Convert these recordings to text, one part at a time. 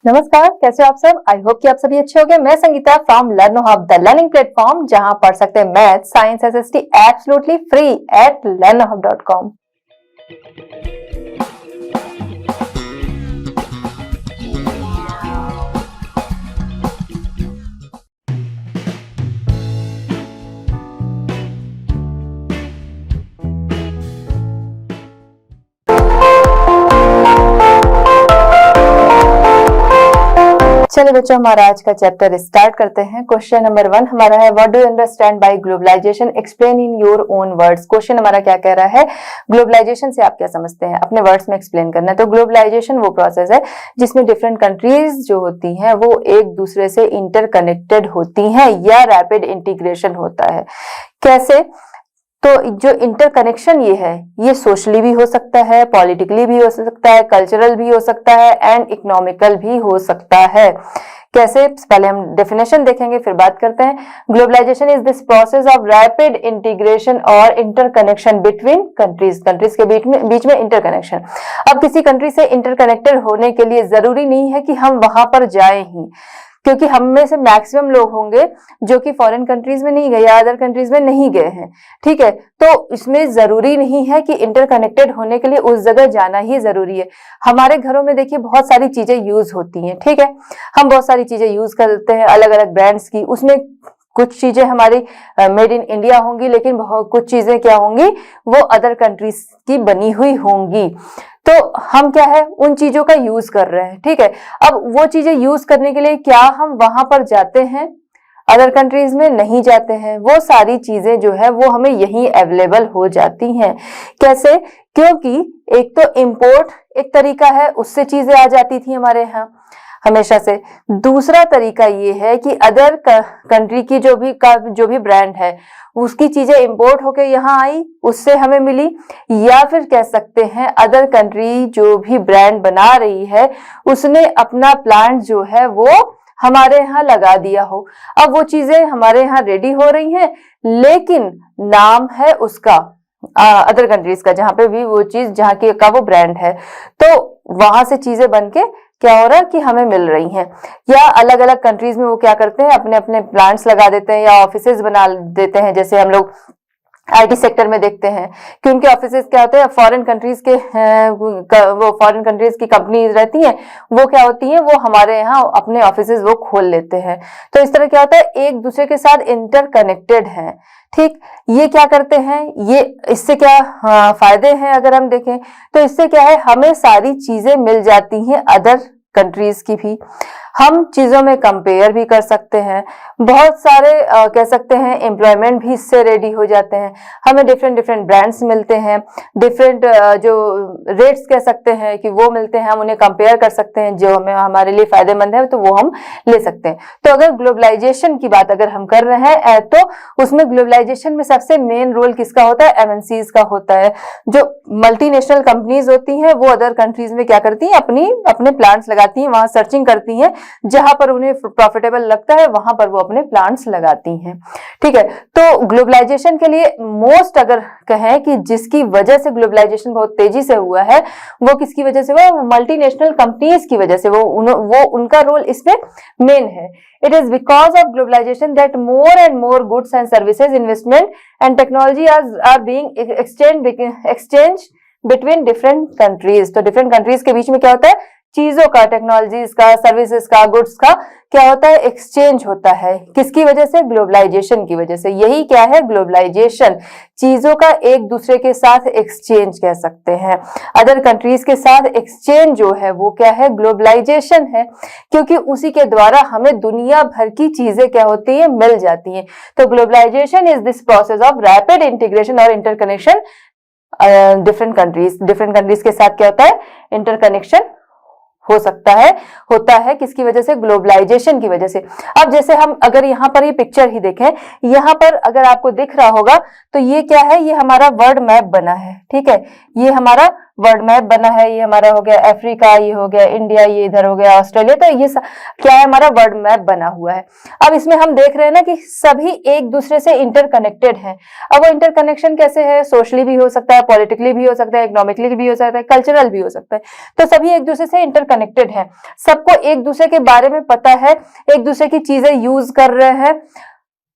नमस्कार, कैसे हो आप सब। आई होप कि आप सभी अच्छे होंगे। मैं Sangeeta from लर्नो hub, the learning platform, जहां पढ़ सकते हैं math, science, SST absolutely free at learnohub.com। चलिए बच्चों, हमारा आज का चैप्टर स्टार्ट करते हैं। क्वेश्चन नंबर 1 हमारा है, what do you understand by globalisation, explain in your own words. Question हमारा क्या कह रहा है, ग्लोबलाइजेशन से आप क्या समझते हैं, अपने वर्ड्स में एक्सप्लेन करना है। तो ग्लोबलाइजेशन वो प्रोसेस है जिसमें डिफरेंट कंट्रीज जो होती हैं वो एक दूसरे से इंटरकनेक्टेड होती हैं या रैपिड इंटीग्रेशन होता है। कैसे? तो जो इंटरकनेक्शन ये है, ये सोशली भी हो सकता है, पॉलिटिकली भी हो सकता है, कल्चरल भी हो सकता है एंड इकोनॉमिकल भी हो सकता है। कैसे? पहले हम डेफिनेशन देखेंगे फिर बात करते हैं। Globalisation is this process of rapid integration और इंटरकनेक्शन बिटवीन कंट्रीज, कंट्रीज के बीच में इंटरकनेक्शन। अब किसी कंट्री से इंटरकनेक्टेड होने के लिए जरूरी नहीं है कि हम वहां पर जाएं ही, क्योंकि हम में से मैक्सिमम लोग होंगे जो कि फॉरेन कंट्रीज में नहीं गए या अदर कंट्रीज में नहीं गए हैं। ठीक है, तो इसमें जरूरी नहीं है कि इंटरकनेक्टेड होने के लिए उस जगह जाना ही जरूरी है। हमारे घरों में देखिए बहुत सारी चीजें यूज होती हैं। ठीक है, हम बहुत सारी चीजें यूज करते हैं अलग अलग ब्रांड्स की। उसमें कुछ चीजें हमारी मेड इन इंडिया होंगी, लेकिन बहुत कुछ चीजें क्या होंगी, वो अदर कंट्रीज की बनी हुई होंगी। तो हम क्या है, उन चीजों का यूज कर रहे हैं। ठीक है, अब वो चीजें यूज करने के लिए क्या हम वहां पर जाते हैं? अदर कंट्रीज में नहीं जाते हैं। वो सारी चीजें जो है वो हमें यहीं अवेलेबल हो जाती हैं। कैसे? क्योंकि एक तो इंपोर्ट एक तरीका है, उससे चीजें आ जाती थी हमारे यहाँ हमेशा से। दूसरा तरीका ये है कि अदर कंट्री की जो भी ब्रांड है उसकी चीजें इंपोर्ट होके यहाँ आई, उससे हमें मिली। या फिर कह सकते हैं अदर कंट्री जो भी ब्रांड बना रही है उसने अपना प्लांट जो है वो हमारे यहाँ लगा दिया हो। अब वो चीजें हमारे यहाँ रेडी हो रही हैं, लेकिन नाम है उसका अदर कंट्रीज का, जहां पे भी वो चीज जहां का वो ब्रांड है, तो वहां से चीजें बनके क्या हो रहा है कि हमें मिल रही हैं। या अलग अलग कंट्रीज में वो क्या करते हैं, अपने अपने प्लांट्स लगा देते हैं या ऑफिसेज बना देते हैं। जैसे हम लोग आईटी सेक्टर में देखते हैं कि उनके ऑफिसेज क्या होते हैं, फॉरेन कंट्रीज के वो फॉरेन कंट्रीज की कंपनीज रहती हैं, वो क्या होती हैं, वो हमारे यहाँ अपने ऑफिसेज वो खोल लेते हैं। तो इस तरह क्या होता है, एक दूसरे के साथ इंटरकनेक्टेड हैं। ठीक, ये क्या करते हैं, ये इससे क्या फायदे हैं अगर हम देखें तो इससे क्या है, हमें सारी चीजें मिल जाती हैं अदर कंट्रीज की भी। हम चीजों में कंपेयर भी कर सकते हैं। बहुत सारे कह सकते हैं एम्प्लॉयमेंट भी इससे रेडी हो जाते हैं। हमें डिफरेंट डिफरेंट ब्रांड्स मिलते हैं, डिफरेंट जो रेट्स कह सकते हैं कि वो मिलते हैं। हम उन्हें कंपेयर कर सकते हैं, जो हमें हमारे लिए फायदेमंद है तो वो हम ले सकते हैं। तो अगर ग्लोबलाइजेशन की बात अगर हम कर रहे हैं तो उसमें ग्लोबलाइजेशन में सबसे मेन रोल किसका होता है, एमएनसीज का होता है। जो मल्टीनेशनल कंपनीज होती हैं वो अदर कंट्रीज में क्या करती हैं, अपने प्लांट्स लगाती हैं, वहां सर्चिंग करती हैं, जहां पर उन्हें प्रॉफिटेबल लगता है वहां पर वो अपने प्लांट्स लगाती हैं। ठीक है, तो ग्लोबलाइजेशन के लिए मोस्ट अगर कहें कि जिसकी वजह से ग्लोबलाइजेशन बहुत तेजी से हुआ है, वो किसकी वजह से हुआ, मल्टीनेशनल कंपनीज की वजह से। वो उनका रोल इसमें मेन है। It is because of globalization that more and more goods and services, investment and technology are being exchanged between different countries। तो different countries के बीच में क्या होता है, चीजों का, टेक्नोलॉजीज का, सर्विसेज का, गुड्स का क्या होता है, एक्सचेंज होता है। किसकी वजह से, ग्लोबलाइजेशन की वजह से। यही क्या है, ग्लोबलाइजेशन, चीजों का एक दूसरे के साथ एक्सचेंज कह सकते हैं। अदर कंट्रीज के साथ एक्सचेंज जो है वो क्या है, ग्लोबलाइजेशन है, क्योंकि उसी के द्वारा हमें दुनिया भर की चीजें क्या होती है, मिल जाती हैं। तो globalisation is this process of rapid integration और इंटरकनेक्शन डिफरेंट कंट्रीज के साथ क्या होता है, इंटरकनेक्शन हो सकता है, होता है किसकी वजह से, ग्लोबलाइजेशन की वजह से। अब जैसे हम अगर यहाँ पर ये पिक्चर ही देखें, यहाँ पर अगर आपको दिख रहा होगा तो ये क्या है, ये हमारा वर्ल्ड मैप बना है। ठीक है, ये हमारा वर्ल्ड मैप बना है। ये हमारा हो गया अफ्रीका, ये हो गया इंडिया, ये इधर हो गया ऑस्ट्रेलिया। तो ये क्या है, हमारा वर्ल्ड मैप बना हुआ है। अब इसमें हम देख रहे हैं ना कि सभी एक दूसरे से इंटरकनेक्टेड हैं। अब वो इंटरकनेक्शन कैसे है, सोशली भी हो सकता है, पॉलिटिकली भी हो सकता है, इकोनॉमिकली भी हो सकता है, कल्चरल भी हो सकता है। तो सभी एक दूसरे से इंटरकनेक्टेड हैं, सबको एक दूसरे के बारे में पता है, एक दूसरे की चीजें यूज कर रहे हैं,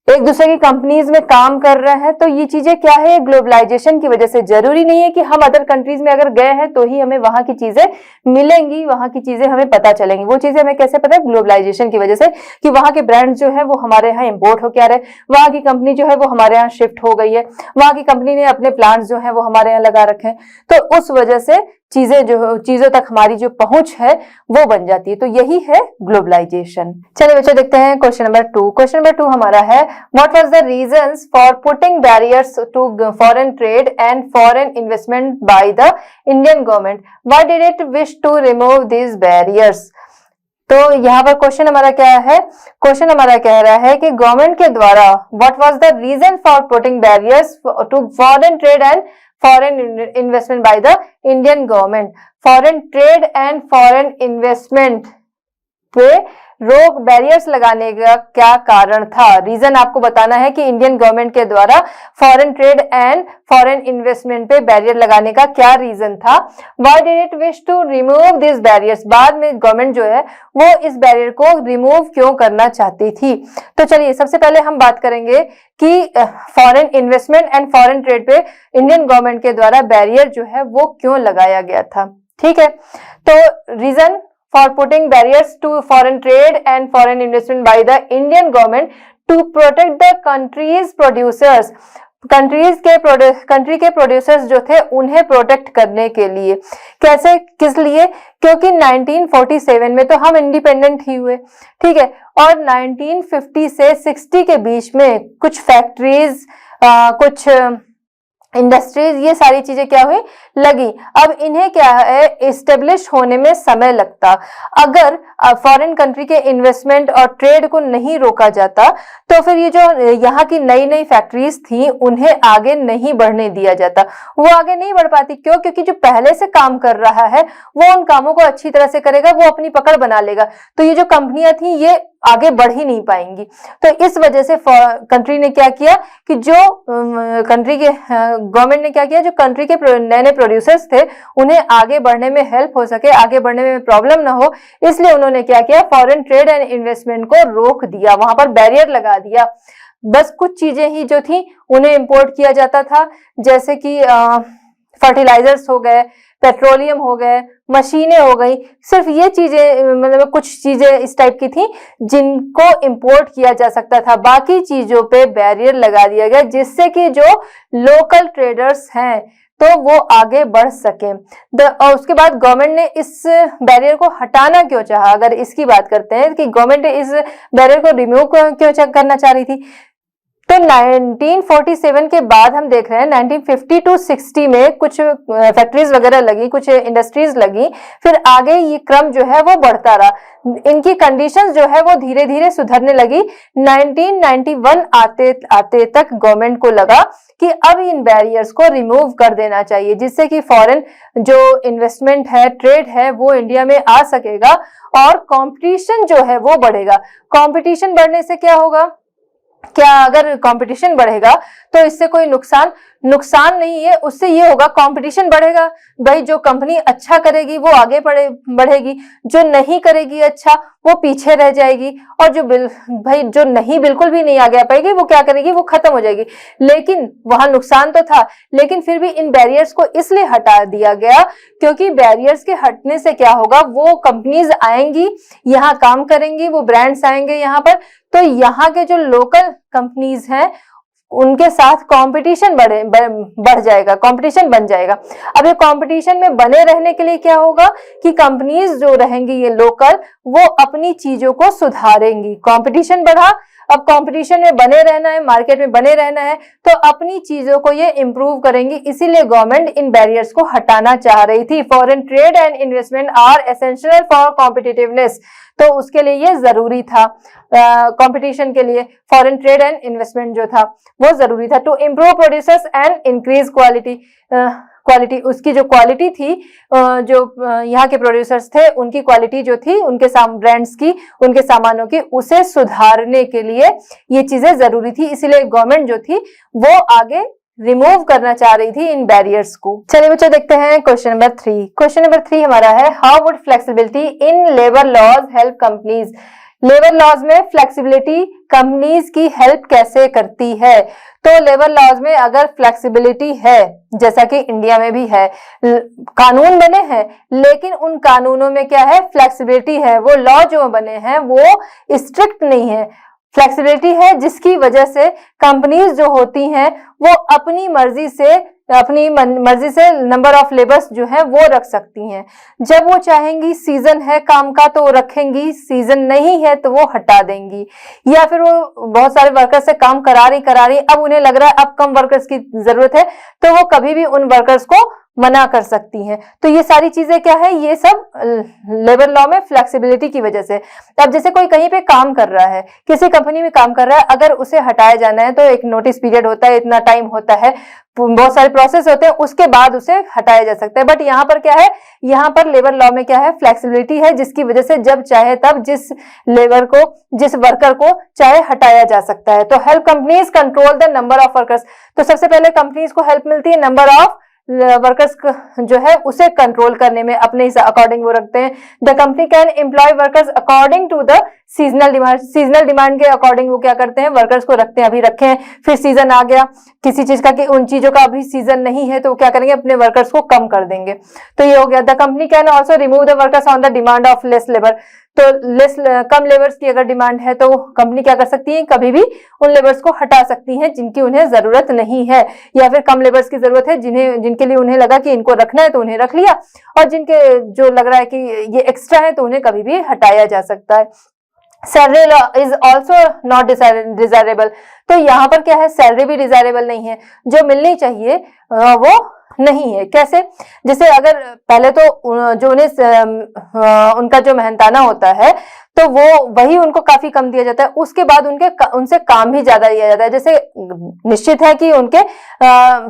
एक दूसरे की कंपनीज में काम कर रहे हैं। तो ये चीजें क्या है, ग्लोबलाइजेशन की वजह से। जरूरी नहीं है कि हम अदर कंट्रीज में अगर गए हैं तो ही हमें वहां की चीजें मिलेंगी, वहां की चीजें हमें पता चलेंगी। वो चीजें हमें कैसे पता है, ग्लोबलाइजेशन की वजह से, कि वहां के ब्रांड्स जो है वो हमारे यहाँ इंपोर्ट होके आ रहे हैं, वहां की कंपनी जो है वो हमारे यहाँ शिफ्ट हो गई है, वहां की कंपनी ने अपने प्लांट्स जो है वो हमारे यहाँ लगा रखे हैं। तो उस वजह से चीजों तक हमारी जो पहुंच है वो बन जाती है। तो यही है ग्लोबलाइजेशन। चलिए बच्चों देखते हैं क्वेश्चन नंबर 2। क्वेश्चन नंबर 2 हमारा है, what was the reasons for putting barriers to foreign trade and foreign investment by the Indian government, why did it wish to remove these barriers. तो यहाँ पर क्वेश्चन हमारा क्या है, क्वेश्चन हमारा कह रहा है कि गवर्नमेंट के द्वारा what was the reason for putting barriers to foreign trade and foreign investment by the Indian government. Foreign trade and foreign investment पे रोक, बैरियर्स लगाने का क्या कारण था। रीजन आपको बताना है कि इंडियन गवर्नमेंट के द्वारा foreign trade and foreign investment पे बैरियर लगाने का क्या रीजन था। Why did it wish to remove this barriers, बाद में गवर्नमेंट जो है वो इस बैरियर को रिमूव क्यों करना चाहती थी। तो चलिए सबसे पहले हम बात करेंगे कि foreign investment and foreign trade पे इंडियन गवर्नमेंट के द्वारा बैरियर जो है वो क्यों लगाया गया था। ठीक है, तो reason for putting barriers to foreign trade and foreign investment by the Indian government to protect the country's producers, country के प्रोड्यूसर्स जो थे उन्हें प्रोटेक्ट करने के लिए। कैसे, किस लिए, क्योंकि 1947 में तो हम इंडिपेंडेंट ही हुए, ठीक है, और 1950 से 60 के बीच में कुछ फैक्ट्रीज, कुछ इंडस्ट्रीज, ये सारी चीजें क्या हुई, लगी। अब इन्हें क्या है, एस्टेब्लिश होने में समय लगता। अगर फॉरेन कंट्री के इन्वेस्टमेंट और ट्रेड को नहीं रोका जाता तो फिर ये जो यहाँ की नई नई फैक्ट्रीज थी उन्हें आगे नहीं बढ़ने दिया जाता। वो आगे नहीं बढ़ पाती, क्यों, क्योंकि जो पहले से काम कर रहा है वो उन कामों को अच्छी तरह से करेगा, वो अपनी पकड़ बना लेगा। तो ये जो कंपनियां थी ये आगे बढ़ ही नहीं पाएंगी। तो इस वजह से कंट्री ने क्या किया कि जो कंट्री के गवर्नमेंट ने क्या किया, जो कंट्री के नए नए प्रोड्यूसर्स थे उन्हें आगे बढ़ने में हेल्प हो सके, आगे बढ़ने में प्रॉब्लम ना हो, इसलिए उन्होंने क्या किया, फॉरेन ट्रेड एंड इन्वेस्टमेंट को रोक दिया, वहां पर बैरियर लगा दिया। बस कुछ चीजें ही जो थी उन्हें इंपोर्ट किया जाता था, जैसे कि फर्टिलाइजर्स हो गए, पेट्रोलियम हो गए, मशीनें हो गई, सिर्फ ये चीजें, मतलब कुछ चीजें इस टाइप की थी जिनको इंपोर्ट किया जा सकता था। बाकी चीजों पे बैरियर लगा दिया गया जिससे कि जो लोकल ट्रेडर्स हैं तो वो आगे बढ़ सके। और उसके बाद गवर्नमेंट ने इस बैरियर को हटाना क्यों चाहा, अगर इसकी बात करते हैं कि गवर्नमेंट इस बैरियर को रिमूव क्यों करना चाह रही थी, तो 1947 के बाद हम देख रहे हैं 1950 टू 60 में कुछ फैक्ट्रीज वगैरह लगी, कुछ इंडस्ट्रीज लगी, फिर आगे ये क्रम जो है वो बढ़ता रहा, इनकी कंडीशंस जो है वो धीरे धीरे सुधरने लगी। 1991 आते तक गवर्नमेंट को लगा कि अब इन बैरियर्स को रिमूव कर देना चाहिए, जिससे कि फॉरेन जो इन्वेस्टमेंट है, ट्रेड है, वो इंडिया में आ सकेगा और कंपटीशन जो है वो बढ़ेगा। कंपटीशन बढ़ने से क्या होगा, क्या अगर कंपटीशन बढ़ेगा तो इससे कोई नुकसान नहीं है, उससे ये होगा कंपटीशन बढ़ेगा, भाई जो कंपनी अच्छा करेगी वो आगे बढ़ेगी, जो नहीं करेगी अच्छा वो पीछे रह जाएगी, और जो बिल्कुल भी नहीं आगे आ पाएगी वो क्या करेगी, वो खत्म हो जाएगी। लेकिन वहां नुकसान तो था, लेकिन फिर भी इन बैरियर्स को इसलिए हटा दिया गया क्योंकि बैरियर्स के हटने से क्या होगा, वो कंपनीज आएंगी, यहाँ काम करेंगी, वो ब्रांड्स आएंगे यहाँ पर, तो यहाँ के जो लोकल कंपनीज हैं उनके साथ कंपटीशन बढ़ जाएगा, कंपटीशन बन जाएगा। अब ये कंपटीशन में बने रहने के लिए क्या होगा कि कंपनीज जो रहेंगी ये लोकल, वो अपनी चीजों को सुधारेंगी। कंपटीशन बढ़ा, अब कंपटीशन में बने रहना है, मार्केट में बने रहना है, तो अपनी चीजों को ये इंप्रूव करेंगी, इसीलिए गवर्नमेंट इन बैरियर्स को हटाना चाह रही थी। Foreign trade and investment are essential for competitiveness, तो उसके लिए ये जरूरी था, कंपटीशन के लिए फॉरेन ट्रेड एंड इन्वेस्टमेंट जो था वो जरूरी था। To improve producers and increase quality, quality, उसकी जो क्वालिटी थी, जो यहाँ के प्रोड्यूसर्स थे उनकी क्वालिटी जो थी उनके ब्रांड्स की, उनके सामानों की, उसे सुधारने के लिए ये चीजें जरूरी थी। इसीलिए गवर्नमेंट जो थी वो आगे रिमूव करना चाह रही थी इन बैरियर्स को। चलिए बच्चों देखते हैं क्वेश्चन नंबर 3। क्वेश्चन नंबर 3 हमारा है, how would flexibility in labour laws help companies. Labour laws में फ्लेक्सिबिलिटी कंपनीज की हेल्प कैसे करती है? तो लेबर लॉज में अगर फ्लेक्सिबिलिटी है, जैसा कि इंडिया में भी है, कानून बने हैं, लेकिन उन कानूनों में क्या है, फ्लेक्सिबिलिटी है। वो लॉ जो बने हैं वो स्ट्रिक्ट नहीं है, फ्लेक्सिबिलिटी है, जिसकी वजह से कंपनीज जो होती हैं वो अपनी मर्जी से नंबर ऑफ लेबर्स जो है वो रख सकती हैं। जब वो चाहेंगी सीजन है काम का तो वो रखेंगी, सीजन नहीं है तो वो हटा देंगी, या फिर वो बहुत सारे वर्कर्स से काम करा रही, अब उन्हें लग रहा है अब कम वर्कर्स की जरूरत है तो वो कभी भी उन वर्कर्स को मना कर सकती हैं। तो ये सारी चीजें क्या है, ये सब लेबर लॉ में फ्लेक्सिबिलिटी की वजह से। अब जैसे कोई कहीं पे काम कर रहा है, किसी कंपनी में काम कर रहा है, अगर उसे हटाया जाना है तो एक नोटिस पीरियड होता है, इतना टाइम होता है, बहुत सारे प्रोसेस होते हैं, उसके बाद उसे हटाया जा सकता है। बट यहाँ पर क्या है, यहाँ पर लेबर लॉ में क्या है, फ्लेक्सिबिलिटी है, जिसकी वजह से जब चाहे तब जिस वर्कर को चाहे हटाया जा सकता है। तो help companies control the number of workers. तो सबसे पहले कंपनीज को हेल्प मिलती है नंबर ऑफ वर्कर्स जो है उसे कंट्रोल करने में, अपने अकॉर्डिंग वो रखते हैं। The company can employ workers according to the seasonal demand. Seasonal demand के अकॉर्डिंग वो क्या करते हैं, वर्कर्स को रखते हैं, अभी रखे हैं, फिर सीजन आ गया किसी चीज का कि उन चीजों का अभी सीजन नहीं है तो वो क्या करेंगे, अपने वर्कर्स को कम कर देंगे। तो ये हो गया। The company can also remove the workers on the demand of less labour. तो कम लेबर्स की अगर डिमांड है तो कंपनी क्या कर सकती है, कभी भी उन लेबर्स को हटा सकती है जिनकी उन्हें जरूरत नहीं है, या फिर कम लेबर्स की जरूरत है जिनके लिए उन्हें लगा कि इनको रखना है तो उन्हें रख लिया, और जिनके जो लग रहा है कि ये एक्स्ट्रा है तो उन्हें कभी भी हटाया जा सकता है। Salary is also not desirable. तो यहाँ पर क्या है, सैलरी भी डिजायरेबल नहीं है, जो मिलनी चाहिए वो नहीं है। कैसे, जैसे अगर पहले तो जो उनका जो मेहनताना होता है तो वो वही उनको काफी कम दिया जाता है, उसके बाद उनसे काम भी ज्यादा दिया जाता है। जैसे निश्चित है कि उनके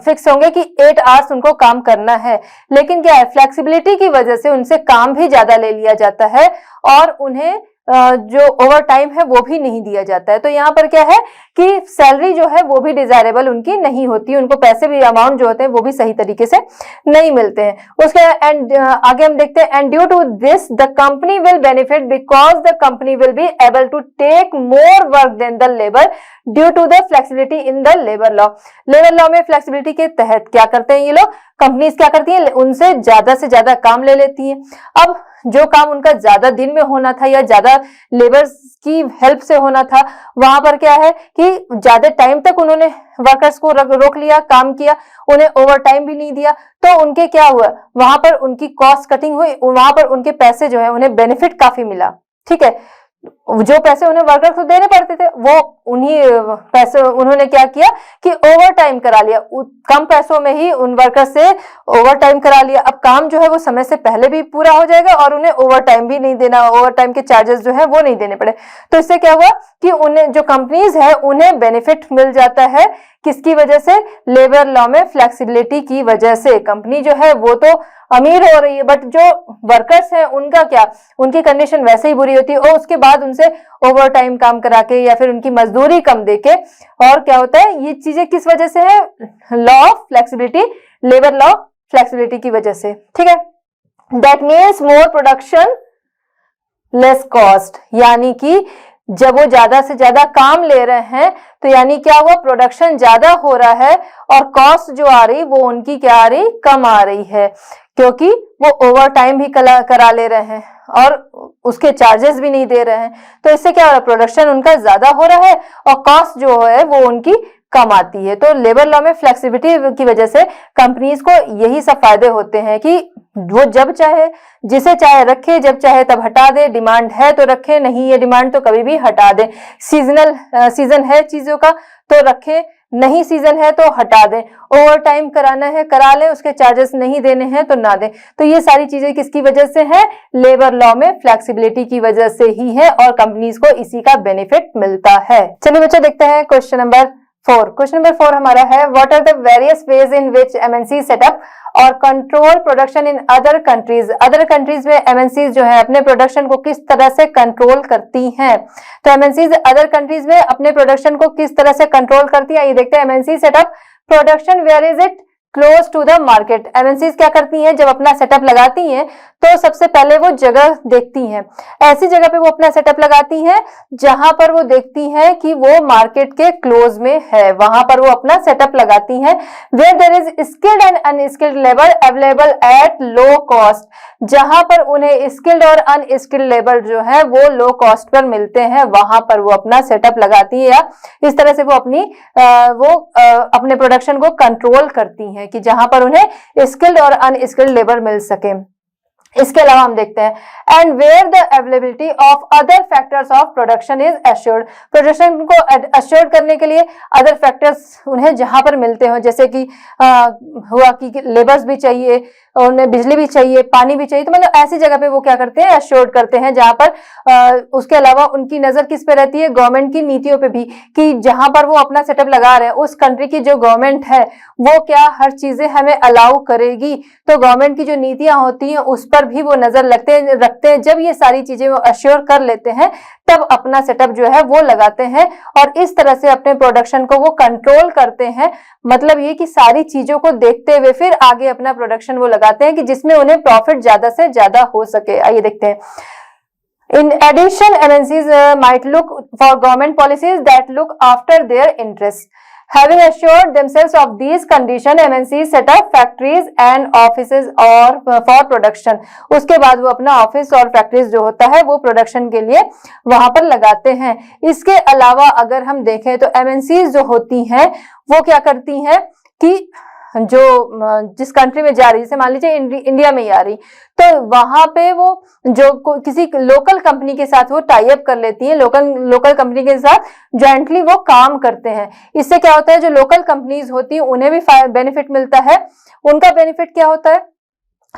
फिक्स होंगे कि 8 आवर्स उनको काम करना है, लेकिन क्या है, फ्लेक्सिबिलिटी की वजह से उनसे काम भी ज्यादा ले लिया जाता है और उन्हें जो ओवर टाइम है वो भी नहीं दिया जाता है। तो यहाँ पर क्या है कि सैलरी जो है वो भी डिजायरेबल उनकी नहीं होती, उनको पैसे भी, अमाउंट जो होते हैं वो भी सही तरीके से नहीं मिलते हैं। उसके एंड आगे हम देखते हैं, and due to this the company will benefit because the company will be able to take more work than the labour due to the flexibility in the labour law. Labour law में flexibility के तहत क्या करते हैं ये लोग, companies क्या करती हैं, उनसे से ज्यादा काम ले लेती हैं। अब जो काम उनका ज्यादा दिन में होना था या ज्यादा लेबर्स की हेल्प से होना था, वहां पर क्या है कि ज्यादा टाइम तक उन्होंने वर्कर्स को रोक लिया, काम किया, उन्हें ओवर टाइम भी नहीं दिया, तो उनके क्या हुआ, वहां पर उनकी कॉस्ट कटिंग हुई, वहां पर उनके पैसे जो है उन्हें बेनिफिट काफी मिला। ठीक है, जो पैसे उन्हें वर्कर्स को देने पड़ते थे वो उन्हीं पैसे उन्होंने क्या किया कि ओवर टाइम करा लिया, कम पैसों में ही उन वर्कर्स से ओवर टाइम करा लिया। अब काम जो है वो समय से पहले भी पूरा हो जाएगा और उन्हें ओवर टाइम भी नहीं देना, ओवर टाइम के चार्जेस जो है वो नहीं देने पड़े। तो इससे क्या हुआ कि उन्हें जो कंपनीज है उन्हें बेनिफिट मिल जाता है, किसकी वजह से, लेबर लॉ में फ्लेक्सिबिलिटी की वजह से। कंपनी जो है वो तो अमीर हो रही है, बट जो वर्कर्स हैं उनका क्या, उनकी कंडीशन वैसे ही बुरी होती है, और उसके बाद उनसे ओवर टाइम काम करा के या फिर उनकी मजदूरी कम देके, और क्या होता है, ये चीजें किस वजह से है, law of flexibility, labour law flexibility की वजह से। ठीक है, that means more production less cost, यानी कि जब वो ज्यादा से ज्यादा काम ले रहे हैं तो यानी क्या हुआ, प्रोडक्शन ज्यादा हो रहा है और कॉस्ट जो आ रही वो उनकी क्या आ रही, कम आ रही है, क्योंकि वो ओवर टाइम भी करा ले रहे हैं और उसके चार्जेस भी नहीं दे रहे हैं। तो इससे क्या हो रहा है, प्रोडक्शन उनका ज्यादा हो रहा है और कॉस्ट जो है वो उनकी कम आती है। तो लेबर लॉ में फ्लेक्सिबिलिटी की वजह से कंपनीज को यही सब फायदे होते हैं कि वो जब चाहे जिसे चाहे रखे, जब चाहे तब हटा दे, डिमांड है तो रखे, नहीं है डिमांड तो कभी भी हटा दे, सीजन है चीजों का तो रखे, नहीं सीजन है तो हटा दें, ओवर टाइम कराना है करा लें, उसके चार्जेस नहीं देने हैं तो ना दें। तो ये सारी चीजें किसकी वजह से है, लेबर लॉ में फ्लेक्सिबिलिटी की वजह से ही है और कंपनीज को इसी का बेनिफिट मिलता है। चलिए बच्चों देखते हैं क्वेश्चन नंबर 4, क्वेश्चन नंबर 4 हमारा है what are the various ways in which MNC set up और control production in other countries. Other countries में एमएनसी जो है अपने प्रोडक्शन को किस तरह से कंट्रोल करती हैं। तो एमएनसी अदर कंट्रीज में अपने प्रोडक्शन को किस तरह से कंट्रोल करती है, ये देखते हैं। MNC setup production where is it close to the market. MNCs क्या करती हैं, जब अपना सेटअप लगाती हैं तो सबसे पहले वो जगह देखती हैं, ऐसी जगह पे वो अपना सेटअप लगाती हैं जहां पर वो देखती हैं कि वो मार्केट के क्लोज में है, वहां पर वो अपना सेटअप लगाती हैं। Where there is skilled and unskilled labour available at low cost, जहां पर उन्हें स्किल्ड और अनस्किल्ड लेबर जो है वो लो कॉस्ट पर मिलते हैं, वहां पर वो अपना सेटअप लगाती है, या इस तरह से वो अपने प्रोडक्शन को कंट्रोल करती हैं कि जहां पर उन्हें स्किल्ड और अनस्किल्ड लेबर मिल सके। इसके अलावा हम देखते हैं and where the availability of other factors of production is assured. Production को एश्योर्ड करने के लिए अदर फैक्टर्स उन्हें जहां पर मिलते हो, जैसे कि हुआ कि लेबर्स भी चाहिए, उन्हें बिजली भी चाहिए, पानी भी चाहिए, तो मतलब ऐसी जगह पे वो क्या करते हैं, एश्योर्ड करते हैं, जहां पर उसके अलावा उनकी नजर किस पे रहती है, गवर्नमेंट की नीतियों पे भी, कि जहां पर वो अपना सेटअप लगा रहे हैं उस कंट्री की जो गवर्नमेंट है वो क्या हर चीजें हमें अलाउ करेगी। तो गवर्नमेंट की जो नीतियां होती हैं उस पर भी वो नजर रखते हैं। जब ये सारी चीजें वो अश्योर कर लेते हैं तब अपना सेटअप जो है वो लगाते हैं और इस तरह से अपने प्रोडक्शन को वो कंट्रोल करते हैं। मतलब ये कि सारी चीजों को देखते हुए फिर आगे अपना प्रोडक्शन वो लगाते हैं कि जिसमें उन्हें प्रॉफिट ज्यादा से ज्यादा हो सके। आइए देखते हैं। In addition, MNCs might look for government policies that look after their interests. Having assured themselves of these conditions, MNCs set up factories and offices or for production. उसके बाद वो अपना ऑफिस और फैक्ट्रीज जो होता है वो प्रोडक्शन के लिए वहां पर लगाते हैं। इसके अलावा अगर हम देखें तो MNCs जो होती हैं वो क्या करती हैं कि जो जिस कंट्री में जा रही, जैसे मान लीजिए इंडिया में ही आ रही, तो वहां पे वो जो किसी लोकल कंपनी के साथ वो टाई अप कर लेती है, लोकल कंपनी के साथ जॉइंटली वो काम करते हैं। इससे क्या होता है, जो लोकल कंपनीज होती हैं उन्हें भी बेनिफिट मिलता है। उनका बेनिफिट क्या होता है,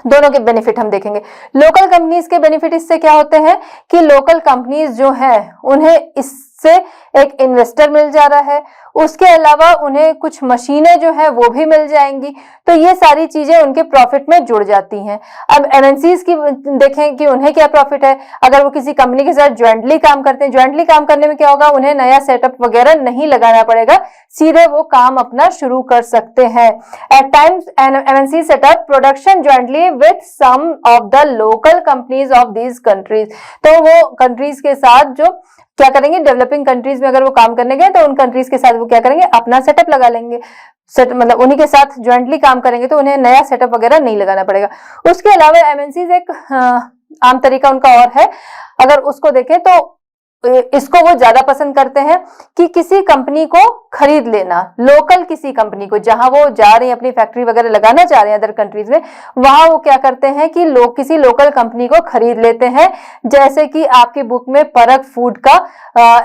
दोनों के बेनिफिट हम देखेंगे। लोकल कंपनीज के बेनिफिट इससे क्या होते हैं कि लोकल कंपनीज जो है उन्हें इससे एक इन्वेस्टर मिल जा रहा है, उसके अलावा उन्हें कुछ मशीनें जो है वो भी मिल जाएंगी, तो ये सारी चीजें उनके प्रॉफिट में जुड़ जाती हैं। अब एमएनसीज की देखें कि उन्हें क्या प्रॉफिट है, अगर वो किसी कंपनी के साथ ज्वाइंटली काम करते हैं, ज्वाइंटली काम करने में क्या होगा, उन्हें नया सेटअप वगैरह नहीं लगाना पड़ेगा, सीधे वो काम अपना शुरू कर सकते हैं। At times MNC setup production jointly with some of the local companies of these countries, तो वो कंट्रीज के साथ जो क्या करेंगे, डेवलपिंग कंट्रीज में अगर वो काम करने गए तो उन कंट्रीज के साथ वो क्या करेंगे, अपना सेटअप लगा लेंगे, मतलब उन्हीं के साथ ज्वाइंटली काम करेंगे तो उन्हें नया सेटअप वगैरह नहीं लगाना पड़ेगा। उसके अलावा एमएनसीज एक आम तरीका उनका और है, अगर उसको देखें तो इसको वो ज्यादा पसंद करते हैं कि किसी कंपनी को खरीद लेना, लोकल किसी कंपनी को, जहां वो जा रहे हैं अपनी फैक्ट्री वगैरह लगाना चाह रहे हैं अदर कंट्रीज में, वहां वो क्या करते हैं कि लोग किसी लोकल कंपनी को खरीद लेते हैं। जैसे कि आपकी बुक में परक फूड का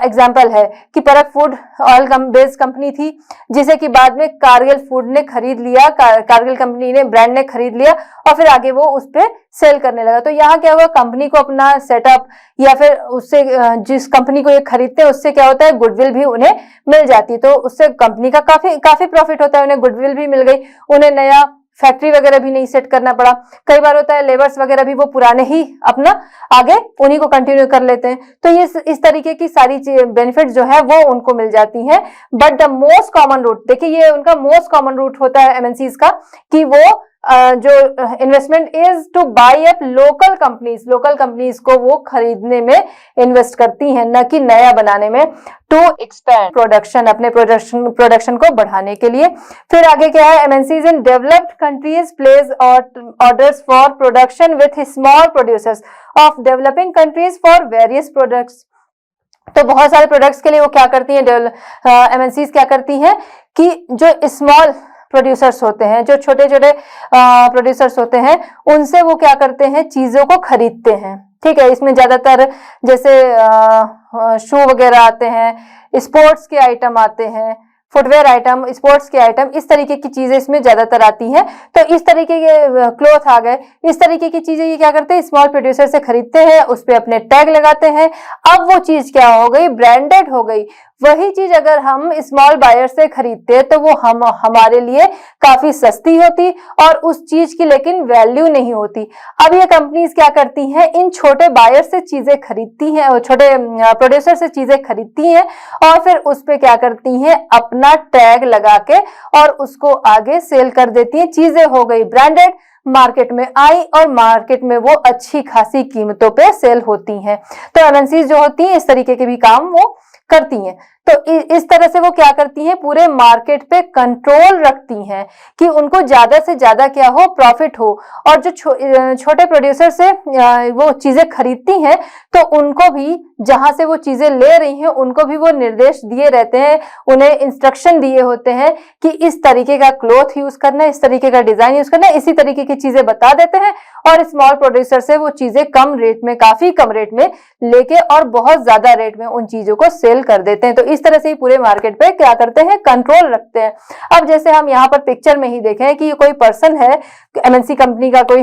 एग्जांपल है कि परक फूड ऑयल बेस्ड कंपनी थी, जिसे कि बाद में कारगिल फूड ने खरीद लिया, कारगिल कंपनी ने, ब्रांड ने खरीद लिया और फिर आगे वो उस पर सेल करने लगा। तो यहाँ क्या हुआ, कंपनी को अपना सेटअप या फिर उससे जिस कंपनी को ये खरीदते हैं उससे क्या होता है, गुडविल भी उन्हें मिल जाती है, तो उससे कंपनी का काफी प्रॉफिट होता है, उन्हें गुडविल भी मिल गई, उन्हें नया फैक्ट्री वगैरह भी नहीं सेट करना पड़ा। कई बार होता है लेबर्स वगैरह भी वो पुराने ही अपना आगे उन्हीं को कंटिन्यू कर लेते हैं, तो ये इस तरीके की सारी बेनिफिट जो है वो उनको मिल जाती हैं। But the most common route, देखिए ये उनका मोस्ट कॉमन रूट होता है एमएनसीज का, कि वो जो investment is two by up local companies को वो खरीदने में इन्वेस्ट करती हैं, न कि नया बनाने में, टू एक्सपैंड प्रोडक्शन, अपने प्रोडक्शन को बढ़ाने के लिए। फिर आगे क्या है, MNCs in developed countries place orders for production with small producers of developing countries for various products. तो बहुत सारे प्रोडक्ट्स के लिए वो क्या करती हैं, एमएनसीज क्या करती हैं कि जो स्मॉल प्रोड्यूसर्स होते हैं, जो छोटे छोटे प्रोड्यूसर्स होते हैं, उनसे वो क्या करते हैं, चीजों को खरीदते हैं। ठीक है, इसमें ज्यादातर जैसे शू वगैरह आते हैं, स्पोर्ट्स के आइटम आते हैं, फुटवेयर आइटम, स्पोर्ट्स के आइटम, इस तरीके की चीजें इसमें ज्यादातर आती हैं। तो इस तरीके के क्लॉथ आ गए, इस तरीके की चीजें ये क्या करते हैं, स्मॉल प्रोड्यूसर से खरीदते हैं, उस पर अपने टैग लगाते हैं। अब वो चीज क्या हो गई, ब्रांडेड हो गई। वही चीज अगर हम स्मॉल बायर से खरीदते हैं तो वो हमारे लिए काफी सस्ती होती और उस चीज की लेकिन वैल्यू नहीं होती। अब ये कंपनीज क्या करती हैं, इन छोटे बायर से चीजें खरीदती हैं और छोटे प्रोड्यूसर से चीजें खरीदती हैं और फिर उस पे क्या करती हैं, अपना टैग लगा के और उसको आगे सेल कर देती हैं। चीजें हो गई ब्रांडेड, मार्केट में आई और मार्केट में वो अच्छी खासी कीमतों पे सेल होती हैं। तो एमएनसीज जो होती हैं इस तरीके के भी काम वो करती हैं। तो इस तरह से वो क्या करती हैं, पूरे मार्केट पे कंट्रोल रखती हैं कि उनको ज्यादा से ज्यादा क्या हो, प्रॉफिट हो। और जो छोटे प्रोड्यूसर से वो चीजें खरीदती हैं तो उनको भी, जहां से वो चीजें ले रही हैं उनको भी वो निर्देश दिए रहते हैं, उन्हें इंस्ट्रक्शन दिए होते हैं कि इस तरीके का क्लॉथ यूज करना है, इस तरीके का डिजाइन यूज करना है, इसी तरीके की चीजें बता देते हैं। और स्मॉल प्रोड्यूसर से वो चीजें कम रेट में, काफी कम रेट में लेके और बहुत ज्यादा रेट में उन चीजों को सेल कर देते हैं। तो इस तरह से ही पूरे मार्केट पे क्या करते हैं, कंट्रोल रखते हैं। अब जैसे हम यहाँ पर पिक्चर में ही देखें कि ये कोई पर्सन है, एमएनसी कंपनी का कोई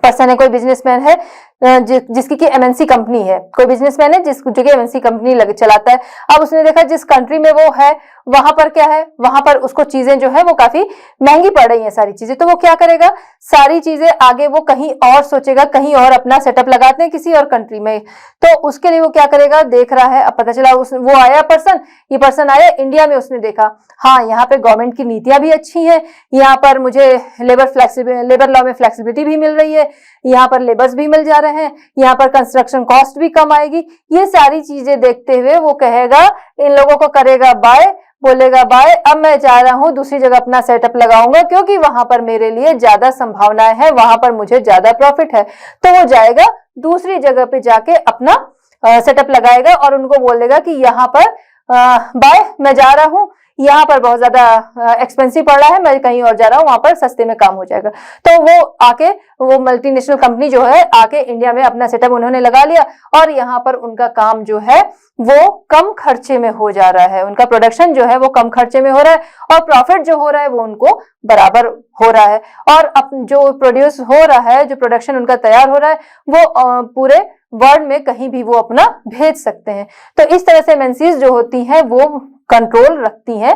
पर्सन है, कोई बिजनेसमैन है जिसकी की एमएनसी कंपनी है, कोई बिजनेसमैन है जो कि एमएनसी कंपनी चलाता है। अब उसने देखा जिस कंट्री में वो है वहां पर क्या है, वहां पर उसको चीजें जो है वो काफी महंगी पड़ रही हैं सारी चीजें। तो वो क्या करेगा, सारी चीजें आगे वो कहीं और सोचेगा, कहीं और अपना सेटअप लगाते हैं किसी और कंट्री में। तो उसके लिए वो क्या करेगा, देख रहा है, अब पता चला वो आया पर्सन, ये पर्सन आया इंडिया में, उसने देखा हाँ यहाँ पे गवर्नमेंट की नीतियां भी अच्छी हैं, यहाँ पर मुझे लेबर लॉ में फ्लेक्सिबिलिटी भी मिल रही है, यहाँ पर लेबर्स भी मिल जा रहे हैं, यहाँ पर कंस्ट्रक्शन कॉस्ट भी कम आएगी। ये सारी चीजें देखते हुए वो कहेगा, इन लोगों को करेगा बाय, बोलेगा बाय, अब मैं जा रहा हूं दूसरी जगह अपना सेटअप लगाऊंगा क्योंकि वहां पर मेरे लिए ज्यादा संभावनाएं हैं, वहां पर मुझे ज्यादा प्रॉफिट है। तो वो जाएगा दूसरी जगह पे जाके अपना सेटअप लगाएगा और उनको बोलेगा कि यहाँ पर बाय, मैं जा रहा हूँ, यहाँ पर बहुत ज्यादा एक्सपेंसिव पड़ रहा है, मैं कहीं और जा रहा हूँ, वहां पर सस्ते में काम हो जाएगा। तो वो आके, वो मल्टीनेशनल कंपनी जो है आके इंडिया में अपना सेटअप उन्होंने लगा लिया और यहाँ पर उनका काम जो है वो कम खर्चे में हो जा रहा है, उनका प्रोडक्शन जो है वो कम खर्चे में हो रहा है और प्रॉफिट जो हो रहा है वो उनको बराबर हो रहा है। और जो प्रोड्यूस हो रहा है, जो प्रोडक्शन उनका तैयार हो रहा है वो पूरे वर्ल्ड में कहीं भी वो अपना भेज सकते हैं। तो इस तरह से एमएनसीज जो होती हैं वो कंट्रोल रखती हैं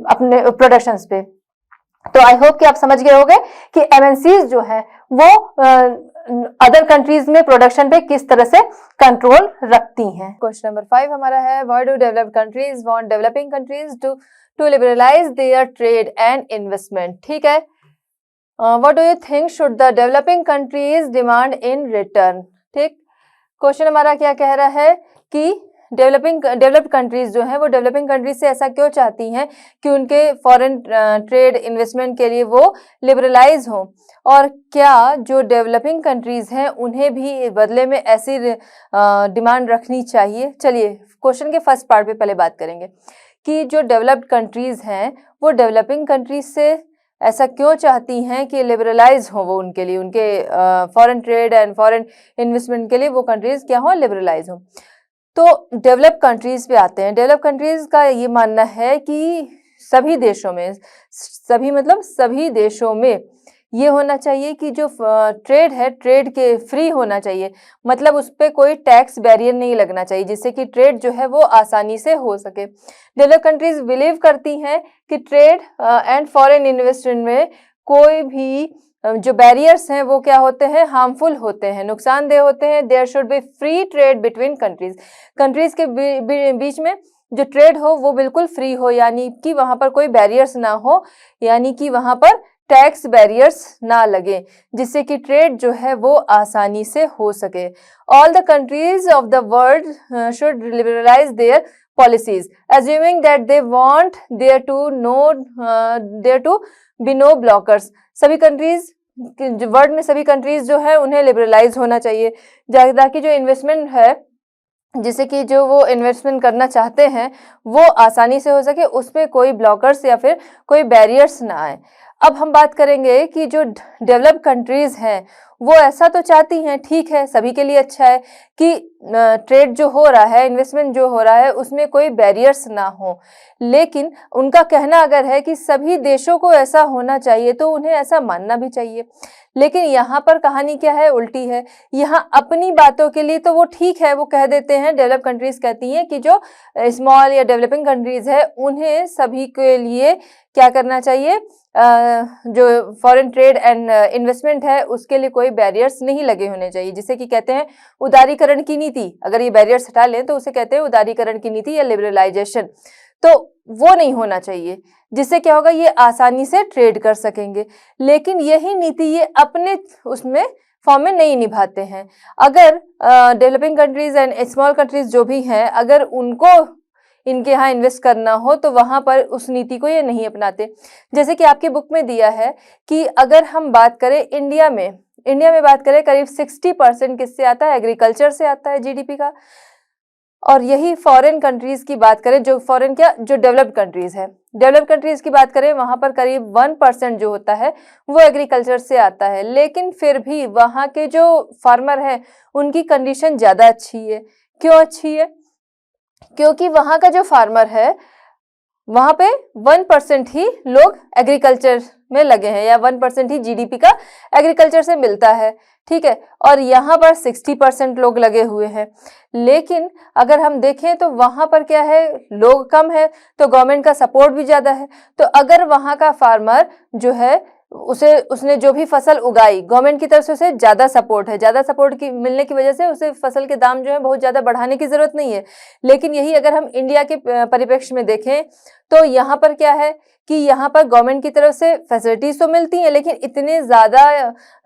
अपने प्रोडक्शंस पे। तो आई होप कि आप समझ गए होंगे कि एमएनसीज जो है वो अदर कंट्रीज में प्रोडक्शन पे किस तरह से कंट्रोल रखती हैं। क्वेश्चन नंबर 5 हमारा है, why do developed countries want developing countries to liberalise their trade and investment. ठीक है, what do you think should the developing countries demand in return. ठीक, क्वेश्चन हमारा क्या कह रहा है कि डेवलप्ड कंट्रीज जो है वो डेवलपिंग कंट्रीज से ऐसा क्यों चाहती हैं कि उनके फॉरेन ट्रेड इन्वेस्टमेंट के लिए वो लिबरलाइज हों, और क्या जो डेवलपिंग कंट्रीज हैं उन्हें भी बदले में ऐसी डिमांड रखनी चाहिए। चलिए क्वेश्चन के फर्स्ट पार्ट पे पहले बात करेंगे कि जो डेवलप्ड कंट्रीज हैं वो डेवलपिंग कंट्रीज से ऐसा क्यों चाहती हैं कि लिबरलाइज हो वो उनके लिए, उनके foreign trade and foreign investment के लिए वो कंट्रीज क्या हो, लिबरलाइज हो। तो डेवलप कंट्रीज पे आते हैं। डेवलप कंट्रीज का ये मानना है कि सभी देशों में, सभी देशों में ये होना चाहिए कि जो ट्रेड है, ट्रेड के फ्री होना चाहिए, मतलब उस पर कोई टैक्स बैरियर नहीं लगना चाहिए, जिससे कि ट्रेड जो है वो आसानी से हो सके। डेवलप कंट्रीज बिलीव करती हैं कि ट्रेड एंड फॉरेन इन्वेस्टमेंट में कोई भी जो बैरियर्स हैं वो क्या होते हैं, हार्मफुल होते हैं, नुकसानदेह होते हैं। There should be free trade between countries, countries के बीच में जो ट्रेड हो वो बिल्कुल फ्री हो, यानी कि वहां पर कोई बैरियर्स ना हो, यानी कि वहां पर टैक्स बैरियर्स ना लगे, जिससे कि ट्रेड जो है वो आसानी से हो सके। All the countries of the world should liberalise their policies, assuming that they want there to be no blockers। सभी कंट्रीज, वर्ल्ड में सभी कंट्रीज जो है उन्हें लिबरलाइज होना चाहिए, ताकि जो इन्वेस्टमेंट है, जिससे कि जो वो इन्वेस्टमेंट करना चाहते हैं वो आसानी से हो सके, उसमें कोई ब्लॉकर्स या फिर कोई बैरियर्स ना आए। अब हम बात करेंगे कि जो डेवलप कंट्रीज हैं वो ऐसा तो चाहती हैं, ठीक है, सभी के लिए अच्छा है कि ट्रेड जो हो रहा है, इन्वेस्टमेंट जो हो रहा है उसमें कोई बैरियर्स ना हो, लेकिन उनका कहना अगर है कि सभी देशों को ऐसा होना चाहिए तो उन्हें ऐसा मानना भी चाहिए। लेकिन यहाँ पर कहानी क्या है, उल्टी है। यहाँ अपनी बातों के लिए तो वो ठीक है, वो कह देते हैं, डेवलप कंट्रीज कहती हैं कि जो स्मॉल या डेवलपिंग कंट्रीज है उन्हें सभी के लिए क्या करना चाहिए, जो फॉरेन ट्रेड एंड इन्वेस्टमेंट है उसके लिए कोई बैरियर्स नहीं लगे होने चाहिए, जिसे कि कहते हैं उदारीकरण की नीति। अगर ये बैरियर्स हटा लें तो उसे कहते हैं उदारीकरण की नीति या लिबरलाइजेशन। तो वो नहीं होना चाहिए, जिससे क्या होगा, ये आसानी से ट्रेड कर सकेंगे। लेकिन यही नीति ये अपने उसमें फॉर्म में नहीं निभाते हैं। अगर developing countries and small countries जो भी हैं, अगर उनको इनके यहाँ इन्वेस्ट करना हो तो वहां पर उस नीति को ये नहीं अपनाते। जैसे कि आपकी बुक में दिया है कि अगर हम बात करें इंडिया में बात करें, करीब 60% किससे आता है, एग्रीकल्चर से आता है जीडीपी का। और यही फॉरेन कंट्रीज की बात करें, जो फॉरेन क्या, जो डेवलप्ड कंट्रीज है, डेवलप्ड कंट्रीज की बात करें, वहां पर करीब 1% जो होता है वो एग्रीकल्चर से आता है। लेकिन फिर भी वहां के जो फार्मर है उनकी कंडीशन ज्यादा अच्छी है। क्यों अच्छी है? क्योंकि वहां का जो फार्मर है वहां पे 1% ही लोग एग्रीकल्चर में लगे हैं, या 1% ही जीडीपी का एग्रीकल्चर से मिलता है, ठीक है। और यहाँ पर 60% लोग लगे हुए हैं। लेकिन अगर हम देखें तो वहां पर क्या है, लोग कम है तो गवर्नमेंट का सपोर्ट भी ज्यादा है। तो अगर वहां का फार्मर जो है उसने जो भी फसल उगाई, गवर्नमेंट की तरफ से उसे ज्यादा सपोर्ट है, ज्यादा सपोर्ट की मिलने की वजह से उसे फसल के दाम जो है बहुत ज्यादा बढ़ाने की जरूरत नहीं है। लेकिन यही अगर हम इंडिया के परिप्रेक्ष्य में देखें तो यहाँ पर क्या है कि यहाँ पर गवर्नमेंट की तरफ से फैसिलिटीज तो मिलती हैं, लेकिन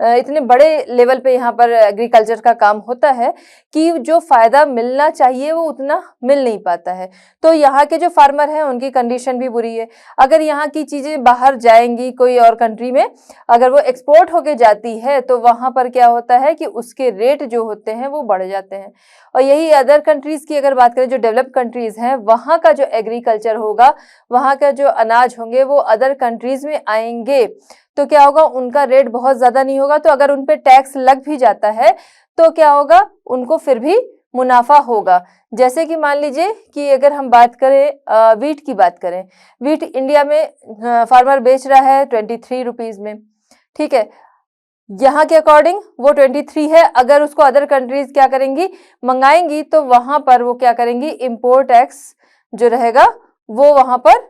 इतने बड़े लेवल पे यहाँ पर एग्रीकल्चर का काम होता है कि जो फायदा मिलना चाहिए वो उतना मिल नहीं पाता है। तो यहाँ के जो फार्मर हैं उनकी कंडीशन भी बुरी है। अगर यहाँ की चीजें बाहर जाएंगी कोई और कंट्री में, अगर वो एक्सपोर्ट होके जाती है तो वहां पर क्या होता है कि उसके रेट जो होते हैं वो बढ़ जाते हैं। और यही अदर कंट्रीज की अगर बात करें, जो डेवलप्ड कंट्रीज हैं, वहां का जो एग्रीकल्चर होगा, वहां का जो अनाज होंगे वो अदर कंट्रीज में आएंगे तो क्या होगा, उनका रेट बहुत ज्यादा नहीं होगा। तो अगर उन पे टैक्स लग भी जाता है तो क्या होगा, उनको फिर भी मुनाफा होगा। जैसे कि मान लीजिए कि अगर हम बात करें वीट की बात करें, वीट इंडिया में फार्मर बेच रहा है 23 रुपीज में, ठीक है। यहाँ के अकॉर्डिंग वो 23 है। अगर उसको अदर कंट्रीज क्या करेंगी, मंगाएंगी, तो वहां पर वो क्या करेंगी, इम्पोर्ट टैक्स जो रहेगा वो वहां पर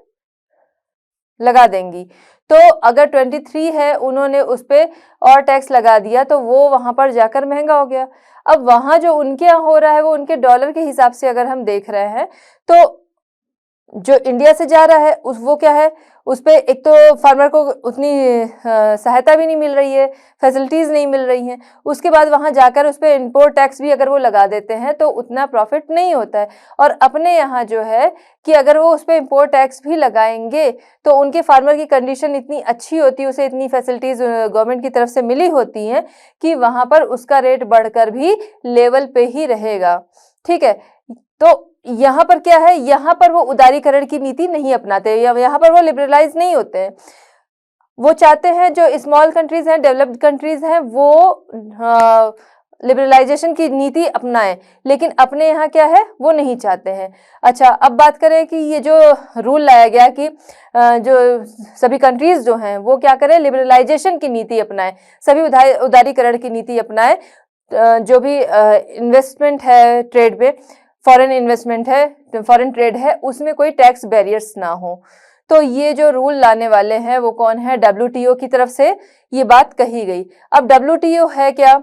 लगा देंगी। तो अगर 23 है, उन्होंने उस पे और टैक्स लगा दिया तो वो वहां पर जाकर महंगा हो गया। अब वहां जो उनके यहाँ हो रहा है वो उनके डॉलर के हिसाब से अगर हम देख रहे हैं तो जो इंडिया से जा रहा है वो क्या है, उस पे एक तो फार्मर को उतनी सहायता भी नहीं मिल रही है, फैसिलिटीज नहीं मिल रही हैं। उसके बाद वहां जाकर उस पे इंपोर्ट टैक्स भी अगर वो लगा देते हैं तो उतना प्रॉफिट नहीं होता है। और अपने यहाँ जो है कि अगर वो उस पे इंपोर्ट टैक्स भी लगाएंगे तो उनके फार्मर की कंडीशन इतनी अच्छी होती है, उसे इतनी फैसिलिटीज गवर्नमेंट की तरफ से मिली होती हैं कि वहां पर उसका रेट बढ़कर भी लेवल पे ही रहेगा, ठीक है। तो यहाँ पर क्या है, यहाँ पर वो उदारीकरण की नीति नहीं अपनाते, या यहाँ पर वो लिबरलाइज नहीं होते हैं। वो चाहते हैं जो स्मॉल कंट्रीज हैं, डेवलप्ड कंट्रीज हैं, वो लिबरलाइजेशन की नीति अपनाएं, लेकिन अपने यहाँ क्या है वो नहीं चाहते हैं। अच्छा, अब बात करें कि ये जो रूल लाया गया कि जो सभी कंट्रीज जो हैं वो क्या करें, लिबरलाइजेशन की नीति अपनाएं, सभी उदारीकरण की नीति अपनाएं। जो भी इन्वेस्टमेंट है ट्रेड में, फॉरेन इन्वेस्टमेंट है, फॉरेन ट्रेड है, उसमें कोई टैक्स बैरियर्स ना हो। तो ये जो रूल लाने वाले हैं वो कौन है, डब्ल्यूटीओ की तरफ से ये बात कही गई। अब डब्ल्यूटीओ है क्या,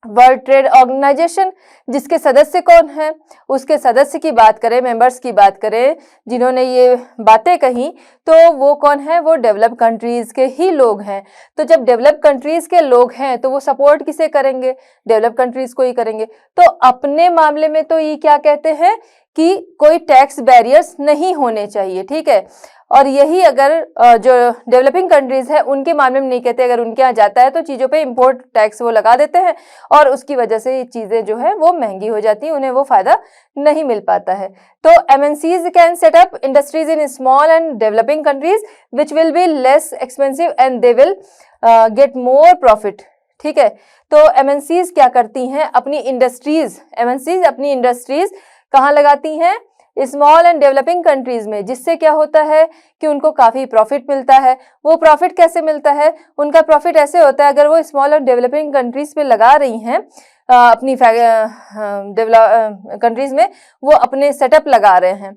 वर्ल्ड ट्रेड ऑर्गेनाइजेशन, जिसके सदस्य कौन है, उसके सदस्य की बात करें, मेंबर्स की बात करें जिन्होंने ये बातें कही, तो वो कौन है, वो डेवलप कंट्रीज के ही लोग हैं। तो जब डेवलप कंट्रीज के लोग हैं तो वो सपोर्ट किसे करेंगे, डेवलप कंट्रीज को ही करेंगे। तो अपने मामले में तो ये क्या कहते हैं कि कोई टैक्स बैरियर्स नहीं होने चाहिए, ठीक है। और यही अगर जो डेवलपिंग कंट्रीज है उनके मामले में नहीं कहते, अगर उनके यहाँ जाता है तो चीज़ों पे इम्पोर्ट टैक्स वो लगा देते हैं और उसकी वजह से ये चीज़ें जो है वो महंगी हो जाती हैं, उन्हें वो फायदा नहीं मिल पाता है। तो MNCs can set up industries in small and developing countries which will be less expensive and they will get more profit, ठीक है। तो MNCs क्या करती हैं, अपनी इंडस्ट्रीज, MNCs अपनी इंडस्ट्रीज कहाँ लगाती हैं, स्मॉल एंड डेवलपिंग कंट्रीज में, जिससे क्या होता है कि उनको काफ़ी प्रॉफिट मिलता है। वो प्रॉफिट कैसे मिलता है, उनका प्रॉफिट ऐसे होता है, अगर वो स्मॉल और डेवलपिंग कंट्रीज पे लगा रही हैं अपनी कंट्रीज में वो अपने सेटअप लगा रहे हैं,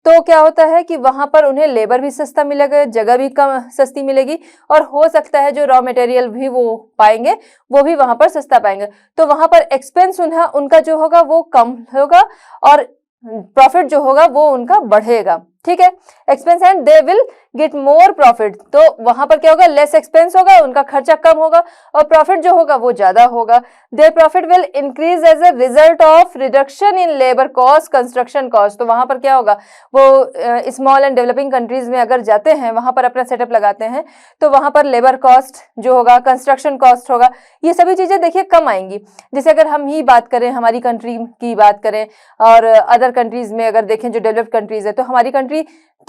तो क्या होता है कि वहां पर उन्हें लेबर भी सस्ता मिलेगा, जगह भी कम सस्ती मिलेगी और हो सकता है जो रॉ मटेरियल भी वो पाएंगे वो भी वहां पर सस्ता पाएंगे। तो वहां पर एक्सपेंस उनका जो होगा वो कम होगा और प्रॉफिट जो होगा वो उनका बढ़ेगा, ठीक है। Expense and they will get more profit, तो वहां पर क्या होगा, लेस एक्सपेंस होगा, उनका खर्चा कम होगा और प्रॉफिट जो होगा वो ज्यादा होगा। Their profit will increase as a result of reduction in labour cost, construction cost. तो वहां पर क्या होगा, वो स्मॉल एंड डेवलपिंग कंट्रीज में अगर जाते हैं, वहां पर अपना सेटअप लगाते हैं, तो वहां पर लेबर कॉस्ट जो होगा, कंस्ट्रक्शन कॉस्ट होगा, ये सभी चीजें देखिए कम आएंगी। जैसे अगर हम ही बात करें, हमारी कंट्री की बात करें और अदर कंट्रीज में अगर देखें जो डेवलप्ड कंट्रीज है, तो हमारी कंट्री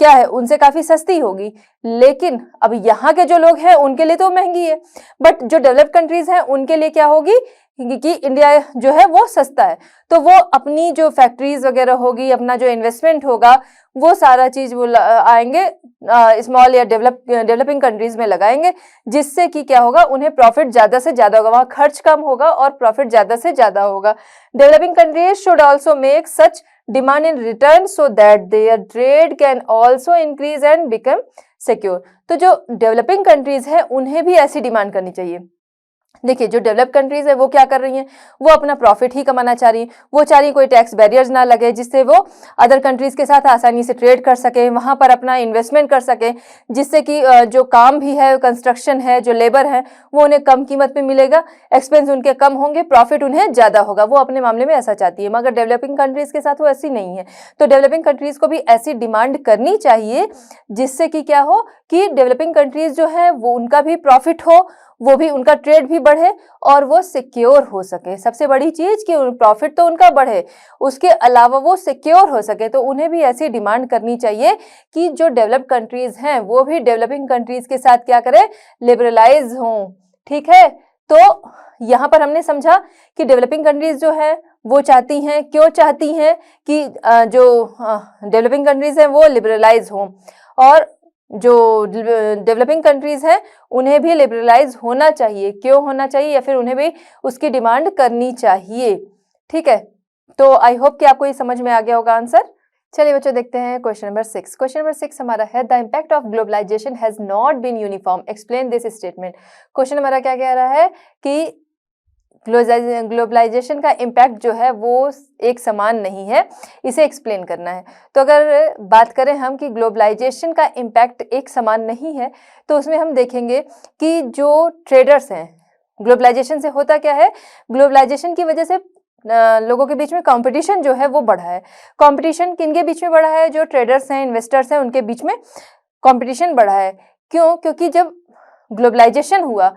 क्या है, उनसे काफी सस्ती होगी, लेकिन अब यहाँ के जो लोग हैं उनके लिए तो महंगी है, बट जो डेवलप्ड कंट्रीज हैं उनके लिए क्या होगी कि इंडिया जो है वो सस्ता है। तो वो अपनी जो फैक्ट्रीज वगैरह होगी, अपना जो इन्वेस्टमेंट होगा, वो सारा चीज वो आएंगे स्मॉल या डेवलपिंग कंट्रीज में लगाएंगे, जिससे कि क्या होगा, उन्हें प्रॉफिट ज्यादा से ज्यादा होगा, वहां खर्च कम होगा और प्रॉफिट ज्यादा से ज्यादा होगा। Developing countries should also make such demand in return so that their trade can also increase and become secure। तो जो डेवलपिंग कंट्रीज है उन्हें भी ऐसी डिमांड करनी चाहिए। देखिए जो डेवलप कंट्रीज है वो क्या कर रही हैं, वो अपना प्रॉफिट ही कमाना चाह रही है, वो चाह रही है कोई टैक्स बैरियर्स ना लगे, जिससे वो अदर कंट्रीज के साथ आसानी से ट्रेड कर सके, वहां पर अपना इन्वेस्टमेंट कर सके, जिससे कि जो काम भी है, कंस्ट्रक्शन है, जो लेबर है, वो उन्हें कम कीमत पे मिलेगा, एक्सपेंस उनके कम होंगे, प्रॉफिट उन्हें ज्यादा होगा। वो अपने मामले में ऐसा चाहती है, मगर डेवलपिंग कंट्रीज के साथ वो ऐसी नहीं है। तो डेवलपिंग कंट्रीज को भी ऐसी डिमांड करनी चाहिए जिससे कि क्या हो कि डेवलपिंग कंट्रीज जो है वो उनका भी प्रॉफिट हो, वो भी उनका ट्रेड भी बढ़े और वो सिक्योर हो सके। सबसे बड़ी चीज कि प्रॉफिट तो उनका बढ़े, उसके अलावा वो सिक्योर हो सके। तो उन्हें भी ऐसी डिमांड करनी चाहिए कि जो डेवलप्ड कंट्रीज हैं वो भी डेवलपिंग कंट्रीज के साथ क्या करें, लिबरलाइज हों, ठीक है। तो यहाँ पर हमने समझा कि डेवलपिंग कंट्रीज जो है वो चाहती हैं, क्यों चाहती हैं कि जो डेवलपिंग कंट्रीज हैं वो लिबरलाइज हों, और जो डेवलपिंग कंट्रीज हैं उन्हें भी लिबरलाइज होना चाहिए। क्यों होना चाहिए, या फिर उन्हें भी उसकी डिमांड करनी चाहिए, ठीक है। तो आई होप कि आपको ये समझ में आ गया होगा आंसर। चलिए बच्चों देखते हैं क्वेश्चन नंबर 6। क्वेश्चन नंबर 6 हमारा है the impact of globalisation has not been uniform, explain this statement. Question हमारा क्या कह रहा है कि ग्लोबलाइजेशन का इम्पैक्ट जो है वो एक समान नहीं है, इसे एक्सप्लेन करना है। तो अगर बात करें हम कि ग्लोबलाइजेशन का इम्पैक्ट एक समान नहीं है, तो उसमें हम देखेंगे कि जो ट्रेडर्स हैं, ग्लोबलाइजेशन से होता क्या है, ग्लोबलाइजेशन की वजह से लोगों के बीच में कंपटीशन जो है वो बढ़ा है। कंपटीशन किनके बीच में बढ़ा है, जो ट्रेडर्स हैं, इन्वेस्टर्स हैं, उनके बीच में कंपटीशन बढ़ा है। क्यों, क्योंकि जब ग्लोबलाइजेशन हुआ,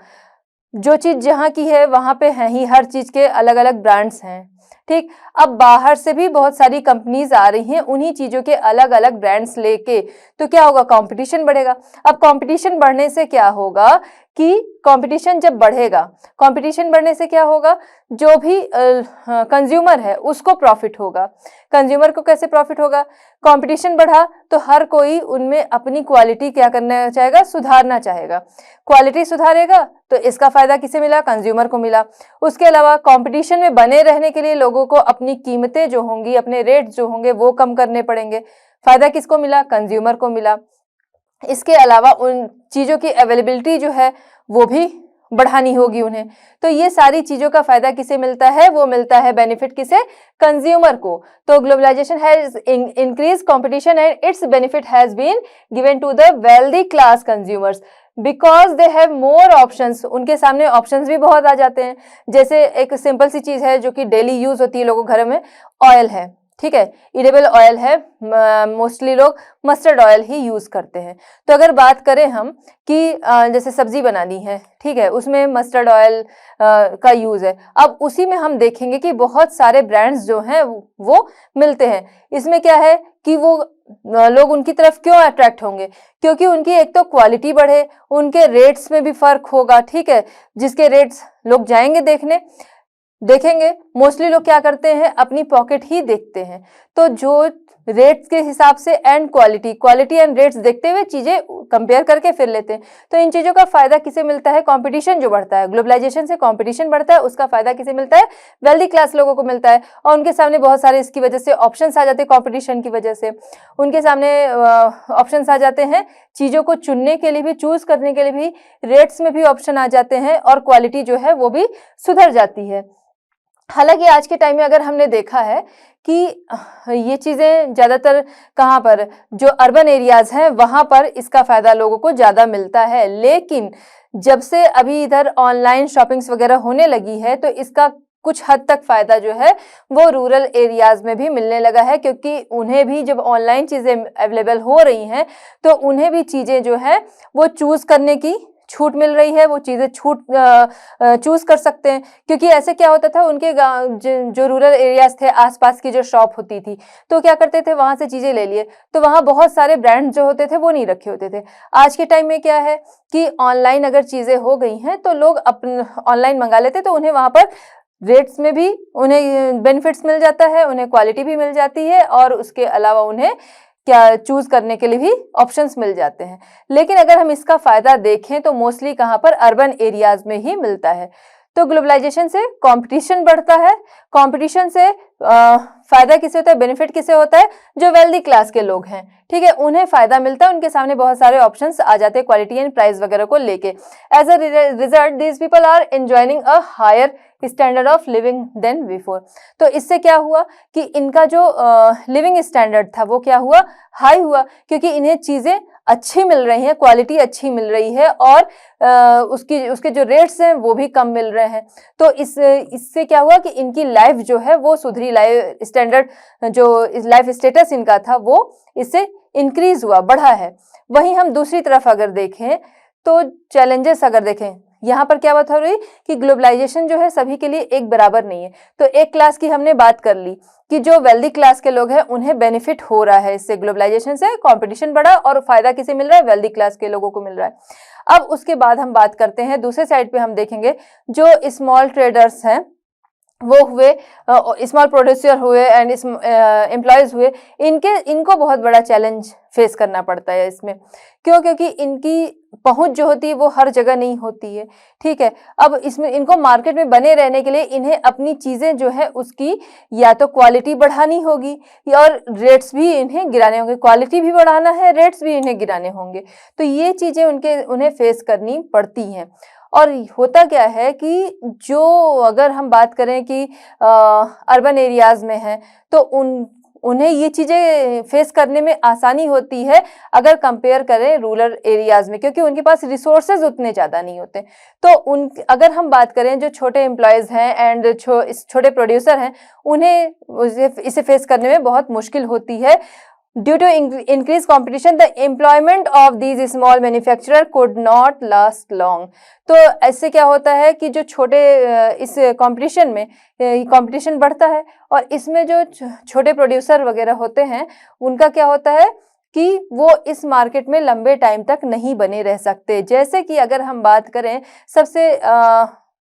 जो चीज जहाँ की है वहां पे है ही, हर चीज के अलग अलग ब्रांड्स हैं, ठीक। अब बाहर से भी बहुत सारी कंपनीज आ रही हैं उन्हीं चीजों के अलग अलग ब्रांड्स लेके, तो क्या होगा, कंपटीशन बढ़ेगा। अब कंपटीशन बढ़ने से क्या होगा कि कंपटीशन जब बढ़ेगा, कंपटीशन बढ़ने से क्या होगा, जो भी कंज्यूमर है उसको प्रॉफिट होगा। कंज्यूमर को कैसे प्रॉफिट होगा, कंपटीशन बढ़ा तो हर कोई उनमें अपनी क्वालिटी क्या करना चाहेगा, सुधारना चाहेगा। क्वालिटी सुधारेगा तो इसका फायदा किसे मिला, कंज्यूमर को मिला। उसके अलावा कंपटीशन में बने रहने के लिए लोगों को अपनी कीमतें जो होंगी, अपने रेट जो होंगे वो कम करने पड़ेंगे। फायदा किसको मिला, कंज्यूमर को मिला। इसके अलावा उन चीज़ों की अवेलेबिलिटी जो है वो भी बढ़ानी होगी उन्हें। तो ये सारी चीज़ों का फायदा किसे मिलता है, वो मिलता है बेनिफिट किसे, कंज्यूमर को। तो globalisation has increase competition and its benefit has been given to the wealthy class consumers because they have more options. उनके सामने ऑप्शंस भी बहुत आ जाते हैं। जैसे एक सिंपल सी चीज़ है जो कि डेली यूज होती है लोगों घरों में, ऑयल है, ठीक है, इडेबल ऑयल है, मोस्टली लोग मस्टर्ड ऑयल ही यूज करते हैं। तो अगर बात करें हम कि जैसे सब्जी बनानी है, ठीक है, उसमें मस्टर्ड ऑयल का यूज है। अब उसी में हम देखेंगे कि बहुत सारे ब्रांड्स जो हैं वो मिलते हैं। इसमें क्या है कि वो लोग उनकी तरफ क्यों अट्रैक्ट होंगे, क्योंकि उनकी एक तो क्वालिटी बढ़े, उनके रेट्स में भी फर्क होगा, ठीक है, जिसके रेट्स लोग जाएंगे देखेंगे। मोस्टली लोग क्या करते हैं, अपनी पॉकेट ही देखते हैं, तो जो रेट्स के हिसाब से एंड क्वालिटी एंड रेट्स देखते हुए चीजें कंपेयर करके फिर लेते हैं। तो इन चीजों का फायदा किसे मिलता है, कंपटीशन जो बढ़ता है, ग्लोबलाइजेशन से कंपटीशन बढ़ता है, उसका फायदा किसे मिलता है, वेल्दी क्लास लोगों को मिलता है। और उनके सामने बहुत सारे इसकी वजह से ऑप्शंस आ जाते हैं, कंपटीशन की वजह से उनके सामने ऑप्शंस आ जाते हैं, चीजों को चुनने के लिए भी, चूज करने के लिए भी, रेट्स में भी ऑप्शन आ जाते हैं, और क्वालिटी जो है वो भी सुधर जाती है। हालांकि आज के टाइम में अगर हमने देखा है कि ये चीजें ज्यादातर कहाँ पर, जो अर्बन एरियाज हैं वहां पर इसका फायदा लोगों को ज्यादा मिलता है, लेकिन जब से अभी इधर ऑनलाइन शॉपिंग्स वगैरह होने लगी है तो इसका कुछ हद तक फायदा जो है वो रूरल एरियाज में भी मिलने लगा है, क्योंकि उन्हें भी जब ऑनलाइन चीजें अवेलेबल हो रही हैं तो उन्हें भी चीजें जो है वो चूज करने की छूट मिल रही है, वो चीजें चूज कर सकते हैं। क्योंकि ऐसे क्या होता था, उनके गांव जो रूरल एरियाज थे, आसपास की जो शॉप होती थी, तो क्या करते थे, वहां से चीजें ले लिए, तो वहां बहुत सारे ब्रांड जो होते थे वो नहीं रखे होते थे। आज के टाइम में क्या है कि ऑनलाइन अगर चीजें हो गई हैं तो लोग अपन ऑनलाइन मंगा लेते, तो उन्हें वहां पर रेट्स में भी उन्हें बेनिफिट्स मिल जाता है, उन्हें क्वालिटी भी मिल जाती है, और उसके अलावा उन्हें क्या चूज करने के लिए भी ऑप्शंस मिल जाते हैं। लेकिन अगर हम इसका फायदा देखें तो मोस्टली कहाँ पर, अर्बन एरियाज में ही मिलता है। तो ग्लोबलाइजेशन से कंपटीशन बढ़ता है, कंपटीशन से फायदा किसे होता है, बेनिफिट किसे होता है, जो वेल्दी क्लास के लोग हैं, ठीक है, उन्हें फायदा मिलता है, उनके सामने बहुत सारे ऑप्शंस आ जाते हैं क्वालिटी एंड प्राइस वगैरह को लेके। As a result these people are enjoying a higher standard of living than before. तो इससे क्या हुआ कि इनका जो लिविंग स्टैंडर्ड था वो क्या हुआ, हाई हुआ, क्योंकि इन्हें चीजें अच्छी मिल रही हैं, क्वालिटी अच्छी मिल रही है, और उसके जो रेट्स हैं वो भी कम मिल रहे हैं। तो इससे क्या हुआ कि इनकी लाइफ जो है वो सुधरी, लाइफ स्टैंडर्ड जो लाइफ स्टेटस इनका था वो इससे इंक्रीज हुआ, बढ़ा है। वहीं हम दूसरी तरफ अगर देखें तो चैलेंजेस अगर देखें, यहाँ पर क्या बात हो रही कि ग्लोबलाइजेशन जो है सभी के लिए एक बराबर नहीं है। तो एक क्लास की हमने बात कर ली कि जो वेल्दी क्लास के लोग हैं उन्हें बेनिफिट हो रहा है इससे, ग्लोबलाइजेशन से कंपटीशन बढ़ा, और फायदा किसे मिल रहा है, वेल्दी क्लास के लोगों को मिल रहा है। अब उसके बाद हम बात करते हैं दूसरे साइड पे, हम देखेंगे जो स्मॉल ट्रेडर्स हैं वो हुए, स्मॉल प्रोड्यूसर हुए एंड एम्प्लॉयज हुए, इनको बहुत बड़ा चैलेंज फेस करना पड़ता है इसमें। क्यों, क्योंकि इनकी पहुंच जो होती है वो हर जगह नहीं होती है, ठीक है। अब इसमें इनको मार्केट में बने रहने के लिए इन्हें अपनी चीजें जो है उसकी या तो क्वालिटी बढ़ानी होगी, और रेट्स भी इन्हें गिराने होंगे, क्वालिटी भी बढ़ाना है, रेट्स भी इन्हें गिराने होंगे। तो ये चीजें उन्हें फेस करनी पड़ती हैं। और होता क्या है कि जो अगर हम बात करें कि अर्बन एरियाज में है तो उन्हें ये चीजें फेस करने में आसानी होती है अगर कंपेयर करें रूरल एरियाज में, क्योंकि उनके पास रिसोर्सेज उतने ज्यादा नहीं होते। तो अगर हम बात करें जो छोटे एम्प्लॉयज हैं एंड छोटे प्रोड्यूसर हैं, उन्हें इसे फेस करने में बहुत मुश्किल होती है। Due to increased competition, the employment of these small manufacturer could not last long. तो ऐसे क्या होता है कि जो छोटे इस कंपटीशन में कंपटीशन बढ़ता है, और इसमें जो छोटे प्रोड्यूसर वगैरह होते हैं उनका क्या होता है कि वो इस मार्केट में लंबे टाइम तक नहीं बने रह सकते। जैसे कि अगर हम बात करें सबसे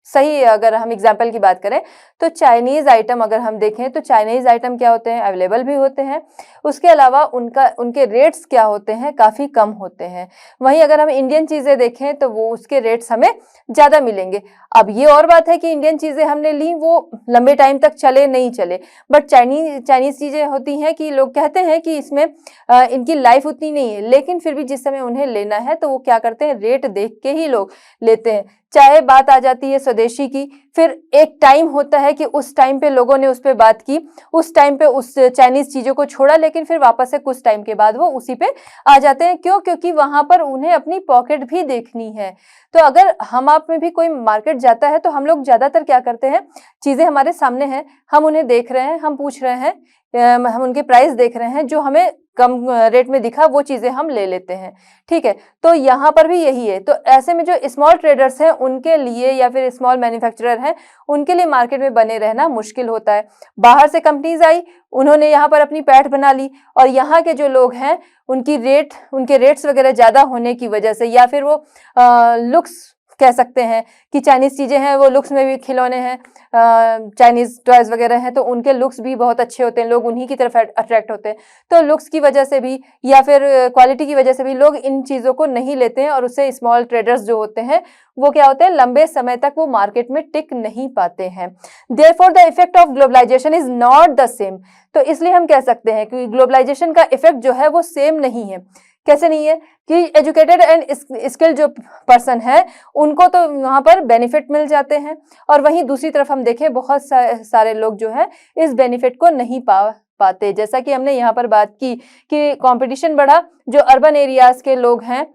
सही, अगर हम एग्जाम्पल की बात करें तो चाइनीज आइटम अगर हम देखें तो चाइनीज आइटम क्या होते हैं, अवेलेबल भी होते हैं, उसके अलावा उनके रेट्स क्या होते हैं, काफ़ी कम होते हैं। वहीं अगर हम इंडियन चीज़ें देखें तो वो उसके रेट्स हमें ज़्यादा मिलेंगे। अब ये और बात है कि इंडियन चीज़ें हमने ली वो लंबे टाइम तक चले नहीं चले, बट चाइनीज़ चीज़ें होती हैं कि लोग कहते हैं कि इसमें इनकी लाइफ उतनी नहीं है, लेकिन फिर भी जिस समय उन्हें लेना है तो वो क्या करते हैं, रेट देख के ही लोग लेते हैं। चाहे बात आ जाती है स्वदेशी की, फिर एक टाइम होता है कि उस टाइम पे लोगों ने उस पर बात की, उस टाइम पे उस चाइनीज चीजों को छोड़ा, लेकिन फिर वापस से कुछ टाइम के बाद वो उसी पे आ जाते हैं। क्यों? क्योंकि वहां पर उन्हें अपनी पॉकेट भी देखनी है। तो अगर हम आप में भी कोई मार्केट जाता है तो हम लोग ज्यादातर क्या करते हैं, चीजें हमारे सामने हैं, हम उन्हें देख रहे हैं, हम पूछ रहे हैं, हम उनके प्राइस देख रहे हैं, जो हमें कम रेट में दिखा वो चीजें हम ले लेते हैं। ठीक है, तो यहाँ पर भी यही है। तो ऐसे में जो स्मॉल ट्रेडर्स हैं उनके लिए, या फिर स्मॉल मैन्युफैक्चरर हैं, उनके लिए मार्केट में बने रहना मुश्किल होता है। बाहर से कंपनीज आई, उन्होंने यहाँ पर अपनी पैठ बना ली, और यहाँ के जो लोग हैं उनके रेट्स वगैरह ज्यादा होने की वजह से, या फिर वो लुक्स कह सकते हैं कि चाइनीज चीजें हैं, वो लुक्स में भी खिलौने हैं, चाइनीज टॉयज वगैरह हैं, तो उनके लुक्स भी बहुत अच्छे होते हैं, लोग उन्हीं की तरफ अट्रैक्ट होते हैं। तो लुक्स की वजह से भी या फिर क्वालिटी की वजह से भी लोग इन चीजों को नहीं लेते हैं, और उससे स्मॉल ट्रेडर्स जो होते हैं वो क्या होते हैं, लंबे समय तक वो मार्केट में टिक नहीं पाते हैं। Therefore the effect of globalisation is not the same. तो इसलिए हम कह सकते हैं कि ग्लोबलाइजेशन का इफेक्ट जो है वो सेम नहीं है। कैसे नहीं है? कि एजुकेटेड एंड स्किल्ड जो पर्सन है उनको तो वहां पर बेनिफिट मिल जाते हैं, और वहीं दूसरी तरफ हम देखें बहुत सारे लोग जो है इस बेनिफिट को नहीं पाते। जैसा कि हमने यहाँ पर बात की कि कंपटीशन बढ़ा, जो अर्बन एरियाज के लोग हैं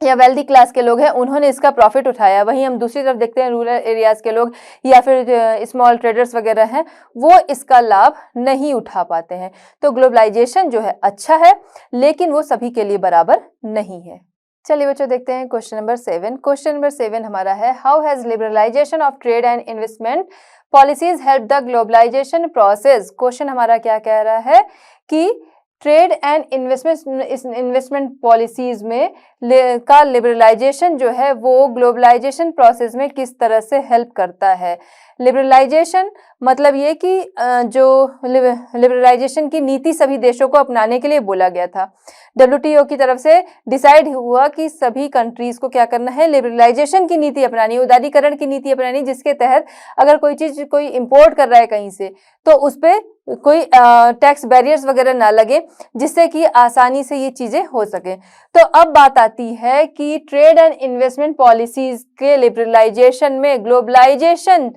या वेल्दी क्लास के लोग हैं उन्होंने इसका प्रॉफिट उठाया, वहीं हम दूसरी तरफ देखते हैं रूरल एरियाज के लोग या फिर स्मॉल ट्रेडर्स वगैरह हैं, वो इसका लाभ नहीं उठा पाते हैं। तो ग्लोबलाइजेशन जो है अच्छा है, लेकिन वो सभी के लिए बराबर नहीं है। चलिए बच्चों, देखते हैं क्वेश्चन नंबर 7। क्वेश्चन नंबर 7 हमारा है, how has liberalisation of trade and investment policies help the globalisation process. Question हमारा क्या कह रहा है कि ट्रेड एंड इन्वेस्टमेंट पॉलिसीज में का लिबरलाइजेशन जो है वो ग्लोबलाइजेशन प्रोसेस में किस तरह से हेल्प करता है। लिबरलाइजेशन मतलब ये कि जो लिबरलाइजेशन की नीति सभी देशों को अपनाने के लिए बोला गया था। WTO की तरफ से डिसाइड हुआ कि सभी कंट्रीज को क्या करना है, लिबरलाइजेशन की नीति अपनानी, उदारीकरण की नीति अपनानी, जिसके तहत अगर कोई चीज कोई इंपोर्ट कर रहा है कहीं से तो उस पर कोई टैक्स बैरियर्स वगैरह ना लगे, जिससे कि आसानी से ये चीजें हो सके। तो अब बात आती है कि ट्रेड एंड इन्वेस्टमेंट पॉलिसीज के लिबरलाइजेशन में ग्लोबलाइजेशन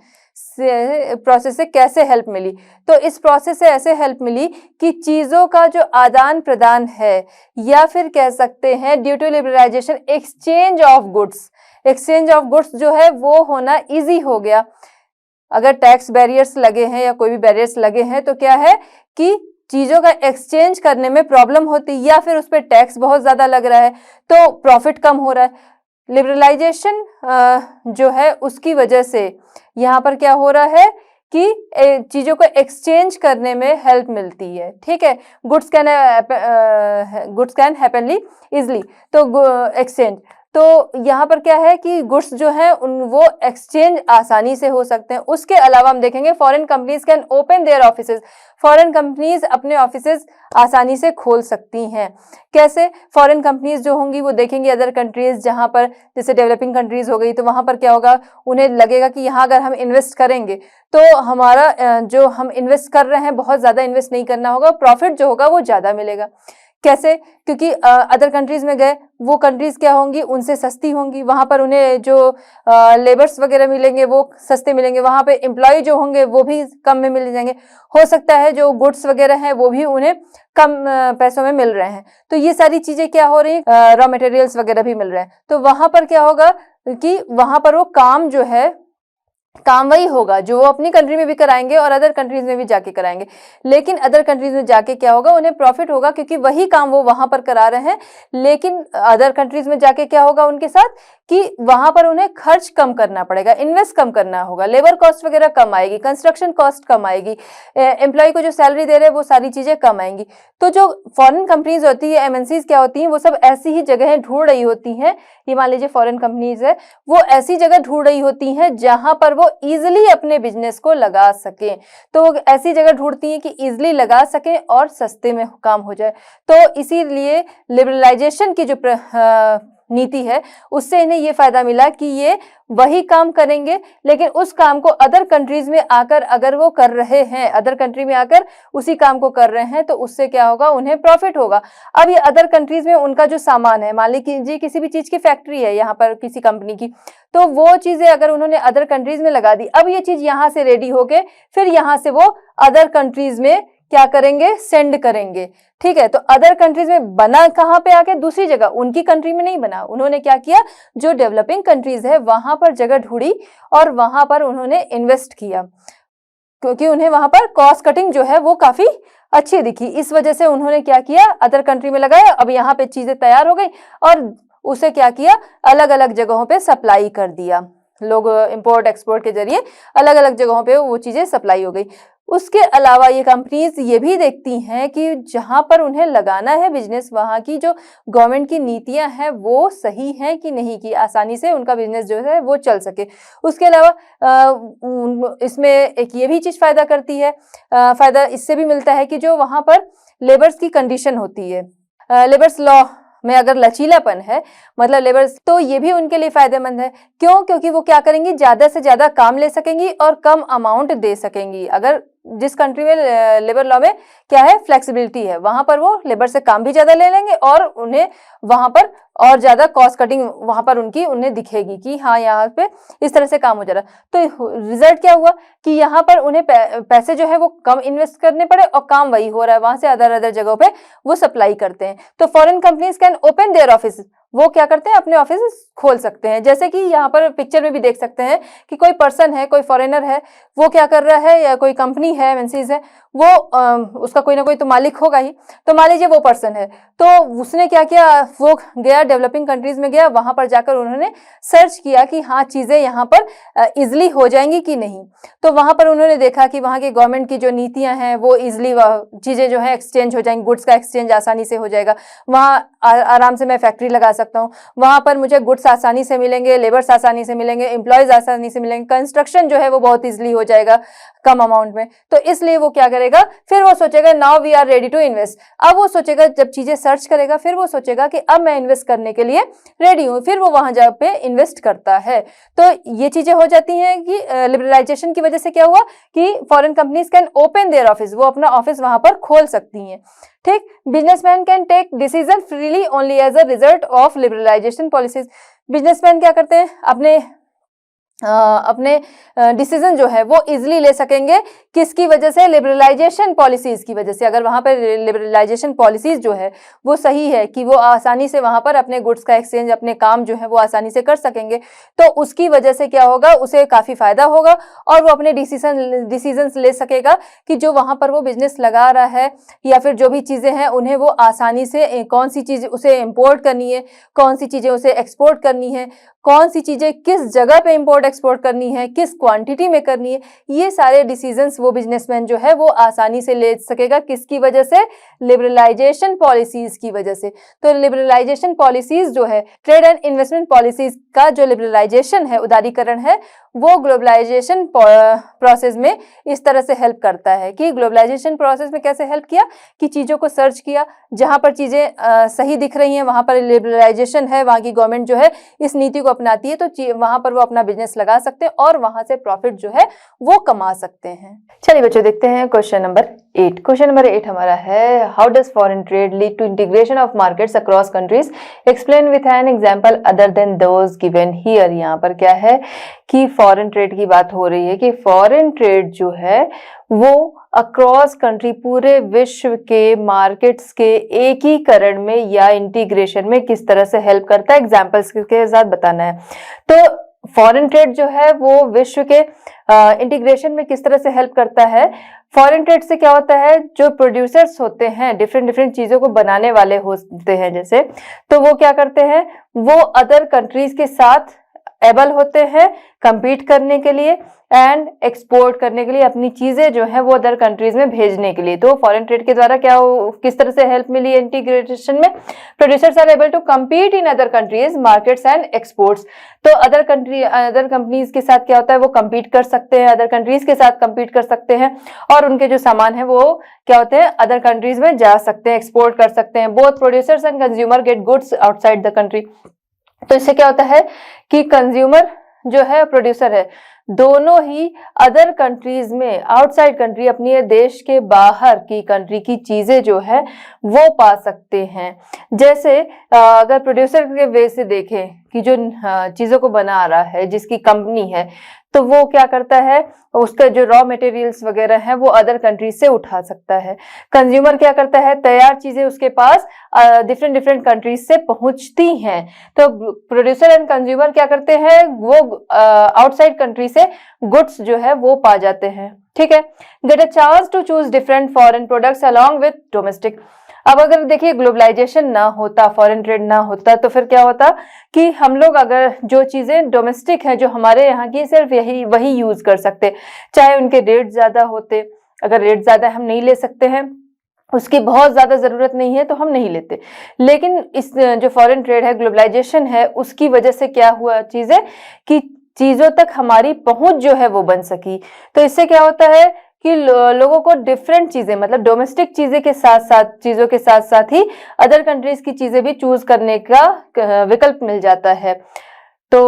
प्रोसेस से कैसे हेल्प मिली। तो इस प्रोसेस से ऐसे हेल्प मिली कि चीजों का जो आदान प्रदान है, या फिर कह सकते हैं due to liberalisation exchange of goods जो है वो होना इजी हो गया। अगर टैक्स बैरियर्स लगे हैं या कोई भी बैरियर्स लगे हैं तो क्या है कि चीजों का एक्सचेंज करने में प्रॉब्लम होती, या फिर उस पर टैक्स बहुत ज्यादा लग रहा है तो प्रॉफिट कम हो रहा है। लिबरलाइजेशन जो है उसकी वजह से यहाँ पर क्या हो रहा है कि चीजों को एक्सचेंज करने में हेल्प मिलती है। ठीक है, गुड्स कैन हैपनली इजली, तो एक्सचेंज, तो यहाँ पर क्या है कि गुड्स जो है वो एक्सचेंज आसानी से हो सकते हैं। उसके अलावा हम देखेंगे foreign companies can open there offices, foreign companies अपने ऑफिसेज आसानी से खोल सकती हैं। कैसे? फॉरेन कंपनीज जो होंगी वो देखेंगे अदर कंट्रीज, जहाँ पर जैसे डेवलपिंग कंट्रीज हो गई, तो वहाँ पर क्या होगा, उन्हें लगेगा कि यहाँ अगर हम इन्वेस्ट करेंगे तो हमारा जो हम इन्वेस्ट कर रहे हैं बहुत ज़्यादा इन्वेस्ट नहीं करना होगा, प्रॉफिट जो होगा वो ज़्यादा मिलेगा। कैसे? क्योंकि अदर कंट्रीज में गए, वो कंट्रीज क्या होंगी, उनसे सस्ती होंगी, वहां पर उन्हें जो लेबर्स वगैरह मिलेंगे वो सस्ते मिलेंगे, वहां पे एम्प्लॉय जो होंगे वो भी कम में मिल जाएंगे, हो सकता है जो गुड्स वगैरह हैं वो भी उन्हें कम पैसों में मिल रहे हैं। तो ये सारी चीजें क्या हो रही है, रॉ मटेरियल्स वगैरह भी मिल रहे हैं। तो वहां पर क्या होगा कि वहां पर वो काम जो है, काम वही होगा जो वो अपनी कंट्री में भी कराएंगे और अदर कंट्रीज में भी जाके कराएंगे, लेकिन अदर कंट्रीज में जाके क्या होगा, उन्हें प्रॉफिट होगा क्योंकि वही काम वो वहां पर करा रहे हैं। लेकिन अदर कंट्रीज में जाके क्या होगा उनके साथ कि वहां पर उन्हें खर्च कम करना पड़ेगा, इन्वेस्ट कम करना होगा, लेबर कॉस्ट वगैरह कम आएगी, कंस्ट्रक्शन कॉस्ट कम आएगी, एम्प्लॉय को जो सैलरी दे रहे हैं वो सारी चीजें कम आएंगी। तो जो फॉरेन कंपनीज होती है, MNCs क्या होती हैं, वो सब ऐसी ही जगह ढूंढ रही होती हैं। ये मान लीजिए फॉरेन कंपनीज है, वो ऐसी जगह ढूंढ रही होती हैं जहां पर वो इजिली अपने बिजनेस को लगा सकें। तो वो ऐसी जगह ढूंढती हैं कि इजिली लगा सकें और सस्ते में काम हो जाए। तो इसीलिए लिबरलाइजेशन की जो नीति है उससे इन्हें ये फायदा मिला कि ये वही काम करेंगे, लेकिन उस काम को अदर कंट्रीज में आकर अगर वो कर रहे हैं, अदर कंट्री में आकर उसी काम को कर रहे हैं, तो उससे क्या होगा, उन्हें प्रॉफिट होगा। अब ये अदर कंट्रीज में उनका जो सामान है, मान लीजिए किसी भी चीज की फैक्ट्री है यहाँ पर किसी कंपनी की, तो वो चीजें अगर उन्होंने अदर कंट्रीज में लगा दी, अब ये चीज यहाँ से रेडी होके फिर यहाँ से वो अदर कंट्रीज में क्या करेंगे, सेंड करेंगे। ठीक है, तो अदर कंट्रीज में बना कहाँ पे आके, दूसरी जगह, उनकी कंट्री में नहीं बना। उन्होंने क्या किया, जो डेवलपिंग कंट्रीज है वहां पर जगह ढूंढी और वहां पर उन्होंने इन्वेस्ट किया, क्योंकि उन्हें वहां पर कॉस्ट कटिंग जो है वो काफी अच्छी दिखी। इस वजह से उन्होंने क्या किया, अदर कंट्री में लगाया, अब यहाँ पे चीजें तैयार हो गई और उसे क्या किया, अलग अलग जगहों पे सप्लाई कर दिया। लोग इंपोर्ट एक्सपोर्ट के जरिए अलग अलग जगहों पे वो चीजें सप्लाई हो गई। उसके अलावा ये कंपनीज ये भी देखती हैं कि जहां पर उन्हें लगाना है बिजनेस, वहां की जो गवर्नमेंट की नीतियां हैं वो सही हैं कि नहीं, कि आसानी से उनका बिजनेस जो है वो चल सके। उसके अलावा इसमें एक ये भी चीज फायदा करती है, फायदा इससे भी मिलता है कि जो वहां पर लेबर्स की कंडीशन होती है, लेबर्स लॉ में अगर लचीलापन है, मतलब लेबर्स, तो ये भी उनके लिए फायदेमंद है। क्यों? क्योंकि वो क्या करेंगी, ज्यादा से ज्यादा काम ले सकेंगी और कम अमाउंट दे सकेंगी। अगर जिस कंट्री में लेबर लॉ में क्या है, फ्लेक्सिबिलिटी है, वहां पर वो लेबर से काम भी ज्यादा ले लेंगे और उन्हें वहां पर और ज्यादा कॉस्ट कटिंग वहां पर उन्हें दिखेगी कि हाँ यहाँ पे इस तरह से काम हो जा रहा। तो रिजल्ट क्या हुआ कि यहाँ पर उन्हें पैसे जो है वो कम इन्वेस्ट करने पड़े और काम वही हो रहा है, वहां से अदर जगहों पे वो सप्लाई करते हैं। तो foreign companies can open their office, वो क्या करते हैं, अपने ऑफिस खोल सकते हैं। जैसे कि यहाँ पर पिक्चर में भी देख सकते हैं कि कोई पर्सन है, कोई फॉरेनर है, वो क्या कर रहा है, या कोई कंपनी है, एमएनसीज है, वो उसका कोई ना कोई तो मालिक होगा ही। तो मान लीजिए वो पर्सन है, तो उसने क्या किया, वो गया डेवलपिंग कंट्रीज में गया, वहां पर जाकर उन्होंने सर्च किया कि हाँ चीजें यहाँ पर इजिली हो जाएंगी कि नहीं। तो वहां पर उन्होंने देखा कि वहां की गवर्नमेंट की जो नीतियां हैं वो इजिली चीजें जो है एक्सचेंज हो जाएंगी, गुड्स का एक्सचेंज आसानी से हो जाएगा, वहां आराम से मैं फैक्ट्री लगा सकता हूँ, वहां पर मुझे गुड्स आसानी से मिलेंगे, लेबर्स आसानी से मिलेंगे, एम्प्लॉयज आसानी से मिलेंगे, कंस्ट्रक्शन जो है वो बहुत इजिली हो जाएगा कम अमाउंट में। तो इसलिए वो क्या करेगा, फिर वो सोचेगा now we are ready to invest. अब वो सोचेगा, जब चीजें सर्च करेगा फिर वो सोचेगा कि अब मैं इन्वेस्ट करने के लिए रेडी हूं, फिर वो वहां जा पे इन्वेस्ट करता है। तो ये चीजें हो जाती हैं कि लिबरलाइजेशन की वजह से क्या हुआ कि foreign companies can open their office, वो अपना ऑफिस वहां पर खोल सकती हैं। ठीक, businessman can take decision freely only as a result of liberalisation policies. Businessman क्या करते हैं, अपने डिसीजन जो है वो इजिली ले सकेंगे, किसकी वजह से, लिबरलाइजेशन पॉलिसीज की वजह से। अगर वहां पर लिबरलाइजेशन पॉलिसीज जो है वो सही है कि वो आसानी से वहां पर अपने गुड्स का एक्सचेंज, अपने काम जो है वो आसानी से कर सकेंगे, तो उसकी वजह से क्या होगा, उसे काफी फायदा होगा और वो अपने डिसीजन ले सकेगा कि जो वहां पर वो बिजनेस लगा रहा है या फिर जो भी चीजें हैं उन्हें वो आसानी से, कौन सी चीज उसे इम्पोर्ट करनी है, कौन सी चीजें उसे एक्सपोर्ट करनी है, कौन सी चीजें किस जगह पे इंपोर्ट एक्सपोर्ट करनी है, किस क्वांटिटी में करनी है, ये सारे डिसीजंस वो बिजनेसमैन जो है वो आसानी से ले सकेगा। किसकी वजह से, लिबरलाइजेशन पॉलिसीज की वजह से। तो लिबरलाइजेशन पॉलिसीज जो है, ट्रेड एंड इन्वेस्टमेंट पॉलिसीज का जो लिबरलाइजेशन है, उदारीकरण है, वो ग्लोबलाइजेशन प्रोसेस में इस तरह से हेल्प करता है। कि ग्लोबलाइजेशन प्रोसेस में कैसे हेल्प किया कि चीजों को सर्च किया, जहां पर चीजें सही दिख रही हैं वहां पर लिबरलाइजेशन है, वहां की गवर्नमेंट जो है इस नीति को अपनाती है, तो वहां पर वो अपना बिजनेस लगा सकते हैं और वहां से प्रॉफिट जो है वो कमा सकते हैं। चलिए बच्चों, देखते हैं क्वेश्चन नंबर 8। क्वेश्चन नंबर 8 हमारा है, how does foreign trade lead to integration of markets across countries, explain with an example other than those given here. यहाँ पर क्या है कि फॉरेन ट्रेड की बात हो रही है कि फॉरेन ट्रेड जो है वो अक्रॉस कंट्री, पूरे विश्व के मार्केट्स के एकीकरण में या इंटीग्रेशन में किस तरह से हेल्प करता है, एग्जांपल्स के साथ बताना है। तो फॉरेन ट्रेड जो है वो विश्व के इंटीग्रेशन में किस तरह से हेल्प करता है। फॉरेन ट्रेड से क्या होता है, जो प्रोड्यूसर्स होते हैं, डिफरेंट चीजों को बनाने वाले होते हैं जैसे, तो वो क्या करते हैं, वो अदर कंट्रीज के साथ एबल होते हैं compete करने के लिए एंड एक्सपोर्ट करने के लिए, अपनी चीजें जो है वो अदर कंट्रीज में भेजने के लिए। तो फॉरेन ट्रेड के द्वारा क्या किस तरह से हेल्प मिली इंटीग्रेशन में, producers are able to compete in other countries markets and exports. तो अदर कंपनीज के साथ क्या होता है, वो compete कर सकते हैं, अदर कंट्रीज के साथ compete कर सकते हैं और उनके जो सामान है वो क्या होते हैं, अदर कंट्रीज में जा सकते हैं, एक्सपोर्ट कर सकते हैं। Both producers and consumer get goods outside the country. तो इससे क्या होता है कि कंज्यूमर जो है प्रोड्यूसर है, दोनों ही अदर कंट्रीज में, आउटसाइड कंट्री, अपने देश के बाहर की कंट्री की चीजें जो है वो पा सकते हैं। जैसे अगर प्रोड्यूसर के वे से देखें कि जो चीजों को बना रहा है, जिसकी कंपनी है, तो वो क्या करता है, उसका जो रॉ मटेरियल्स वगैरह है वो अदर कंट्री से उठा सकता है। कंज्यूमर क्या करता है, तैयार चीजें उसके पास डिफरेंट डिफरेंट कंट्रीज से पहुंचती हैं। तो प्रोड्यूसर एंड कंज्यूमर क्या करते हैं, वो आउटसाइड कंट्री से गुड्स जो है वो पा जाते हैं। ठीक है, get a chance to choose different foreign products along with domestic. अब अगर देखिए ग्लोबलाइजेशन ना होता, फॉरेन ट्रेड ना होता, तो फिर क्या होता कि हम लोग अगर जो चीजें डोमेस्टिक है, जो हमारे यहाँ की, सिर्फ यही वही यूज कर सकते, चाहे उनके रेट ज्यादा होते। अगर रेट ज्यादा हम नहीं ले सकते हैं, उसकी बहुत ज्यादा जरूरत नहीं है, तो हम नहीं लेते। लेकिन इस जो फॉरेन ट्रेड है, ग्लोबलाइजेशन है, उसकी वजह से क्या हुआ चीजें कि चीजों तक हमारी पहुंच जो है वो बन सकी। तो इससे क्या होता है कि लोगों को डिफरेंट चीजें, मतलब डोमेस्टिक चीजें के साथ साथ, चीजों के साथ साथ ही अदर कंट्रीज की चीजें भी चूज करने का विकल्प मिल जाता है। तो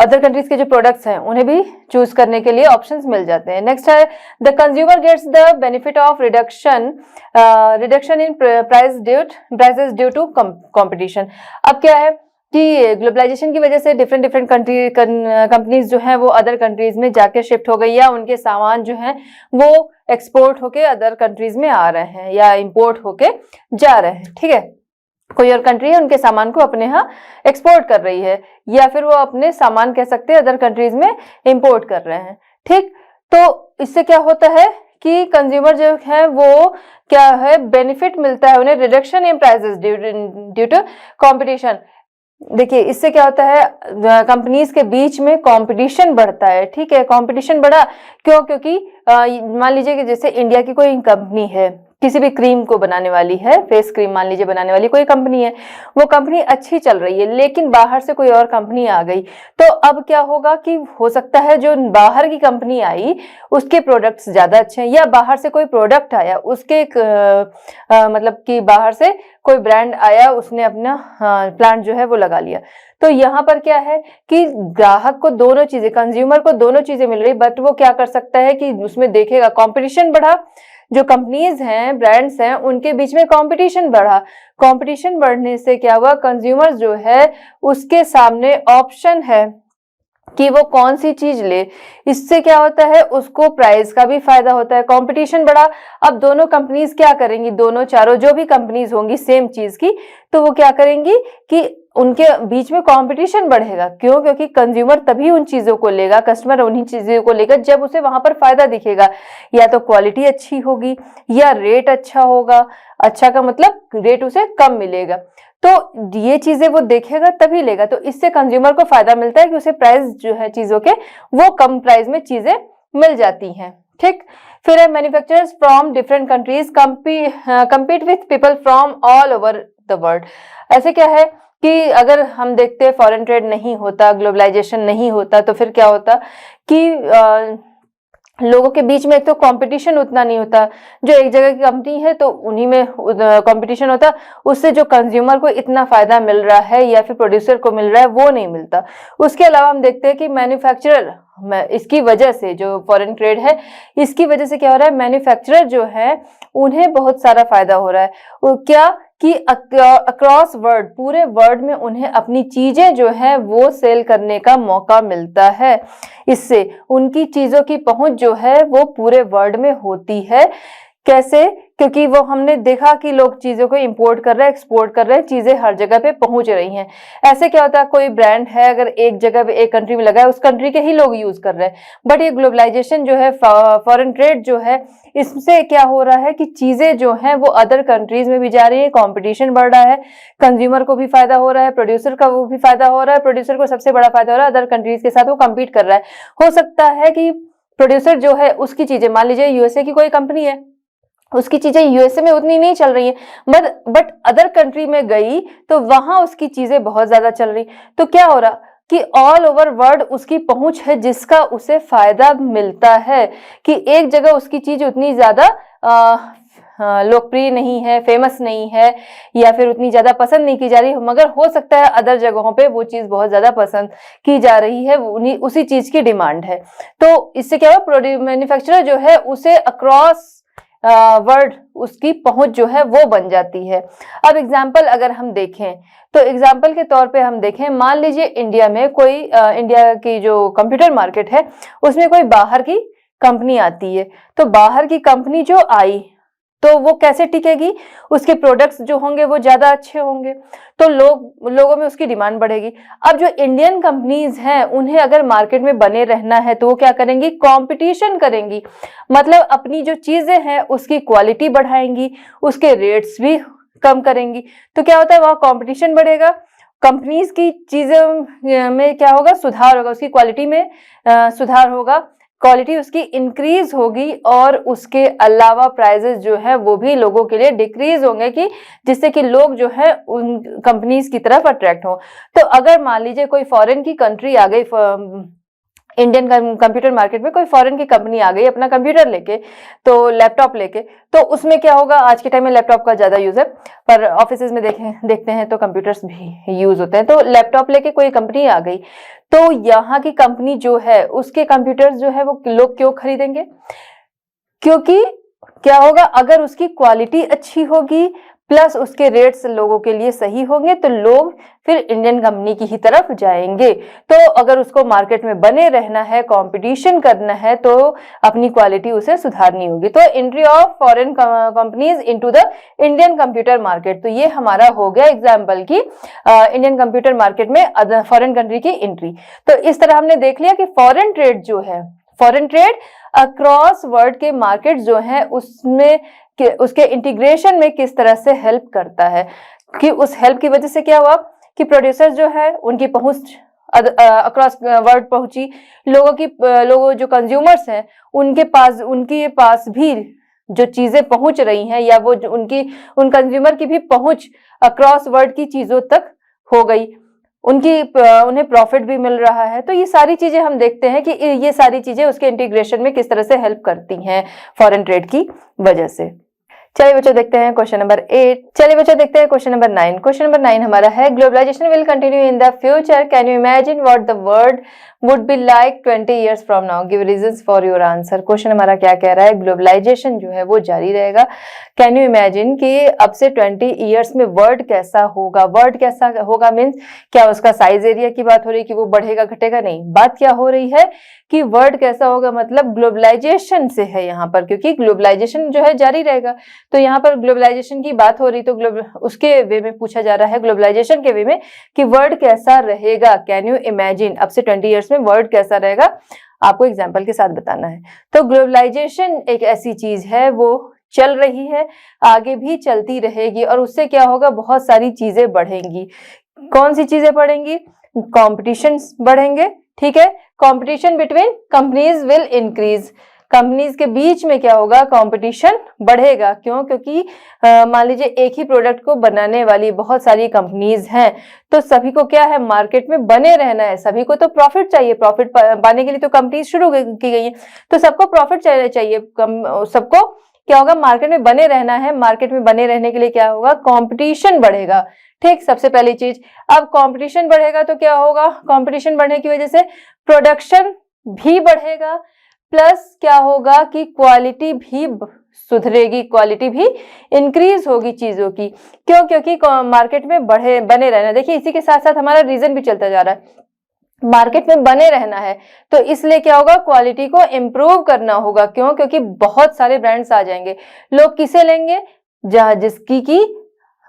अदर कंट्रीज के जो प्रोडक्ट्स हैं उन्हें भी चूज करने के लिए ऑप्शंस मिल जाते हैं। नेक्स्ट है the consumer gets the benefit of reduction in prices due to competition. अब क्या है कि ग्लोबलाइजेशन की वजह से डिफरेंट डिफरेंट कंपनीज जो हैं वो अदर कंट्रीज में जाके शिफ्ट हो गई, या उनके सामान जो हैं वो एक्सपोर्ट होके अदर कंट्रीज में आ रहे हैं या इंपोर्ट होके जा रहे हैं। ठीक है, कोई और कंट्री है, उनके सामान को अपने यहाँ एक्सपोर्ट कर रही है, या फिर वो अपने सामान कह सकते हैं अदर कंट्रीज में इंपोर्ट कर रहे हैं। ठीक, तो इससे क्या होता है कि कंज्यूमर जो है वो क्या है, बेनिफिट मिलता है उन्हें, reduction in prices due to competition. देखिए इससे क्या होता है, कंपनीज के बीच में कंपटीशन बढ़ता है। ठीक है, कंपटीशन बढ़ा क्यों, क्योंकि मान लीजिए कि जैसे इंडिया की कोई कंपनी है, किसी भी क्रीम को बनाने वाली है, फेस क्रीम मान लीजिए बनाने वाली कोई कंपनी है, वो कंपनी अच्छी चल रही है, लेकिन बाहर से कोई और कंपनी आ गई, तो अब क्या होगा कि हो सकता है जो बाहर की कंपनी आई उसके प्रोडक्ट्स ज्यादा अच्छे हैं, या बाहर से कोई प्रोडक्ट आया उसके मतलब कि बाहर से कोई ब्रांड आया, उसने अपना प्लांट जो है वो लगा लिया। तो यहाँ पर क्या है कि ग्राहक को दोनों चीजें, कंज्यूमर को दोनों चीजें मिल रही, बट वो क्या कर सकता है कि उसमें देखेगा कंपटीशन बढ़ा, जो कंपनीज हैं, ब्रांड्स हैं, उनके बीच में कंपटीशन बढ़ा। कंपटीशन बढ़ने से क्या हुआ, कंज्यूमर जो है उसके सामने ऑप्शन है कि वो कौन सी चीज ले। इससे क्या होता है, उसको प्राइस का भी फायदा होता है। कंपटीशन बढ़ा, अब दोनों कंपनीज क्या करेंगी, दोनों चारों जो भी कंपनीज होंगी सेम चीज की, तो वो क्या करेंगी कि उनके बीच में कंपटीशन बढ़ेगा। क्यों, क्योंकि कंज्यूमर तभी उन चीजों को लेगा, कस्टमर उन्हीं चीजों को लेगा जब उसे वहां पर फायदा दिखेगा, या तो क्वालिटी अच्छी होगी या रेट अच्छा होगा। अच्छा का मतलब रेट उसे कम मिलेगा, तो ये चीजें वो देखेगा तभी लेगा। तो इससे कंज्यूमर को फायदा मिलता है कि उसे प्राइस जो है चीजों के वो कम प्राइस में चीजें मिल जाती हैं। ठीक, फिर है manufacturers from different countries compete with people from all over the world. ऐसे क्या है कि अगर हम देखते हैं फॉरेन ट्रेड नहीं होता, ग्लोबलाइजेशन नहीं होता, तो फिर क्या होता कि लोगों के बीच में एक तो कंपटीशन उतना नहीं होता। जो एक जगह की कंपनी है तो उन्हीं में कंपटीशन होता, उससे जो कंज्यूमर को इतना फायदा मिल रहा है या फिर प्रोड्यूसर को मिल रहा है वो नहीं मिलता। उसके अलावा हम देखते हैं कि मैन्युफैक्चरर, इसकी वजह से जो फॉरेन ट्रेड है, इसकी वजह से क्या हो रहा है, मैन्युफैक्चरर जो है उन्हें बहुत सारा फायदा हो रहा है। क्या कि अक्रॉस वर्ल्ड, पूरे वर्ल्ड में उन्हें अपनी चीजें जो है वो सेल करने का मौका मिलता है। इससे उनकी चीजों की पहुंच जो है वो पूरे वर्ल्ड में होती है। कैसे, क्योंकि वो हमने देखा कि लोग चीजों को इंपोर्ट कर रहे हैं, एक्सपोर्ट कर रहे हैं, चीजें हर जगह पे पहुंच रही हैं। ऐसे क्या होता है, कोई ब्रांड है अगर एक जगह पे, एक कंट्री में लगा है, उस कंट्री के ही लोग यूज कर रहे हैं। बट ये ग्लोबलाइजेशन जो है, फॉरेन ट्रेड जो है, इससे क्या हो रहा है कि चीजें जो हैं वो अदर कंट्रीज में भी जा रही है, कंपटीशन बढ़ रहा है, कंज्यूमर को भी फायदा हो रहा है, प्रोड्यूसर का वो भी फायदा हो रहा है। प्रोड्यूसर को सबसे बड़ा फायदा हो रहा है, अदर कंट्रीज के साथ वो कम्पीट कर रहा है। हो सकता है कि प्रोड्यूसर जो है उसकी चीजें, मान लीजिए यूएसए की कोई कंपनी है, उसकी चीजें यूएसए में उतनी नहीं चल रही है, बट अदर कंट्री में गई तो वहां उसकी चीजें बहुत ज्यादा चल रही। तो क्या हो रहा कि ऑल ओवर वर्ल्ड उसकी पहुंच है, जिसका उसे फायदा मिलता है कि एक जगह उसकी चीज उतनी ज्यादा लोकप्रिय नहीं है, फेमस नहीं है, या फिर उतनी ज्यादा पसंद नहीं की जा रही, मगर हो सकता है अदर जगहों पे वो चीज बहुत ज्यादा पसंद की जा रही है, उसी चीज की डिमांड है। तो इससे क्या हुआ, मैन्युफैक्चरर जो है उसे अक्रॉस वर्ड उसकी पहुंच जो है वो बन जाती है। अब एग्जाम्पल अगर हम देखें तो एग्जाम्पल के तौर पे हम देखें, मान लीजिए इंडिया में कोई इंडिया की जो कंप्यूटर मार्केट है उसमें कोई बाहर की कंपनी आती है, तो बाहर की कंपनी जो आई तो वो कैसे टिकेगी, उसके प्रोडक्ट्स जो होंगे वो ज्यादा अच्छे होंगे, तो लोगों में उसकी डिमांड बढ़ेगी। अब जो इंडियन कंपनीज हैं उन्हें अगर मार्केट में बने रहना है तो वो क्या करेंगी, कंपटीशन करेंगी, मतलब अपनी जो चीजें हैं उसकी क्वालिटी बढ़ाएंगी, उसके रेट्स भी कम करेंगी। तो क्या होता है, वहां कंपटीशन बढ़ेगा, कंपनीज की चीजों में क्या होगा, सुधार होगा, उसकी क्वालिटी में सुधार होगा, क्वालिटी उसकी इंक्रीज होगी, और उसके अलावा प्राइजेस जो है वो भी लोगों के लिए डिक्रीज होंगे, कि जिससे कि लोग जो है उन कंपनीज की तरफ अट्रैक्ट हो। तो अगर मान लीजिए कोई फॉरेन की कंट्री आ गई, इंडियन कंप्यूटर मार्केट में कोई फॉरेन की कंपनी आ गई अपना कंप्यूटर लेके, तो लैपटॉप लेके, तो उसमें क्या होगा, आज के टाइम में लैपटॉप का ज्यादा यूज है, पर ऑफिसेज में देखते हैं तो कंप्यूटर्स भी यूज होते हैं। तो लैपटॉप लेके कोई कंपनी आ गई, तो यहाँ की कंपनी जो है उसके कंप्यूटर्स जो है वो लोग क्यों खरीदेंगे, क्योंकि क्या होगा, अगर उसकी क्वालिटी अच्छी होगी प्लस उसके रेट्स लोगों के लिए सही होंगे तो लोग फिर इंडियन कंपनी की ही तरफ जाएंगे। तो अगर उसको मार्केट में बने रहना है, कंपटीशन करना है, तो अपनी क्वालिटी उसे सुधारनी होगी। तो entry of foreign companies into the Indian computer market, तो ये हमारा हो गया एग्जांपल की इंडियन कंप्यूटर मार्केट में फॉरेन कंट्री की एंट्री। तो इस तरह हमने देख लिया कि फॉरेन ट्रेड जो है, फॉरेन ट्रेड अक्रॉस वर्ल्ड के मार्केट जो है उसमें उसके इंटीग्रेशन में किस तरह से हेल्प करता है, कि उस हेल्प की वजह से क्या हुआ कि प्रोड्यूसर्स जो है उनकी पहुंच अक्रॉस वर्ल्ड पहुंची, लोगों जो कंज्यूमर्स हैं उनके पास भी जो चीजें पहुंच रही हैं, या वो उन कंज्यूमर की भी पहुंच अक्रॉस वर्ल्ड की चीजों तक हो गई, उन्हें प्रॉफिट भी मिल रहा है। तो ये सारी चीजें हम देखते हैं कि ये सारी चीजें उसके इंटीग्रेशन में किस तरह से हेल्प करती हैं फॉरेन ट्रेड की वजह से। चलिए बच्चों देखते हैं क्वेश्चन नंबर 8। चलिए बच्चों देखते हैं क्वेश्चन नंबर 9। क्वेश्चन नंबर 9 हमारा है, globalisation will continue in the future, can you imagine what the world would be like 20 years from now, give reasons for your answer. Question हमारा क्या कह रहा है, ग्लोबलाइजेशन जो है वो जारी रहेगा, कैन यू इमेजिन कि अब से 20 years में वर्ल्ड कैसा होगा। वर्ल्ड कैसा होगा मीन्स क्या उसका साइज एरिया की बात हो रही है कि वो बढ़ेगा घटेगा, नहीं, बात क्या हो रही है कि वर्ल्ड कैसा होगा, मतलब ग्लोबलाइजेशन से है यहाँ पर, क्योंकि ग्लोबलाइजेशन जो है जारी रहेगा। तो यहाँ पर ग्लोबलाइजेशन की बात हो रही, तो उसके वे में पूछा जा रहा है, ग्लोबलाइजेशन के वे में, कि वर्ल्ड कैसा रहेगा, कैन यू इमेजिन अब से 20 years में वर्ल्ड कैसा रहेगा, आपको एग्जांपल के साथ बताना है। तो ग्लोबलाइजेशन एक ऐसी चीज है, वो चल रही है, आगे भी चलती रहेगी, और उससे क्या होगा, बहुत सारी चीजें बढ़ेंगी। कौन सी चीजें बढ़ेंगी, कॉम्पिटिशन बढ़ेंगे, ठीक है, competition between companies will increase, companies के बीच में क्या होगा, कंपटीशन बढ़ेगा। क्यों, क्योंकि मान लीजिए एक ही प्रोडक्ट को बनाने वाली बहुत सारी कंपनीज हैं, तो सभी को क्या है, मार्केट में बने रहना है, सभी को तो प्रॉफिट चाहिए, प्रॉफिट पाने के लिए तो कंपनीज शुरू की गई है, तो सबको प्रॉफिट चाहिए, सबको क्या होगा, मार्केट में बने रहना है। मार्केट में बने रहने के लिए क्या होगा, कंपटीशन बढ़ेगा, ठीक, सबसे पहली चीज। अब कंपटीशन बढ़ेगा तो क्या होगा, कंपटीशन बढ़ने की वजह से प्रोडक्शन भी बढ़ेगा, प्लस क्या होगा कि क्वालिटी भी सुधरेगी, क्वालिटी भी इंक्रीज होगी चीजों की। क्यों, क्योंकि मार्केट में बने रहना। देखिए इसी के साथ साथ हमारा रीजन भी चलता जा रहा है, मार्केट में बने रहना है, तो इसलिए क्या होगा, क्वालिटी को इम्प्रूव करना होगा। क्यों, क्योंकि बहुत सारे ब्रांड्स आ जाएंगे, लोग किसे लेंगे, जिसकी की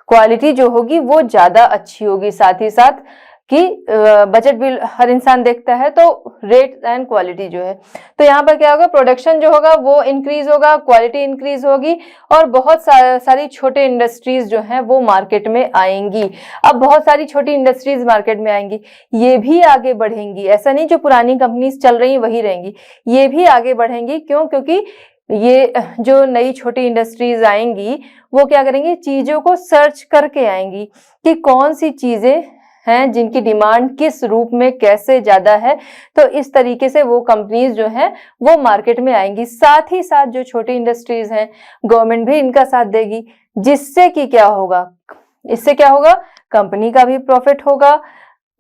क्वालिटी जो होगी वो ज्यादा अच्छी होगी, साथ ही साथ कि बजट भी हर इंसान देखता है, तो रेट एंड क्वालिटी जो है, तो यहाँ पर क्या होगा, प्रोडक्शन जो होगा वो इंक्रीज होगा, क्वालिटी इंक्रीज होगी, और बहुत सारी छोटे इंडस्ट्रीज जो हैं वो मार्केट में आएंगी। अब बहुत सारी छोटी इंडस्ट्रीज मार्केट में आएंगी, ये भी आगे बढ़ेंगी, ऐसा नहीं जो पुरानी कंपनीज चल रही वही रहेंगी, ये भी आगे बढ़ेंगी। क्यों, क्योंकि ये जो नई छोटी इंडस्ट्रीज आएंगी वो क्या करेंगी, चीजों को सर्च करके आएंगी कि कौन सी चीजें हैं जिनकी डिमांड किस रूप में कैसे ज्यादा है, तो इस तरीके से वो कंपनीज जो हैं वो मार्केट में आएंगी। साथ ही साथ जो छोटी इंडस्ट्रीज हैं, गवर्नमेंट भी इनका साथ देगी, जिससे कि क्या होगा, इससे क्या होगा, कंपनी का भी प्रॉफिट होगा,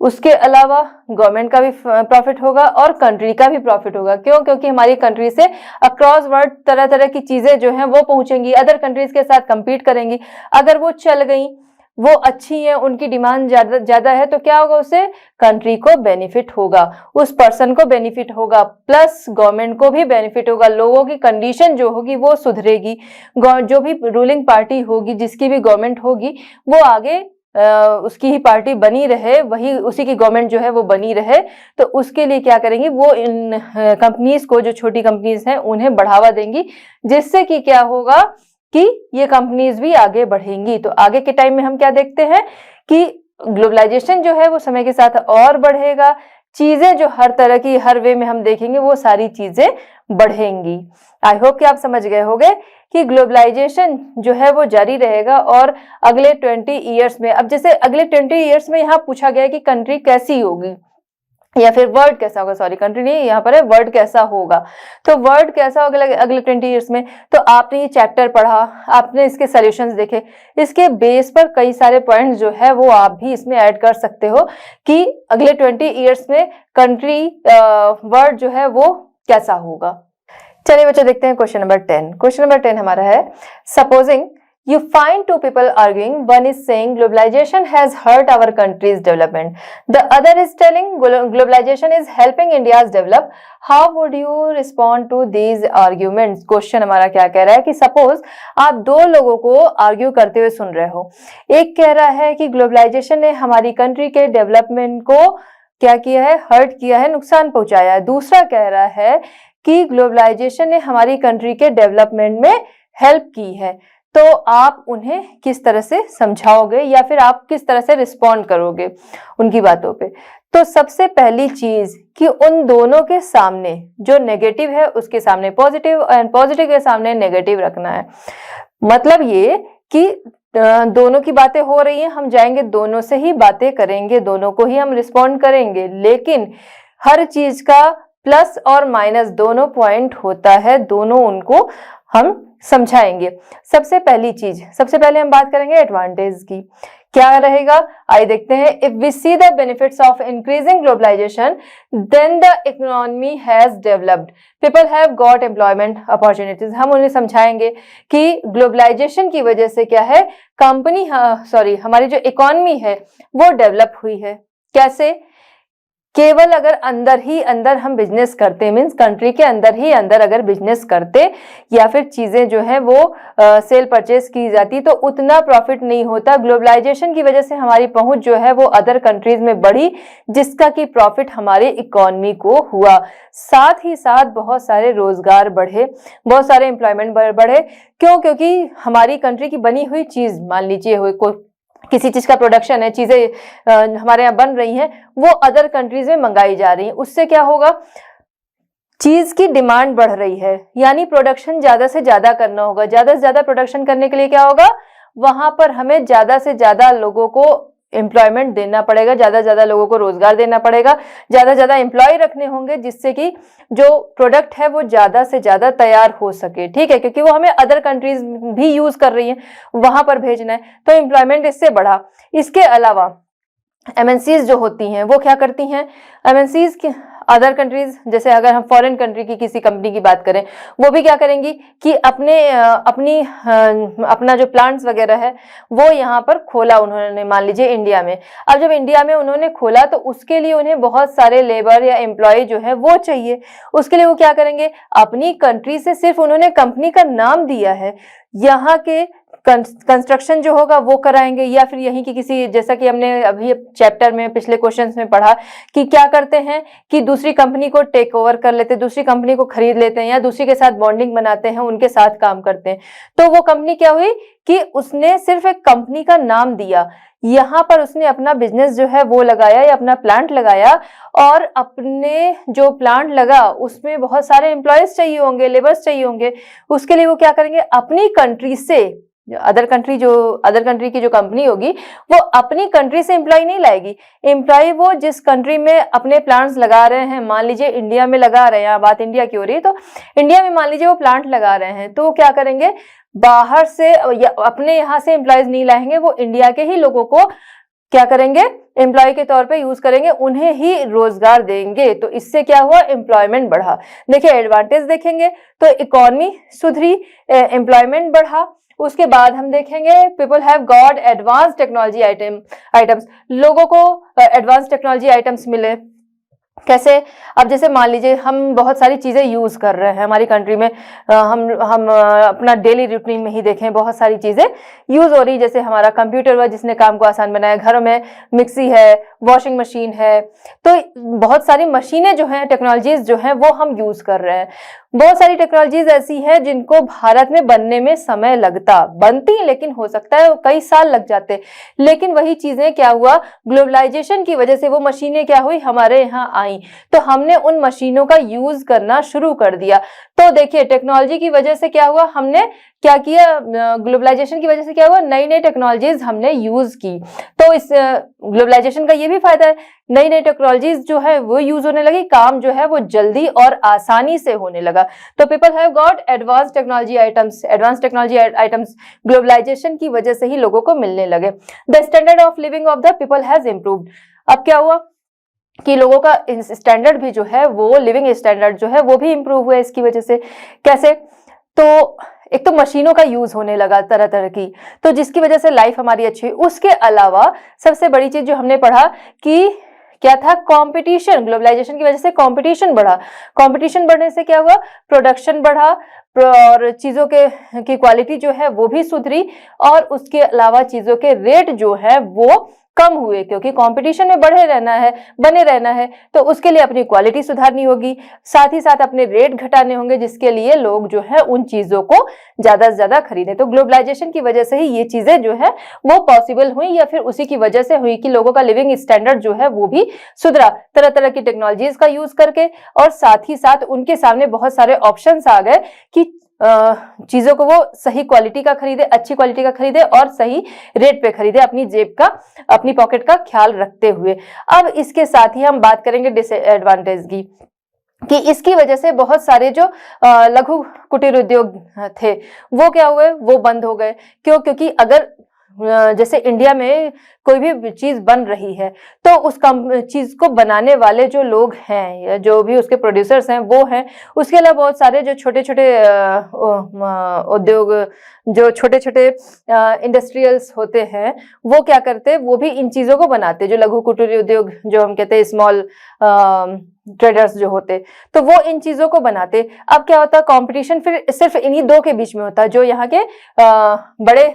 उसके अलावा गवर्नमेंट का भी प्रॉफिट होगा और कंट्री का भी प्रॉफिट होगा। क्यों? क्योंकि हमारी कंट्री से अक्रॉस वर्ल्ड तरह तरह की चीजें जो हैं वो पहुंचेंगी, अदर कंट्रीज के साथ compete करेंगी। अगर वो चल गई, वो अच्छी है, उनकी डिमांड ज्यादा है, तो क्या होगा, उससे कंट्री को बेनिफिट होगा, उस पर्सन को बेनिफिट होगा, प्लस गवर्नमेंट को भी बेनिफिट होगा, लोगों की कंडीशन जो होगी वो सुधरेगी, जो भी रूलिंग पार्टी होगी, जिसकी भी गवर्नमेंट होगी, वो आगे उसकी ही पार्टी बनी रहे, वही उसी की गवर्नमेंट जो है वो बनी रहे। तो उसके लिए क्या करेंगी, वो इन कंपनीज को, जो छोटी कंपनीज हैं, उन्हें बढ़ावा देंगी, जिससे कि क्या होगा कि ये कंपनीज भी आगे बढ़ेंगी। तो आगे के टाइम में हम क्या देखते हैं कि ग्लोबलाइजेशन जो है वो समय के साथ और बढ़ेगा, चीजें जो हर तरह की, हर वे में हम देखेंगे, वो सारी चीजें बढ़ेंगी। आई होप कि आप समझ गए होंगे कि ग्लोबलाइजेशन जो है वो जारी रहेगा और अगले 20 ईयर्स में, अब जैसे अगले 20 ईयर्स में यहाँ पूछा गया कि कंट्री कैसी होगी या फिर वर्ल्ड कैसा होगा, सॉरी कंट्री नहीं, यहाँ पर है वर्ल्ड कैसा होगा। तो वर्ल्ड कैसा होगा अगले 20 ईयर्स में, तो आपने ये चैप्टर पढ़ा, आपने इसके सॉल्यूशंस देखे, इसके बेस पर कई सारे पॉइंट्स जो है वो आप भी इसमें ऐड कर सकते हो कि अगले 20 ईयर्स में कंट्री वर्ल्ड जो है वो कैसा होगा। चलिए बच्चों देखते हैं क्वेश्चन नंबर 10। क्वेश्चन नंबर 10 हमारा है, supposing you find two people arguing, one is saying globalization has hurt our country's development, the other is telling globalization is helping India's develop, how would you respond to these arguments? Question हमारा क्या कह रहा है कि suppose आप दो लोगों को आर्ग्यू करते हुए सुन रहे हो, एक कह रहा है कि ग्लोबलाइजेशन ने हमारी कंट्री के डेवलपमेंट को क्या किया है, हर्ट किया है, नुकसान पहुंचाया है, दूसरा कह रहा है कि ग्लोबलाइजेशन ने हमारी कंट्री के डेवलपमेंट में हेल्प की है। तो आप उन्हें किस तरह से समझाओगे या फिर आप किस तरह से रिस्पॉन्ड करोगे उनकी बातों पे? तो सबसे पहली चीज कि उन दोनों के सामने जो नेगेटिव है उसके सामने पॉजिटिव एंड पॉजिटिव के सामने नेगेटिव रखना है। मतलब ये कि दोनों की बातें हो रही हैं, हम जाएंगे दोनों से ही बातें करेंगे, दोनों को ही हम रिस्पॉन्ड करेंगे, लेकिन हर चीज का प्लस और माइनस दोनों पॉइंट होता है, दोनों उनको हम समझाएंगे। सबसे पहले हम बात करेंगे एडवांटेज की, क्या रहेगा आइए देखते हैं। If we see the benefits of increasing globalisation then the economy has developed, people have got employment opportunities. हम उन्हें समझाएंगे कि ग्लोबलाइजेशन की वजह से क्या है, हमारी जो इकोनॉमी है वो डेवलप हुई है। कैसे? केवल अगर अंदर ही अंदर हम बिजनेस करते, मीन्स कंट्री के अंदर ही अंदर अगर बिजनेस करते या फिर चीजें जो है वो सेल परचेज की जाती तो उतना प्रॉफिट नहीं होता। ग्लोबलाइजेशन की वजह से हमारी पहुंच जो है वो अदर कंट्रीज में बढ़ी, जिसका कि प्रॉफिट हमारी इकोनॉमी को हुआ। साथ ही साथ बहुत सारे रोजगार बढ़े, बहुत सारे एम्प्लॉयमेंट बढ़े। क्यों? क्योंकि हमारी कंट्री की बनी हुई चीज, मान लीजिए किसी चीज का प्रोडक्शन है, चीजें हमारे यहाँ बन रही हैं, वो अदर कंट्रीज में मंगाई जा रही हैं, उससे क्या होगा, चीज की डिमांड बढ़ रही है, यानी प्रोडक्शन ज्यादा से ज्यादा करना होगा। ज्यादा से ज्यादा प्रोडक्शन करने के लिए क्या होगा, वहां पर हमें ज्यादा से ज्यादा लोगों को एम्प्लॉयमेंट देना पड़ेगा, ज्यादा से ज्यादा लोगों को रोजगार देना पड़ेगा, ज्यादा से ज्यादा एम्प्लॉय रखने होंगे, जिससे कि जो प्रोडक्ट है वो ज्यादा से ज्यादा तैयार हो सके। ठीक है, क्योंकि वो हमें अदर कंट्रीज भी यूज कर रही है, वहां पर भेजना है, तो एम्प्लॉयमेंट इससे बढ़ा। इसके अलावा एमएनसीज जो होती हैं वो क्या करती हैं, एमएनसीज के अदर कंट्रीज, जैसे अगर हम फॉरेन कंट्री की किसी कंपनी की बात करें, वो भी क्या करेंगी कि अपना जो प्लांट्स वगैरह है वो यहाँ पर खोला उन्होंने, मान लीजिए इंडिया में। अब जब इंडिया में उन्होंने खोला तो उसके लिए उन्हें बहुत सारे लेबर या एम्प्लॉय जो है वो चाहिए। उसके लिए वो क्या करेंगे, अपनी कंट्री से सिर्फ उन्होंने कंपनी का नाम दिया है, यहाँ के कंस्ट्रक्शन जो होगा वो कराएंगे, या फिर यहीं की किसी, जैसा कि हमने अभी चैप्टर में पिछले क्वेश्चंस में पढ़ा कि क्या करते हैं कि दूसरी कंपनी को टेक ओवर कर लेते हैं, दूसरी कंपनी को खरीद लेते हैं या दूसरी के साथ बॉन्डिंग बनाते हैं, उनके साथ काम करते हैं। तो वो कंपनी क्या हुई कि उसने सिर्फ एक कंपनी का नाम दिया, यहाँ पर उसने अपना बिजनेस जो है वो लगाया या अपना प्लांट लगाया, और अपने जो प्लांट लगा उसमें बहुत सारे एम्प्लॉयज चाहिए होंगे, लेबर्स चाहिए होंगे। उसके लिए वो क्या करेंगे, अपनी कंट्री से अदर कंट्री की जो कंपनी होगी वो अपनी कंट्री से एम्प्लॉय नहीं लाएगी। एम्प्लॉय वो जिस कंट्री में अपने प्लांट्स लगा रहे हैं, मान लीजिए इंडिया में लगा रहे हैं, यहाँ बात इंडिया की हो रही है, तो इंडिया में मान लीजिए वो प्लांट लगा रहे हैं, तो क्या करेंगे, बाहर से या अपने यहाँ से एम्प्लॉयज नहीं लाएंगे, वो इंडिया के ही लोगों को क्या करेंगे, एम्प्लॉय के तौर पे यूज करेंगे, उन्हें ही रोजगार देंगे। तो इससे क्या हुआ, एम्प्लॉयमेंट बढ़ा। देखिए एडवांटेज देखेंगे तो इकोनॉमी सुधरी, एम्प्लॉयमेंट बढ़ा। उसके बाद हम देखेंगे people have got advance technology items, लोगों को एडवांस टेक्नोलॉजी आइटम्स मिले। कैसे, अब जैसे मान लीजिए हम बहुत सारी चीजें यूज कर रहे हैं हमारी कंट्री में, हम अपना डेली रूटीन में ही देखें बहुत सारी चीजें यूज हो रही, जैसे हमारा कंप्यूटर हुआ जिसने काम को आसान बनाया, घरों में मिक्सी है, वॉशिंग मशीन है, तो बहुत सारी मशीनें जो हैं, टेक्नोलॉजीज जो हैं वो हम यूज कर रहे हैं। बहुत सारी टेक्नोलॉजीज ऐसी हैं जिनको भारत में बनने में समय लगता, बनती लेकिन हो सकता है कई साल लग जाते, लेकिन वही चीजें क्या हुआ, ग्लोबलाइजेशन की वजह से वो मशीनें क्या हुई, हमारे यहाँ आई, तो हमने उन मशीनों का यूज करना शुरू कर दिया। तो देखिए टेक्नोलॉजी की वजह से क्या हुआ, हमने क्या किया, ग्लोबलाइजेशन की वजह से क्या हुआ, नई नई टेक्नोलॉजीज हमने यूज की। तो इस ग्लोबलाइजेशन का ये भी फायदा है, नई नई टेक्नोलॉजीज जो है वो यूज होने लगी, काम जो है वो जल्दी और आसानी से होने लगा। तो people have got advance technology items globalisation की वजह से ही लोगों को मिलने लगे। The standard of living of the people has improved. अब क्या हुआ कि लोगों का स्टैंडर्ड भी जो है वो, लिविंग स्टैंडर्ड जो है वो भी इम्प्रूव हुआ इसकी वजह से। कैसे, तो एक तो मशीनों का यूज होने लगा तरह तरह की, तो जिसकी वजह से लाइफ हमारी अच्छी हुई। उसके अलावा सबसे बड़ी चीज जो हमने पढ़ा कि क्या था, कंपटीशन, ग्लोबलाइजेशन की वजह से कंपटीशन बढ़ा। कंपटीशन बढ़ने से क्या हुआ, प्रोडक्शन बढ़ा और चीजों की क्वालिटी जो है वो भी सुधरी, और उसके अलावा चीजों के रेट जो है वो कम हुए, क्योंकि कंपटीशन में बने रहना है, तो उसके लिए अपनी क्वालिटी सुधारनी होगी, साथ ही साथ अपने रेट घटाने होंगे, जिसके लिए लोग जो है उन चीजों को ज्यादा से ज्यादा खरीदें। तो ग्लोबलाइजेशन की वजह से ही ये चीजें जो है वो पॉसिबल हुई, या फिर उसी की वजह से हुई कि लोगों का लिविंग स्टैंडर्ड जो है वो भी सुधरा, तरह तरह की टेक्नोलॉजीज का यूज करके, और साथ ही साथ उनके सामने बहुत सारे ऑप्शंस आ गए कि चीजों को वो सही क्वालिटी का खरीदे, अच्छी क्वालिटी का खरीदे और सही रेट पे खरीदे, अपनी जेब का, अपनी पॉकेट का ख्याल रखते हुए। अब इसके साथ ही हम बात करेंगे डिसएडवांटेज की, कि इसकी वजह से बहुत सारे जो लघु कुटीर उद्योग थे वो क्या हुए, वो बंद हो गए। क्यों, क्योंकि अगर जैसे इंडिया में कोई भी चीज बन रही है तो उस चीज को बनाने वाले जो लोग हैं या जो भी उसके प्रोड्यूसर्स हैं वो हैं, उसके अलावा बहुत सारे जो छोटे छोटे उद्योग, जो छोटे छोटे इंडस्ट्रियल्स होते हैं वो क्या करते, वो भी इन चीजों को बनाते, जो लघु कुटीर उद्योग जो हम कहते हैं, स्मॉल ट्रेडर्स जो होते, तो वो इन चीजों को बनाते। अब क्या होता, कंपटीशन फिर सिर्फ इन्हीं दो के बीच में होता, जो यहाँ के बड़े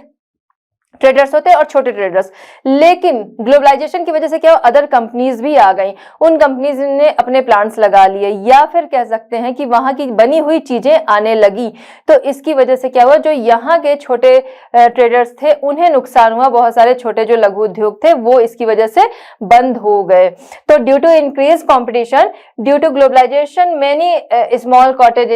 ट्रेडर्स होते हैं और छोटे ट्रेडर्स। लेकिन ग्लोबलाइजेशन की वजह से क्या, अदर कंपनीज भी आ गई, उन कंपनीज ने अपने प्लांट्स लगा लिए, या फिर कह सकते हैं कि वहां की बनी हुई चीजें आने लगी। तो इसकी वजह से क्या हुआ, जो यहाँ के छोटे ट्रेडर्स थे उन्हें नुकसान हुआ, बहुत सारे छोटे जो लघु उद्योग थे वो इसकी वजह से बंद हो गए। तो due to increase competition, due to globalisation, many small cottage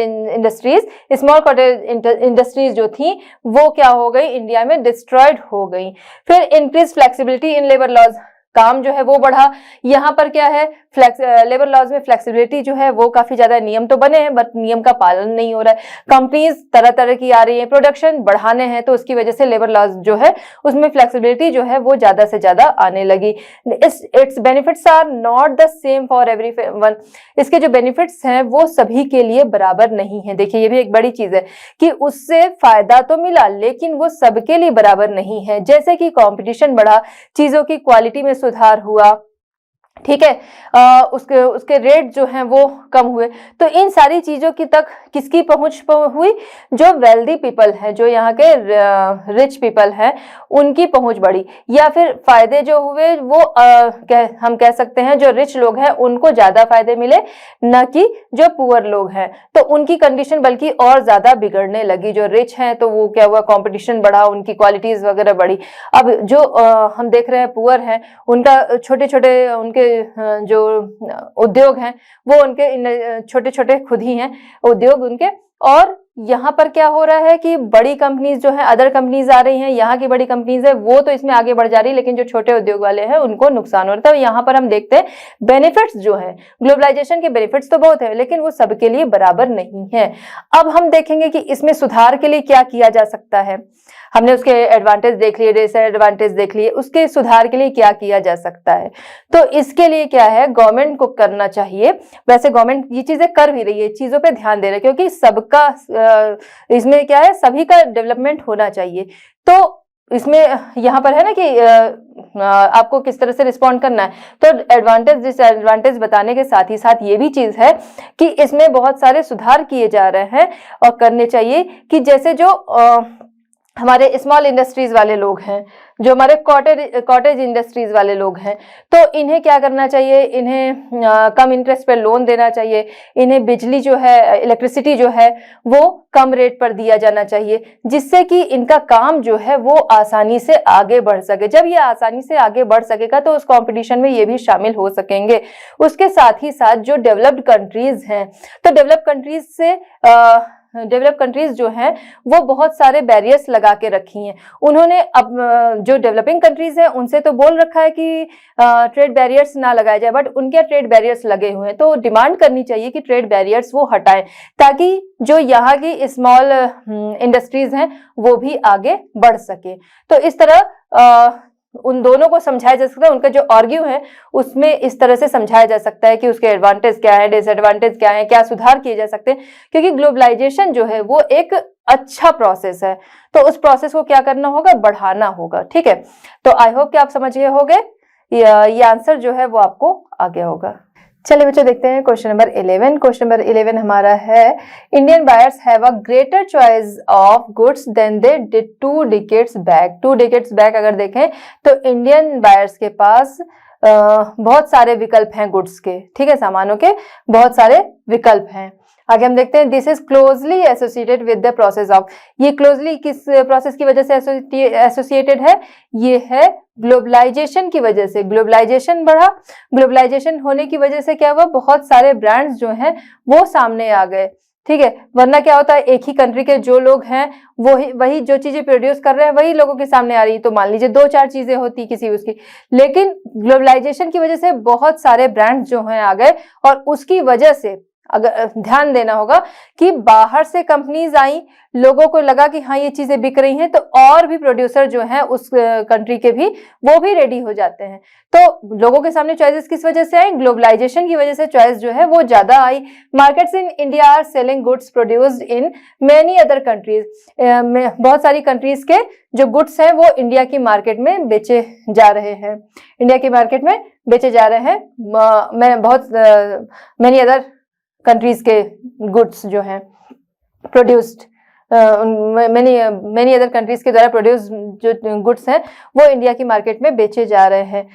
industries जो थी वो क्या हो गई, इंडिया में डिस्ट्रॉयड हो गई। फिर increase flexibility in labour laws, काम जो है वो बढ़ा। यहाँ पर क्या है, लेबर लॉज में फ्लेक्सिबिलिटी जो है वो काफी ज्यादा, नियम तो बने हैं बट नियम का पालन नहीं हो रहा है। कंपनीज तरह तरह की आ रही है, प्रोडक्शन बढ़ाने हैं, तो उसकी वजह से लेबर लॉज जो है उसमें फ्लेक्सिबिलिटी जो है वो ज्यादा से ज्यादा आने लगी। Its benefits are not the same for everyone, इसके जो बेनिफिट्स हैं वो सभी के लिए बराबर नहीं है। देखिए ये भी एक बड़ी चीज है कि उससे फायदा तो मिला लेकिन वो सबके लिए बराबर नहीं है। जैसे कि कंपटीशन बढ़ा, चीजों की क्वालिटी में सुधार हुआ, ठीक है, उसके रेट जो हैं वो कम हुए, तो इन सारी चीजों की तक किसकी पहुंच हुई, जो वेल्दी पीपल हैं, जो यहाँ के रिच पीपल हैं उनकी पहुंच बढ़ी। या फिर फायदे जो हुए वो हम कह सकते हैं जो रिच लोग हैं उनको ज्यादा फायदे मिले, न कि जो पुअर लोग हैं, तो उनकी कंडीशन बल्कि और ज्यादा बिगड़ने लगी। जो रिच हैं तो वो क्या हुआ, कंपटीशन बढ़ा, उनकी क्वालिटीज वगैरह बढ़ी। अब जो हम देख रहे हैं पुअर हैं, उनका छोटे छोटे उनके जो उद्योग हैं वो उनके छोटे छोटे खुद ही हैं उद्योग उनके, और यहाँ पर क्या हो रहा है कि बड़ी कंपनीज जो है, अदर कंपनीज आ रही हैं, यहाँ की बड़ी कंपनीज है वो तो इसमें आगे बढ़ जा रही है, लेकिन जो छोटे उद्योग वाले हैं उनको नुकसान हो रहा है। तो यहाँ पर हम देखते हैं बेनिफिट्स जो है, ग्लोबलाइजेशन के बेनिफिट्स तो बहुत है, लेकिन वो सबके लिए बराबर नहीं है। अब हम देखेंगे कि इसमें सुधार के लिए क्या किया जा सकता है। हमने उसके एडवांटेज देख लिए, डिसएडवांटेज देख लिए, उसके सुधार के लिए क्या किया जा सकता है। तो इसके लिए क्या है, गवर्नमेंट को करना चाहिए। वैसे गवर्नमेंट ये चीजें कर भी रही है, चीजों पे ध्यान दे रही है, क्योंकि सबका इसमें क्या है, सभी का डेवलपमेंट होना चाहिए। तो इसमें यहाँ पर है ना कि आपको किस तरह से रिस्पॉन्ड करना है। तो एडवांटेज डिसएडवांटेज बताने के साथ ही साथ ये भी चीज है कि इसमें बहुत सारे सुधार किए जा रहे हैं और करने चाहिए, कि जैसे जो हमारे स्मॉल इंडस्ट्रीज वाले लोग हैं, जो हमारे कॉटेज इंडस्ट्रीज वाले लोग हैं, तो इन्हें क्या करना चाहिए, इन्हें कम इंटरेस्ट पर लोन देना चाहिए, इन्हें बिजली जो है, इलेक्ट्रिसिटी जो है वो कम रेट पर दिया जाना चाहिए, जिससे कि इनका काम जो है वो आसानी से आगे बढ़ सके। जब ये आसानी से आगे बढ़ सकेगा तो उस कंपटीशन में ये भी शामिल हो सकेंगे। उसके साथ ही साथ जो डेवलप्ड कंट्रीज हैं, तो डेवलप कंट्रीज जो हैं वो बहुत सारे बैरियर्स लगा के रखी हैं। उन्होंने अब जो डेवलपिंग कंट्रीज हैं उनसे तो बोल रखा है कि ट्रेड बैरियर्स ना लगाए जाए, बट उनके ट्रेड बैरियर्स लगे हुए हैं। तो डिमांड करनी चाहिए कि ट्रेड बैरियर्स वो हटाएं, ताकि जो यहाँ की स्मॉल इंडस्ट्रीज हैं वो भी आगे बढ़ सके। तो इस तरह उन दोनों को समझाया जा सकता है, उनका जो आर्ग्यू है उसमें इस तरह से समझाया जा सकता है कि उसके एडवांटेज क्या है, डिसएडवांटेज क्या है, क्या सुधार किए जा सकते हैं। क्योंकि ग्लोबलाइजेशन जो है वो एक अच्छा प्रोसेस है, तो उस प्रोसेस को क्या करना होगा, बढ़ाना होगा। ठीक है, तो आई होप कि आप समझ गए होंगे, ये आंसर जो है वो आपको आ गया होगा। चलिए बच्चों, देखते हैं क्वेश्चन नंबर 11। क्वेश्चन नंबर 11 हमारा है, Indian buyers have a greater choice of goods than they did 2 decades back. 2 decades back अगर देखें तो इंडियन बायर्स के पास बहुत सारे विकल्प हैं गुड्स के। ठीक है, सामानों के बहुत सारे विकल्प हैं। आगे हम देखते हैं, this is closely associated with the process of. ये क्लोजली किस प्रोसेस की वजह से एसोसिएटेड है, ये है ग्लोबलाइजेशन की वजह से। ग्लोबलाइजेशन बढ़ा, ग्लोबलाइजेशन होने की वजह से क्या हुआ, बहुत सारे ब्रांड्स जो हैं वो सामने आ गए। ठीक है, वरना क्या होता है, एक ही कंट्री के जो लोग हैं वही जो चीजें प्रोड्यूस कर रहे हैं वही लोगों के सामने आ रही है। तो मान लीजिए 2-4 चीजें होती किसी उसकी, लेकिन ग्लोबलाइजेशन की वजह से बहुत सारे ब्रांड्स जो हैं आ गए, और उसकी वजह से अगर ध्यान देना होगा कि बाहर से कंपनीज आई, लोगों को लगा कि हाँ ये चीजें बिक रही हैं, तो और भी प्रोड्यूसर जो हैं उस कंट्री के भी, वो भी रेडी हो जाते हैं। तो लोगों के सामने चॉइसेस किस वजह से आई, ग्लोबलाइजेशन की वजह से चॉइस जो है वो ज्यादा आई। Markets in India are selling goods produced in many other countries. बहुत सारी कंट्रीज के जो गुड्स हैं वो इंडिया की मार्केट में बेचे जा रहे हैं, इंडिया की मार्केट में बेचे जा रहे हैं। मेनी अदर कंट्रीज के गुड्स जो हैं प्रोड्यूस्ड, मेनी अदर कंट्रीज के द्वारा प्रोड्यूस जो गुड्स हैं वो इंडिया की मार्केट में बेचे जा रहे हैं।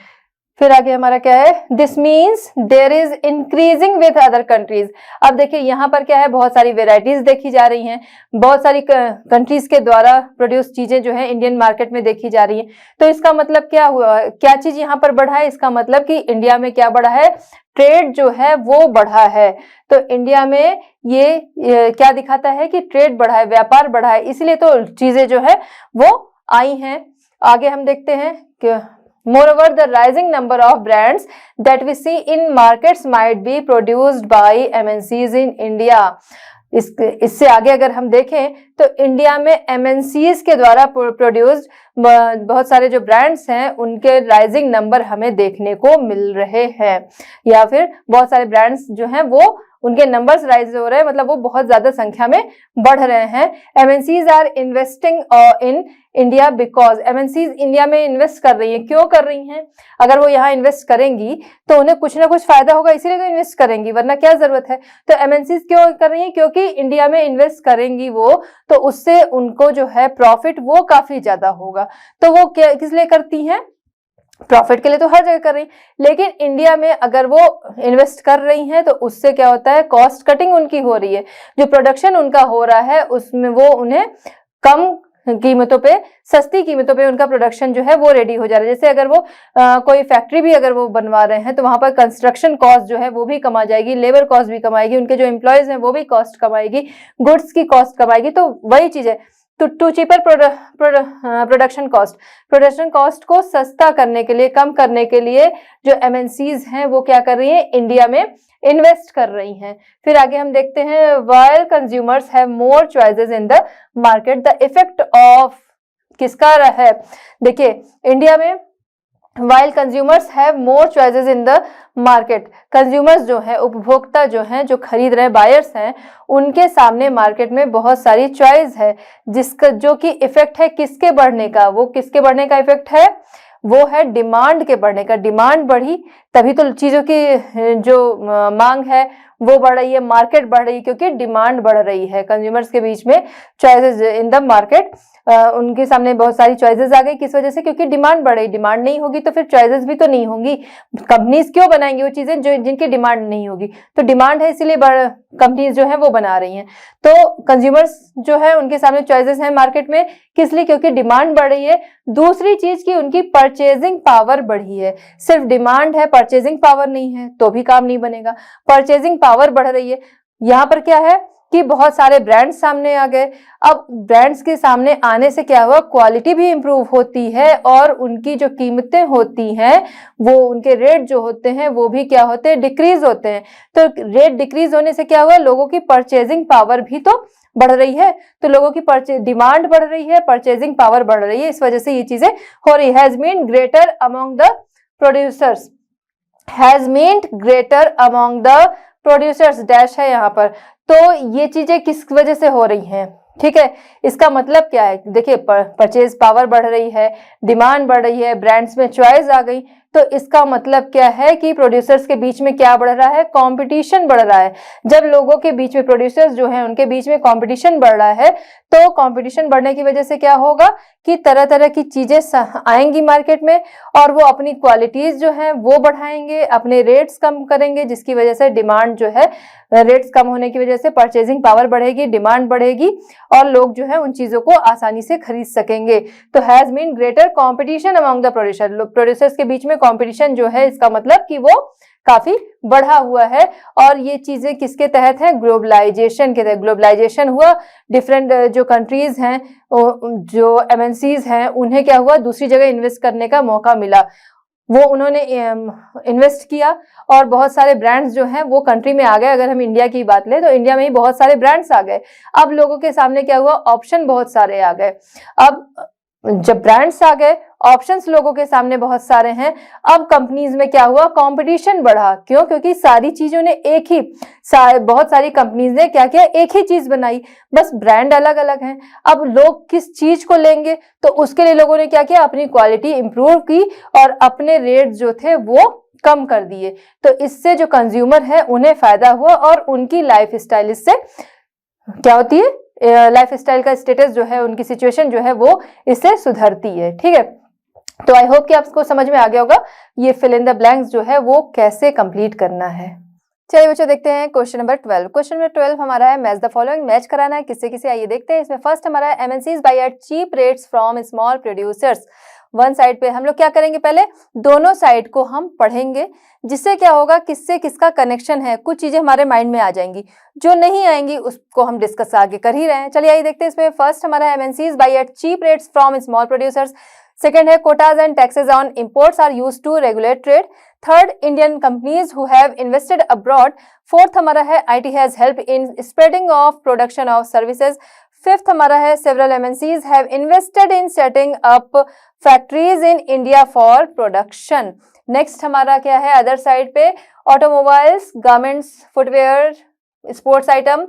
फिर आगे हमारा क्या है, this means there is increasing with other countries. अब देखिए यहाँ पर क्या है, बहुत सारी वेराइटीज देखी जा रही हैं, बहुत सारी कंट्रीज के द्वारा प्रोड्यूस चीजें जो है इंडियन मार्केट में देखी जा रही हैं। तो इसका मतलब क्या हुआ, क्या चीज यहाँ पर बढ़ा है, इसका मतलब कि इंडिया में क्या बढ़ा है, ट्रेड जो है वो बढ़ा है। तो इंडिया में ये क्या दिखाता है कि ट्रेड बढ़ा है, व्यापार बढ़ा है, इसलिए तो चीजें जो है वो आई हैं। आगे हम देखते हैं कि moreover the rising number of brands that we see in markets might be produced by MNCs in India। इससे आगे अगर हम देखें तो इंडिया में MNCs के द्वारा प्रोड्यूस्ड बहुत सारे जो ब्रांड्स हैं उनके राइजिंग नंबर हमें देखने को मिल रहे हैं, या फिर बहुत सारे ब्रांड्स जो हैं वो उनके नंबर्स राइज हो रहे हैं, मतलब वो बहुत ज्यादा संख्या में बढ़ रहे हैं। MNCs are investing in India because, MNCs India में इन्वेस्ट कर रही हैं। क्यों कर रही हैं, अगर वो यहाँ इन्वेस्ट करेंगी तो उन्हें कुछ ना कुछ फायदा होगा, इसीलिए तो इन्वेस्ट करेंगी, वरना क्या जरूरत है। तो MNCs क्यों कर रही हैं, क्योंकि इंडिया में इन्वेस्ट करेंगी वो, तो उससे उनको जो है प्रॉफिट वो काफी ज्यादा होगा। तो वो किस लिए करती हैं, प्रॉफिट के लिए तो हर जगह कर रही, लेकिन इंडिया में अगर वो इन्वेस्ट कर रही हैं तो उससे क्या होता है, कॉस्ट कटिंग उनकी हो रही है। जो प्रोडक्शन उनका हो रहा है उसमें वो उन्हें कम कीमतों पे, सस्ती कीमतों पे उनका प्रोडक्शन जो है वो रेडी हो जा रहा है। जैसे अगर वो कोई फैक्ट्री भी अगर वो बनवा रहे हैं तो वहां पर कंस्ट्रक्शन कॉस्ट जो है वो भी कम आ जाएगी, लेबर कॉस्ट भी कमाएगी, उनके जो एम्प्लॉयज हैं वो भी कॉस्ट कमाएगी, गुड्स की कॉस्ट कमाएगी। तो वही चीज है, टू चीपर प्रोडक्शन कॉस्ट को सस्ता करने के लिए, कम करने के लिए जो एमएनसीज हैं वो क्या कर रही हैं, इंडिया में इन्वेस्ट कर रही हैं। फिर आगे हम देखते हैं, while consumers have more choices in the market, the effect of किसका है, देखिए इंडिया में while consumers have more choices in the market, consumers जो है, उपभोक्ता जो हैं, जो खरीद रहे बायर्स हैं, उनके सामने मार्केट में बहुत सारी चॉइस है, जिसका जो कि इफेक्ट है किसके बढ़ने का, वो किसके बढ़ने का इफेक्ट है, वो है डिमांड के बढ़ने का। डिमांड बढ़ी तभी तो चीजों की जो मांग है वो बढ़ रही है, मार्केट बढ़ रही है, क्योंकि डिमांड बढ़ रही है। कंज्यूमर्स के बीच में चॉइसेस इन द मार्केट, उनके सामने बहुत सारी चॉइसेस आ गई, किस वजह से, क्योंकि डिमांड बढ़ रही। डिमांड नहीं होगी तो फिर चॉइसेस भी तो नहीं होंगी। कंपनीज क्यों बनाएंगी वो चीजें जो जिनकी डिमांड नहीं होगी, तो डिमांड है इसीलिए कंपनीज जो है वो बना रही हैं। तो कंज्यूमर्स जो है उनके सामने चॉइसेस हैं मार्केट में, किस लिए, क्योंकि डिमांड बढ़ रही है। दूसरी चीज की उनकी परचेजिंग पावर बढ़ी है। सिर्फ डिमांड है, परचेजिंग पावर नहीं है तो भी काम नहीं बनेगा। परचेजिंग पावर बढ़ रही है। यहाँ पर क्या है कि बहुत सारे ब्रांड्स सामने आ गए। अब ब्रांड्स के सामने आने से क्या हुआ, क्वालिटी भी इंप्रूव होती है और उनकी जो कीमतें होती हैं, वो उनके रेट जो होते हैं वो भी क्या होते हैं, डिक्रीज होते हैं। तो रेट डिक्रीज होने से क्या हुआ, लोगों की परचेजिंग पावर भी तो बढ़ रही है। तो लोगों की डिमांड बढ़ रही है, परचेजिंग पावर बढ़ रही है, इस वजह से ये चीजें हो रही है। Has mean greater among the producers, has mean greater among the producers dash है यहाँ पर। तो ये चीजें किस वजह से हो रही हैं, ठीक है। इसका मतलब क्या है, देखिए परचेज पावर बढ़ रही है, डिमांड बढ़ रही है, ब्रांड्स में चॉइस आ गई, तो इसका मतलब क्या है कि प्रोड्यूसर्स के बीच में क्या बढ़ रहा है, कंपटीशन बढ़ रहा है। जब लोगों के बीच में, प्रोड्यूसर्स जो है उनके बीच में कंपटीशन बढ़ रहा है, तो कंपटीशन बढ़ने की वजह से क्या होगा कि तरह तरह की चीजें आएंगी मार्केट में और वो अपनी क्वालिटीज जो है वो बढ़ाएंगे, अपने रेट्स कम करेंगे, जिसकी वजह से डिमांड जो है, रेट्स कम होने की वजह से परचेजिंग पावर बढ़ेगी, डिमांड बढ़ेगी और लोग जो है उन चीजों को आसानी से खरीद सकेंगे। तो has mean greater competition among the producers के बीच में कंपटीशन जो है, इसका मतलब कि वो काफी बढ़ा हुआ है। और ये चीजें किसके तहत है, ग्लोबलाइजेशन के तहत। ग्लोबलाइजेशन हुआ, डिफरेंट जो कंट्रीज हैं, जो एमएनसीज हैं, उन्हें क्या हुआ, दूसरी जगह इन्वेस्ट करने का मौका मिला, वो उन्होंने इन्वेस्ट किया और बहुत सारे ब्रांड्स जो हैं वो कंट्री में आ गए। अगर हम इंडिया की बात लें तो इंडिया में ही बहुत सारे ब्रांड्स आ गए। अब लोगों के सामने क्या हुआ, ऑप्शन बहुत सारे आ गए। अब जब ब्रांड्स आ गए, ऑप्शंस लोगों के सामने बहुत सारे हैं, अब कंपनीज में क्या हुआ, कंपटीशन बढ़ा। क्यों, क्योंकि सारी चीजों ने एक ही, बहुत सारी कंपनीज ने क्या किया, एक ही चीज बनाई, बस ब्रांड अलग अलग हैं। अब लोग किस चीज को लेंगे, तो उसके लिए लोगों ने क्या किया, अपनी क्वालिटी इंप्रूव की और अपने रेट जो थे वो कम कर दिए। तो इससे जो कंज्यूमर है उन्हें फायदा हुआ और उनकी लाइफ स्टाइल इससे क्या होती है, लाइफ स्टाइल का स्टेटस जो है, उनकी सिचुएशन जो है वो इससे सुधरती है, ठीक है। तो आई होप कि आपको समझ में आ गया होगा ये फिल इन द ब्लैंक्स जो है वो कैसे कंप्लीट करना है। चलिए बच्चों देखते हैं क्वेश्चन नंबर 12। क्वेश्चन नंबर 12 हमारा है, मैच द फॉलोइंग, मैच कराना है किससे किसे, आइए देखते हैं। इसमें फर्स्ट हमारा है, MNCs buy at cheap rates from small producers. One side पे हम लोग क्या करेंगे, पहले दोनों साइड को हम पढ़ेंगे, जिससे क्या होगा, किससे किसका कनेक्शन है, कुछ चीजें हमारे माइंड में आ जाएंगी, जो नहीं आएंगी उसको हम डिस्कस आगे कर ही रहे हैं। चलिए आइए देखते हैं। इसमें फर्स्ट हमारा MNCs buy at cheap rates from small producers. Second है, quotas and taxes on imports are used to regulate trade. Third, Indian companies who have invested abroad. Fourth हमारा है, IT has helped in spreading of production of services. Fifth हमारा है, several MNCs have invested in setting up factories in India for production. Next हमारा क्या है, other side पे, automobiles, garments, footwear, sports item,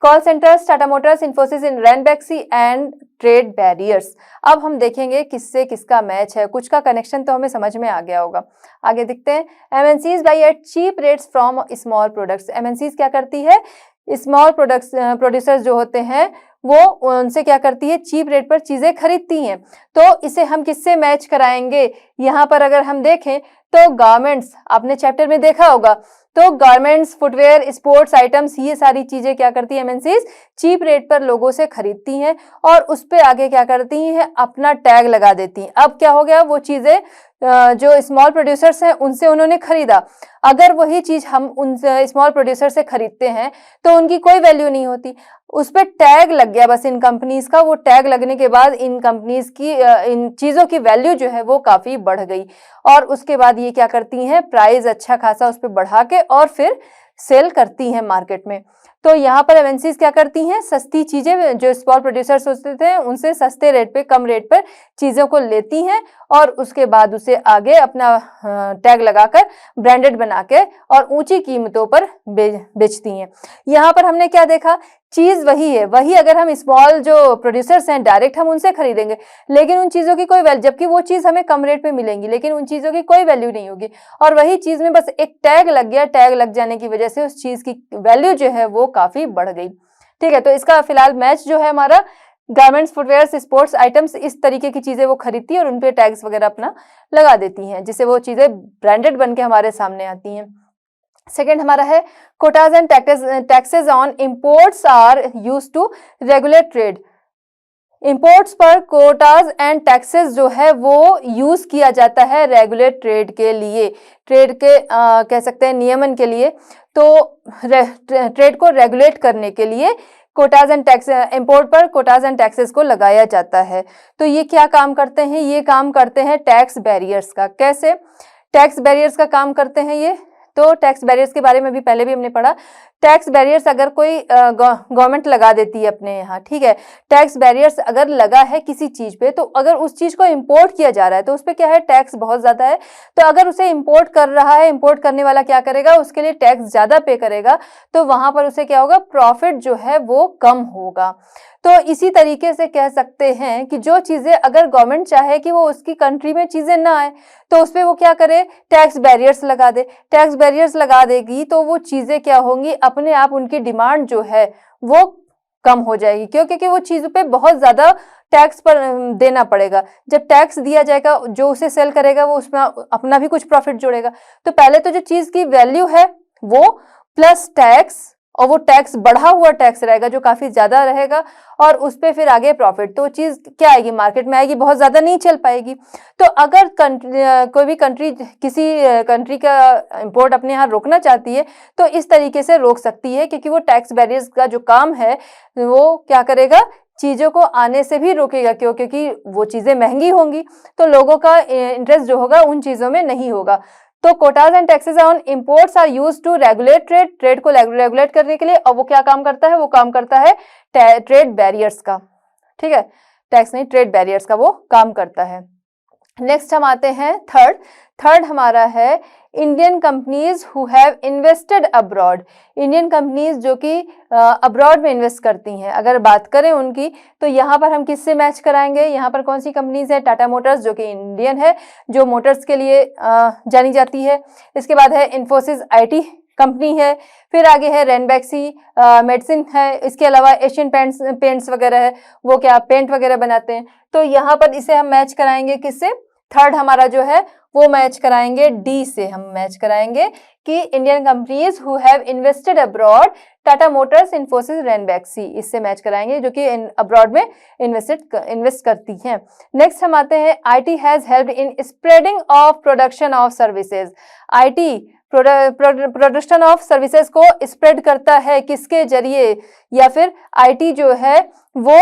call centres, Tata Motors, Infosys, in Ranbaxy and trade barriers. अब हम देखेंगे किससे किसका मैच है, कुछ का कनेक्शन तो हमें समझ में आ गया होगा। आगे देखते हैं, MNCs buy at cheap rates from small products. MNCs क्या करती है, स्मॉल प्रोडक्ट्स प्रोड्यूसर्स जो होते हैं वो उनसे क्या करती है, चीप रेट पर चीजें खरीदती हैं। तो इसे हम किससे मैच कराएंगे, यहाँ पर अगर हम देखें तो गारमेंट्स, आपने चैप्टर में देखा होगा, तो गारमेंट्स, फुटवेयर, स्पोर्ट्स आइटम्स, ये सारी चीजें क्या करती है एमएनसीज, चीप रेट पर लोगों से खरीदती हैं और उस पे आगे क्या करती हैं, अपना टैग लगा देती हैं। अब क्या हो गया, वो चीजें जो स्मॉल प्रोड्यूसर्स हैं उनसे उन्होंने खरीदा, अगर वही चीज हम उन स्मॉल प्रोड्यूसर से खरीदते हैं तो उनकी कोई वैल्यू नहीं होती, उस पर टैग लग गया बस इन कंपनीज का। वो टैग लगने के बाद इन कंपनीज की इन चीजों की वैल्यू जो है वो काफी बढ़ गई और उसके बाद ये क्या करती हैं, प्राइस अच्छा खासा उस पर बढ़ा के और फिर सेल करती हैं मार्केट में। तो यहाँ पर एमएनसीज क्या करती हैं, सस्ती चीजें जो स्मॉल प्रोड्यूसर्स होते थे उनसे सस्ते रेट पे, कम रेट पर चीजों को लेती हैं और उसके बाद उसे आगे अपना टैग लगाकर ब्रांडेड बना के और ऊंची कीमतों पर बेचती हैं। यहाँ पर हमने क्या देखा, चीज वही है, वही अगर हम स्मॉल जो प्रोड्यूसर्स हैं डायरेक्ट हम उनसे खरीदेंगे लेकिन उन चीजों की कोई वैल्यू, जबकि वो चीज हमें कम रेट पे मिलेंगी लेकिन उन चीजों की कोई वैल्यू नहीं होगी और वही चीज में बस एक टैग लग गया, टैग लग जाने की वजह से उस चीज की वैल्यू जो है वो काफी बढ़ गई। ठीक है, तो इसका फिलहाल मैच जो है हमारा, गारमेंट्स, फुटवेयर, स्पोर्ट्स आइटम्स, इस तरीके की चीजें वो खरीदती है और उनपे टैग्स वगैरह अपना लगा देती हैं जिससे वो चीजें ब्रांडेड बन के हमारे सामने आती हैं। सेकेंड हमारा है quotas and taxes on imports are used to regulate trade. Imports पर कोटाज एंड टैक्सेस जो है वो यूज किया जाता है रेगुलेट ट्रेड के लिए, ट्रेड के कह सकते हैं नियमन के लिए। तो ट्रेड को रेगुलेट करने के लिए कोटाज एंड टैक्स, इंपोर्ट पर कोटाज एंड टैक्सेस को लगाया जाता है। तो ये क्या काम करते हैं, ये काम करते हैं टैक्स बैरियर्स का। कैसे टैक्स बैरियर्स का काम करते हैं ये, तो टैक्स बैरियर्स के बारे में भी पहले भी हमने पढ़ा। टैक्स बैरियर्स अगर कोई गवर्नमेंट लगा देती है अपने यहाँ, ठीक है, टैक्स बैरियर्स अगर लगा है किसी चीज पे, तो अगर उस चीज को इंपोर्ट किया जा रहा है तो उस पे क्या है, टैक्स बहुत ज्यादा है। तो अगर उसे इंपोर्ट कर रहा है, इंपोर्ट करने वाला क्या करेगा, उसके लिए टैक्स ज्यादा पे करेगा, तो वहां पर उसे क्या होगा, प्रॉफिट जो है वो कम होगा। तो इसी तरीके से कह सकते हैं कि जो चीजें अगर गवर्नमेंट चाहे कि वो उसकी कंट्री में चीजें ना आए तो उस पर वो क्या करे, टैक्स बैरियर्स लगा दे। टैक्स बैरियर्स लगा देगी तो वो चीजें क्या होंगी, अपने आप उनकी डिमांड जो है वो कम हो जाएगी। क्यों? क्योंकि वो चीजों पे बहुत ज्यादा टैक्स पर देना पड़ेगा। जब टैक्स दिया जाएगा, जो उसे सेल करेगा वो उसमें अपना भी कुछ प्रॉफिट जोड़ेगा। तो पहले तो जो चीज की वैल्यू है वो प्लस टैक्स, और वो टैक्स बढ़ा हुआ टैक्स रहेगा जो काफी ज्यादा रहेगा, और उस पे फिर आगे प्रॉफिट, तो चीज क्या आएगी, मार्केट में आएगी, बहुत ज्यादा नहीं चल पाएगी। तो अगर कोई भी कंट्री किसी कंट्री का इंपोर्ट अपने यहाँ रोकना चाहती है तो इस तरीके से रोक सकती है, क्योंकि वो टैक्स बैरियर्स का जो काम है वो क्या करेगा, चीजों को आने से भी रोकेगा। क्यों? क्योंकि वो चीजें महंगी होंगी तो लोगों का इंटरेस्ट जो होगा उन चीजों में नहीं होगा। तो quotas and taxes on imports are used to regulate trade, trade को रेगुलेट करने के लिए। और वो क्या काम करता है, वो काम करता है ट्रेड बैरियर्स का। ठीक है, टैक्स नहीं, ट्रेड बैरियर्स का वो काम करता है। नेक्स्ट हम आते हैं थर्ड हमारा है Indian companies who have invested abroad. Indian companies जो कि अब्रॉड में इन्वेस्ट करती हैं, अगर बात करें उनकी, तो यहाँ पर हम किससे मैच कराएंगे, यहाँ पर कौन सी कंपनीज है, टाटा मोटर्स जो कि इंडियन है, जो मोटर्स के लिए जानी जाती है। इसके बाद है इन्फोसिस आईटी कंपनी है, फिर आगे है रेनबैक्सी मेडिसिन है, इसके अलावा एशियन पेंट्स वगैरह है, वो क्या पेंट वगैरह बनाते हैं। तो यहाँ पर इसे हम मैच कराएंगे किससे, थर्ड हमारा जो है वो मैच कराएंगे डी से, हम मैच कराएंगे कि Indian companies who have invested abroad, Tata Motors, Infosys, Ranbaxy, इससे मैच कराएंगे जो कि अब्रॉड में इन्वेस्ट करती हैं। नेक्स्ट हम आते हैं IT has helped in spreading of production of services. IT production of services को स्प्रेड करता है किसके जरिए, या फिर आईटी जो है वो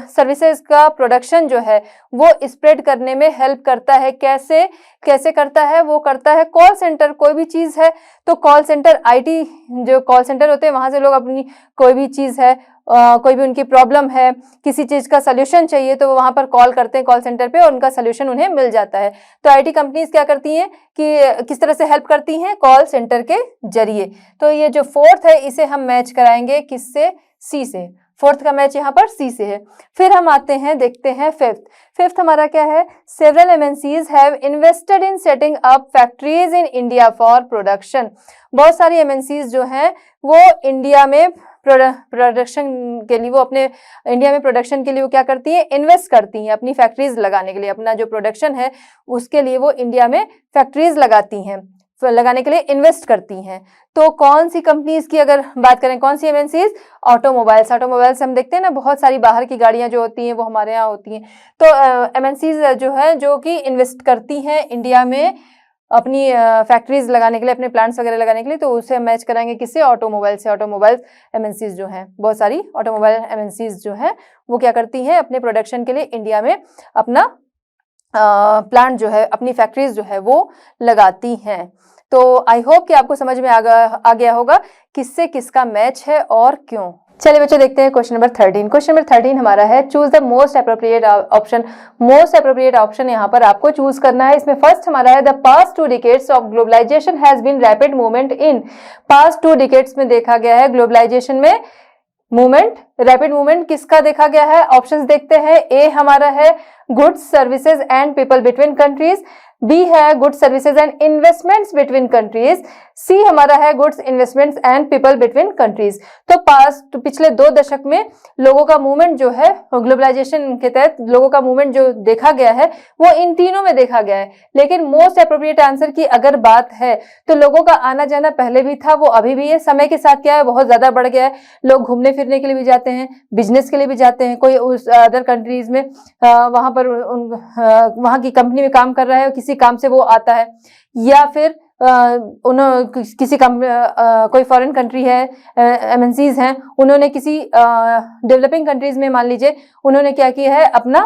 सर्विसेज का प्रोडक्शन जो है वो स्प्रेड करने में हेल्प करता है। कैसे करता है, वो करता है कॉल सेंटर, कोई भी चीज है तो कॉल सेंटर, आईटी जो कॉल सेंटर होते हैं वहां से लोग अपनी कोई भी चीज है, कोई भी उनकी प्रॉब्लम है, किसी चीज का सोल्यूशन चाहिए तो वो वहां पर कॉल करते हैं कॉल सेंटर पे और उनका सोल्यूशन उन्हें मिल जाता है। तो आईटी कंपनीज क्या करती हैं कि किस तरह से हेल्प करती हैं, कॉल सेंटर के जरिए। तो ये जो फोर्थ है इसे हम मैच कराएंगे किससे, सी से। फोर्थ का मैच यहाँ पर सी से है। फिर हम आते हैं, देखते हैं फिफ्थ हमारा क्या है, several MNCs have invested in setting up factories in India for production. बहुत सारी एमएनसीज जो हैं वो इंडिया में प्रोडक्शन के लिए, वो अपने इंडिया में प्रोडक्शन के लिए वो क्या करती है, इन्वेस्ट करती हैं अपनी फैक्ट्रीज लगाने के लिए। अपना जो प्रोडक्शन है उसके लिए वो इंडिया में फैक्ट्रीज लगाती हैं, लगाने के लिए इन्वेस्ट करती हैं। तो कौन सी कंपनीज की अगर बात करें, कौन सी एमएनसीज, ऑटोमोबाइल्स। ऑटोमोबाइल्स हम देखते हैं ना, बहुत सारी बाहर की गाड़ियां जो होती हैं वो हमारे यहाँ होती हैं। तो एमएनसीज जो है जो कि इन्वेस्ट करती हैं इंडिया में अपनी फैक्ट्रीज लगाने के लिए, अपने प्लांट्स वगैरह लगाने के लिए, तो उसे मैच कराएंगे किससे, ऑटोमोबाइल से। ऑटोमोबाइल एमएनसीज जो हैं, बहुत सारी ऑटोमोबाइल एमएनसीज जो हैं वो क्या करती हैं, अपने प्रोडक्शन के लिए इंडिया में अपना प्लांट जो है, अपनी फैक्ट्रीज जो है वो लगाती हैं। तो आई होप कि आपको समझ में आ गया होगा किससे किसका मैच है और क्यों। चलिए बच्चों देखते हैं क्वेश्चन नंबर 13। क्वेश्चन नंबर 13 हमारा है choose the most appropriate option. Most appropriate option यहाँ पर आपको चूज करना है। इसमें फर्स्ट हमारा है the past 2 decades of globalisation has been rapid movement in. Past 2 decades में देखा गया है ग्लोबलाइजेशन में मूवमेंट, रैपिड मूवमेंट किसका देखा गया है। ऑप्शंस देखते हैं। ए हमारा है goods services and people between countries, B है goods services and investments between countries, C हमारा है goods investments and people between countries. तो पास्ट पिछले 2 दशक में लोगों का मूवमेंट जो है ग्लोबलाइजेशन के तहत लोगों का मूवमेंट जो देखा गया है वो इन तीनों में देखा गया है। लेकिन मोस्ट अप्रोप्रिएट आंसर की अगर बात है तो लोगों का आना जाना पहले भी था, वो अभी भी है। समय के साथ क्या है, बहुत ज्यादा बढ़ गया है। लोग घूमने फिरने के लिए भी जाते हैं, बिजनेस के लिए भी जाते हैं। कोई उस अदर कंट्रीज में वहां पर वहां की कंपनी में काम कर रहा है, किसी काम से वो आता है, या फिर किसी कोई फॉरेन कंट्री है, एमएनसीज हैं, उन्होंने किसी डेवलपिंग कंट्रीज में मान लीजिए उन्होंने क्या किया है, अपना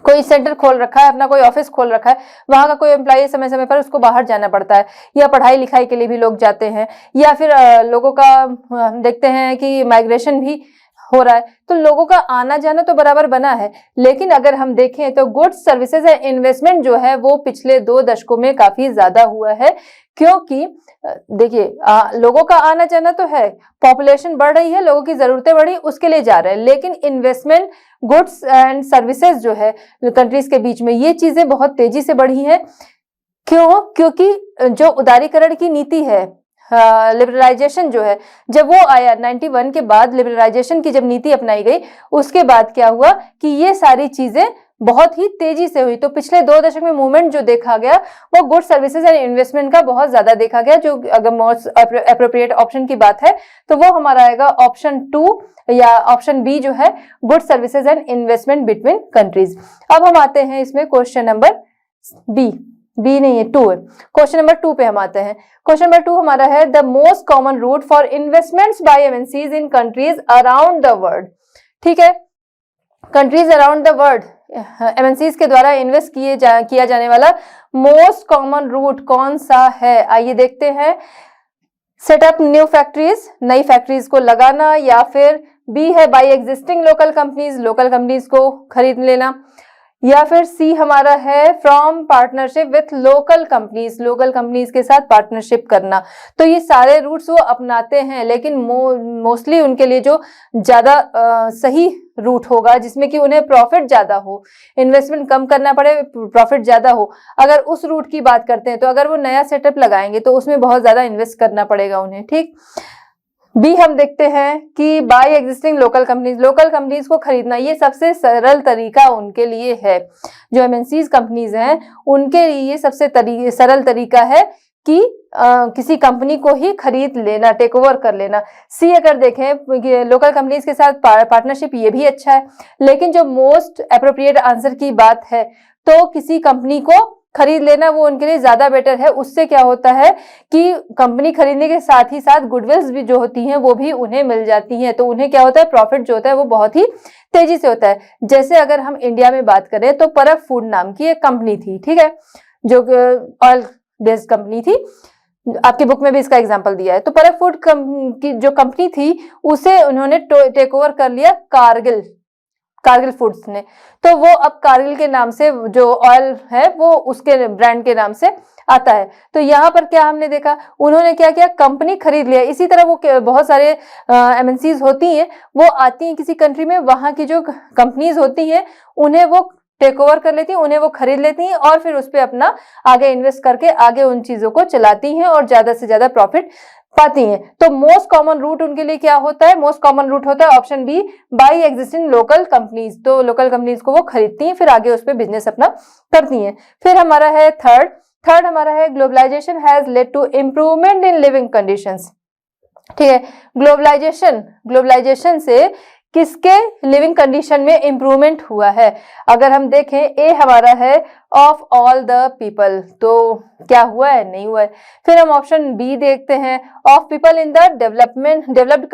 कोई सेंटर खोल रखा है, अपना कोई ऑफिस खोल रखा है, वहां का कोई एम्प्लॉय समय समय पर उसको बाहर जाना पड़ता है, या पढ़ाई लिखाई के लिए भी लोग जाते हैं, या फिर लोगों का देखते हैं कि माइग्रेशन भी हो रहा है। तो लोगों का आना जाना तो बराबर बना है। लेकिन अगर हम देखें तो गुड्स सर्विसेज एंड इन्वेस्टमेंट जो है वो पिछले 2 दशकों में काफी ज्यादा हुआ है, क्योंकि देखिए लोगों का आना जाना तो है, पॉपुलेशन बढ़ रही है, लोगों की जरूरतें बढ़ी, उसके लिए जा रहे हैं। लेकिन इन्वेस्टमेंट, गुड्स एंड सर्विसेज जो है कंट्रीज के बीच में, ये चीजें बहुत तेजी से बढ़ी है। क्यों? क्योंकि जो उदारीकरण की नीति है, लिबरलाइजेशन जो है, जब वो आया 91 के बाद, लिबरलाइजेशन की जब नीति अपनाई गई, उसके बाद क्या हुआ कि ये सारी चीजें बहुत ही तेजी से हुई। तो पिछले 2 दशक में मूवमेंट जो देखा गया वो गुड सर्विसेज एंड इन्वेस्टमेंट का बहुत ज्यादा देखा गया। जो अगर मोस्ट अप्रोप्रिएट ऑप्शन की बात है तो वो हमारा आएगा ऑप्शन 2 या ऑप्शन बी जो है good services and investment between countries. अब हम आते हैं इसमें क्वेश्चन नंबर बी नहीं है, 2 है। क्वेश्चन नंबर 2 पे हम आते हैं। क्वेश्चन नंबर 2 हमारा है the most common route for investments by MNCs in countries around the world. ठीक है, countries around the world MNCs के द्वारा इन्वेस्ट किया जाने वाला मोस्ट कॉमन रूट कौन सा है, आइए देखते हैं। सेटअप न्यू फैक्ट्रीज, नई फैक्ट्रीज को लगाना, या फिर बी है बाय एग्जिस्टिंग लोकल कंपनीज को खरीद लेना, या फिर सी हमारा है from partnership with local companies के साथ पार्टनरशिप करना। तो ये सारे रूट्स वो अपनाते हैं, लेकिन मोस्टली उनके लिए जो ज्यादा सही रूट होगा जिसमें कि उन्हें प्रॉफिट ज्यादा हो, इन्वेस्टमेंट कम करना पड़े, प्रॉफिट ज्यादा हो, अगर उस रूट की बात करते हैं तो अगर वो नया सेटअप लगाएंगे तो उसमें बहुत ज्यादा इन्वेस्ट करना पड़ेगा उन्हें। ठीक, बी हम देखते हैं कि बाय एग्जिस्टिंग लोकल कंपनीज को खरीदना, ये सबसे सरल तरीका उनके लिए है। जो एमएनसीज कंपनीज हैं उनके लिए सबसे सरल तरीका है कि किसी कंपनी को ही खरीद लेना, टेक ओवर कर लेना। सी अगर देखें लोकल कंपनीज के साथ पार्टनरशिप, ये भी अच्छा है, लेकिन जो मोस्ट एप्रोप्रिएट आंसर की बात है तो किसी कंपनी को खरीद लेना वो उनके लिए ज्यादा बेटर है। उससे क्या होता है कि कंपनी खरीदने के साथ ही साथ गुडविल्स भी जो होती हैं वो भी उन्हें मिल जाती हैं, तो उन्हें क्या होता है, प्रॉफिट जो होता है वो बहुत ही तेजी से होता है। जैसे अगर हम इंडिया में बात करें तो परक फूड नाम की एक कंपनी थी, ठीक है, जो ऑयल बेस्ड कंपनी थी, आपकी बुक में भी इसका एग्जांपल दिया है। तो परक फूड की जो कंपनी थी उसे उन्होंने टेक ओवर कर लिया कारगिल फूड्स ने, तो वो अब कारगिल के नाम से जो ऑयल है वो उसके ब्रांड के नाम से आता है। तो यहाँ पर क्या हमने देखा, उन्होंने क्या किया, कंपनी खरीद लिया। इसी तरह वो बहुत सारे एमएनसीज होती हैं, वो आती हैं किसी कंट्री में, वहां की जो कंपनीज होती हैं उन्हें वो टेक ओवर कर लेती हैं, उन्हें वो खरीद लेती हैं और फिर उस पर अपना आगे इन्वेस्ट करके आगे उन चीजों को चलाती हैं और ज्यादा से ज्यादा प्रॉफिट पाती हैं। तो मोस्ट कॉमन रूट उनके लिए क्या होता है? मोस्ट कॉमन रूट होता है option B, buy existing local companies. तो लोकल कंपनीज को वो खरीदती हैं, फिर आगे उस पर बिजनेस अपना करती हैं। फिर हमारा है थर्ड हमारा है globalisation has led to improvement in living conditions. ठीक है, ग्लोबलाइजेशन से किसके लिविंग कंडीशन में इंप्रूवमेंट हुआ है? अगर हम देखें, ए हमारा है ऑफ ऑल द पीपल, तो क्या हुआ है? नहीं हुआ है। फिर हम ऑप्शन बी देखते हैं, of people in the developed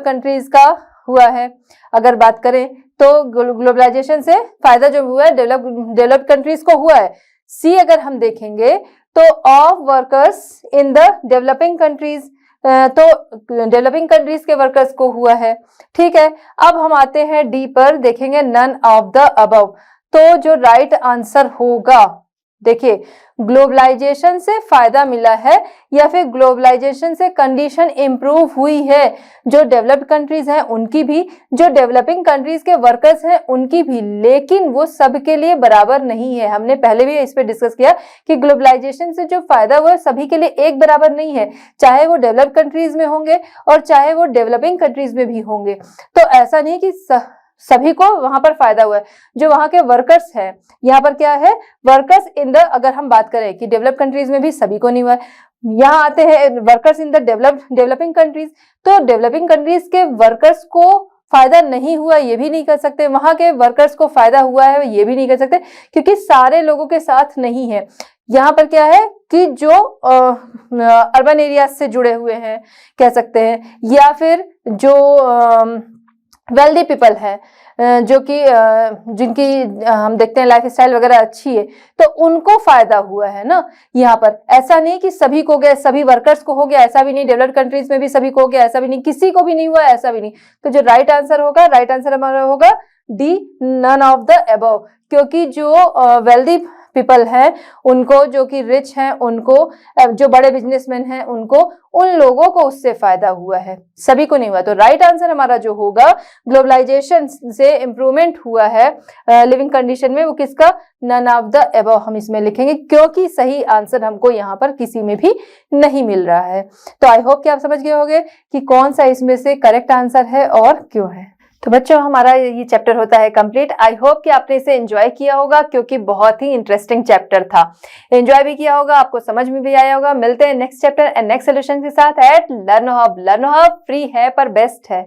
countries का हुआ है। अगर बात करें तो ग्लोबलाइजेशन से फायदा जो हुआ है डेवलप्ड कंट्रीज को हुआ है। सी अगर हम देखेंगे तो of workers in the developing countries, तो डेवलपिंग कंट्रीज के वर्कर्स को हुआ है। ठीक है, अब हम आते हैं डी पर, देखेंगे नन ऑफ द अबव। तो जो राइट आंसर होगा, देखिए ग्लोबलाइजेशन से फायदा मिला है या फिर ग्लोबलाइजेशन से कंडीशन इंप्रूव हुई है, जो डेवलप्ड कंट्रीज हैं उनकी भी, जो डेवलपिंग कंट्रीज के वर्कर्स हैं उनकी भी, लेकिन वो सबके लिए बराबर नहीं है। हमने पहले भी इस पे डिस्कस किया कि ग्लोबलाइजेशन से जो फायदा हुआ है सभी के लिए एक बराबर नहीं है, चाहे वो डेवलप्ड कंट्रीज में होंगे और चाहे वो डेवलपिंग कंट्रीज में भी होंगे। तो ऐसा नहीं कि सभी को वहां पर फायदा हुआ है। जो वहां के वर्कर्स हैं, यहाँ पर क्या है, वर्कर्स इन द, अगर हम बात करें कि डेवलप कंट्रीज में भी सभी को नहीं हुआ है, यहाँ आते हैं workers in the developing countries, तो डेवलपिंग कंट्रीज के वर्कर्स को फायदा नहीं हुआ ये भी नहीं कर सकते, वहां के वर्कर्स को फायदा हुआ है ये भी नहीं कर सकते, क्योंकि सारे लोगों के साथ नहीं है। यहाँ पर क्या है कि जो अर्बन एरियाज से जुड़े हुए हैं कह सकते हैं, या फिर जो वेल्दी पीपल है, जो कि जिनकी हम देखते हैं लाइफ स्टाइल वगैरह अच्छी है, तो उनको फायदा हुआ है ना। यहाँ पर ऐसा नहीं कि सभी को गया, सभी वर्कर्स को हो गया, ऐसा भी नहीं, डेवलप्ड कंट्रीज में भी सभी को हो गया, ऐसा भी नहीं, किसी को भी नहीं हुआ, ऐसा भी नहीं। तो जो राइट आंसर हमारा होगा D, none of the above, क्योंकि जो वेल्दी पीपल हैं उनको, जो कि रिच हैं उनको, जो बड़े बिजनेसमैन हैं उनको, उन लोगों को उससे फायदा हुआ है, सभी को नहीं हुआ। तो राइट आंसर हमारा जो होगा, ग्लोबलाइजेशन से इंप्रूवमेंट हुआ है लिविंग कंडीशन में, वो किसका, नन ऑफ द अबव हम इसमें लिखेंगे, क्योंकि सही आंसर हमको यहाँ पर किसी में भी नहीं मिल रहा है। तो आई होप कि आप समझ गए होंगे कि कौन सा इसमें से करेक्ट आंसर है और क्यों है। तो बच्चों हमारा ये चैप्टर होता है कंप्लीट। आई होप कि आपने इसे एंजॉय किया होगा, क्योंकि बहुत ही इंटरेस्टिंग चैप्टर था। एंजॉय भी किया होगा, आपको समझ में भी आया होगा। मिलते हैं next chapter and next solution के साथ at learn hub. Learn hub free है पर बेस्ट है।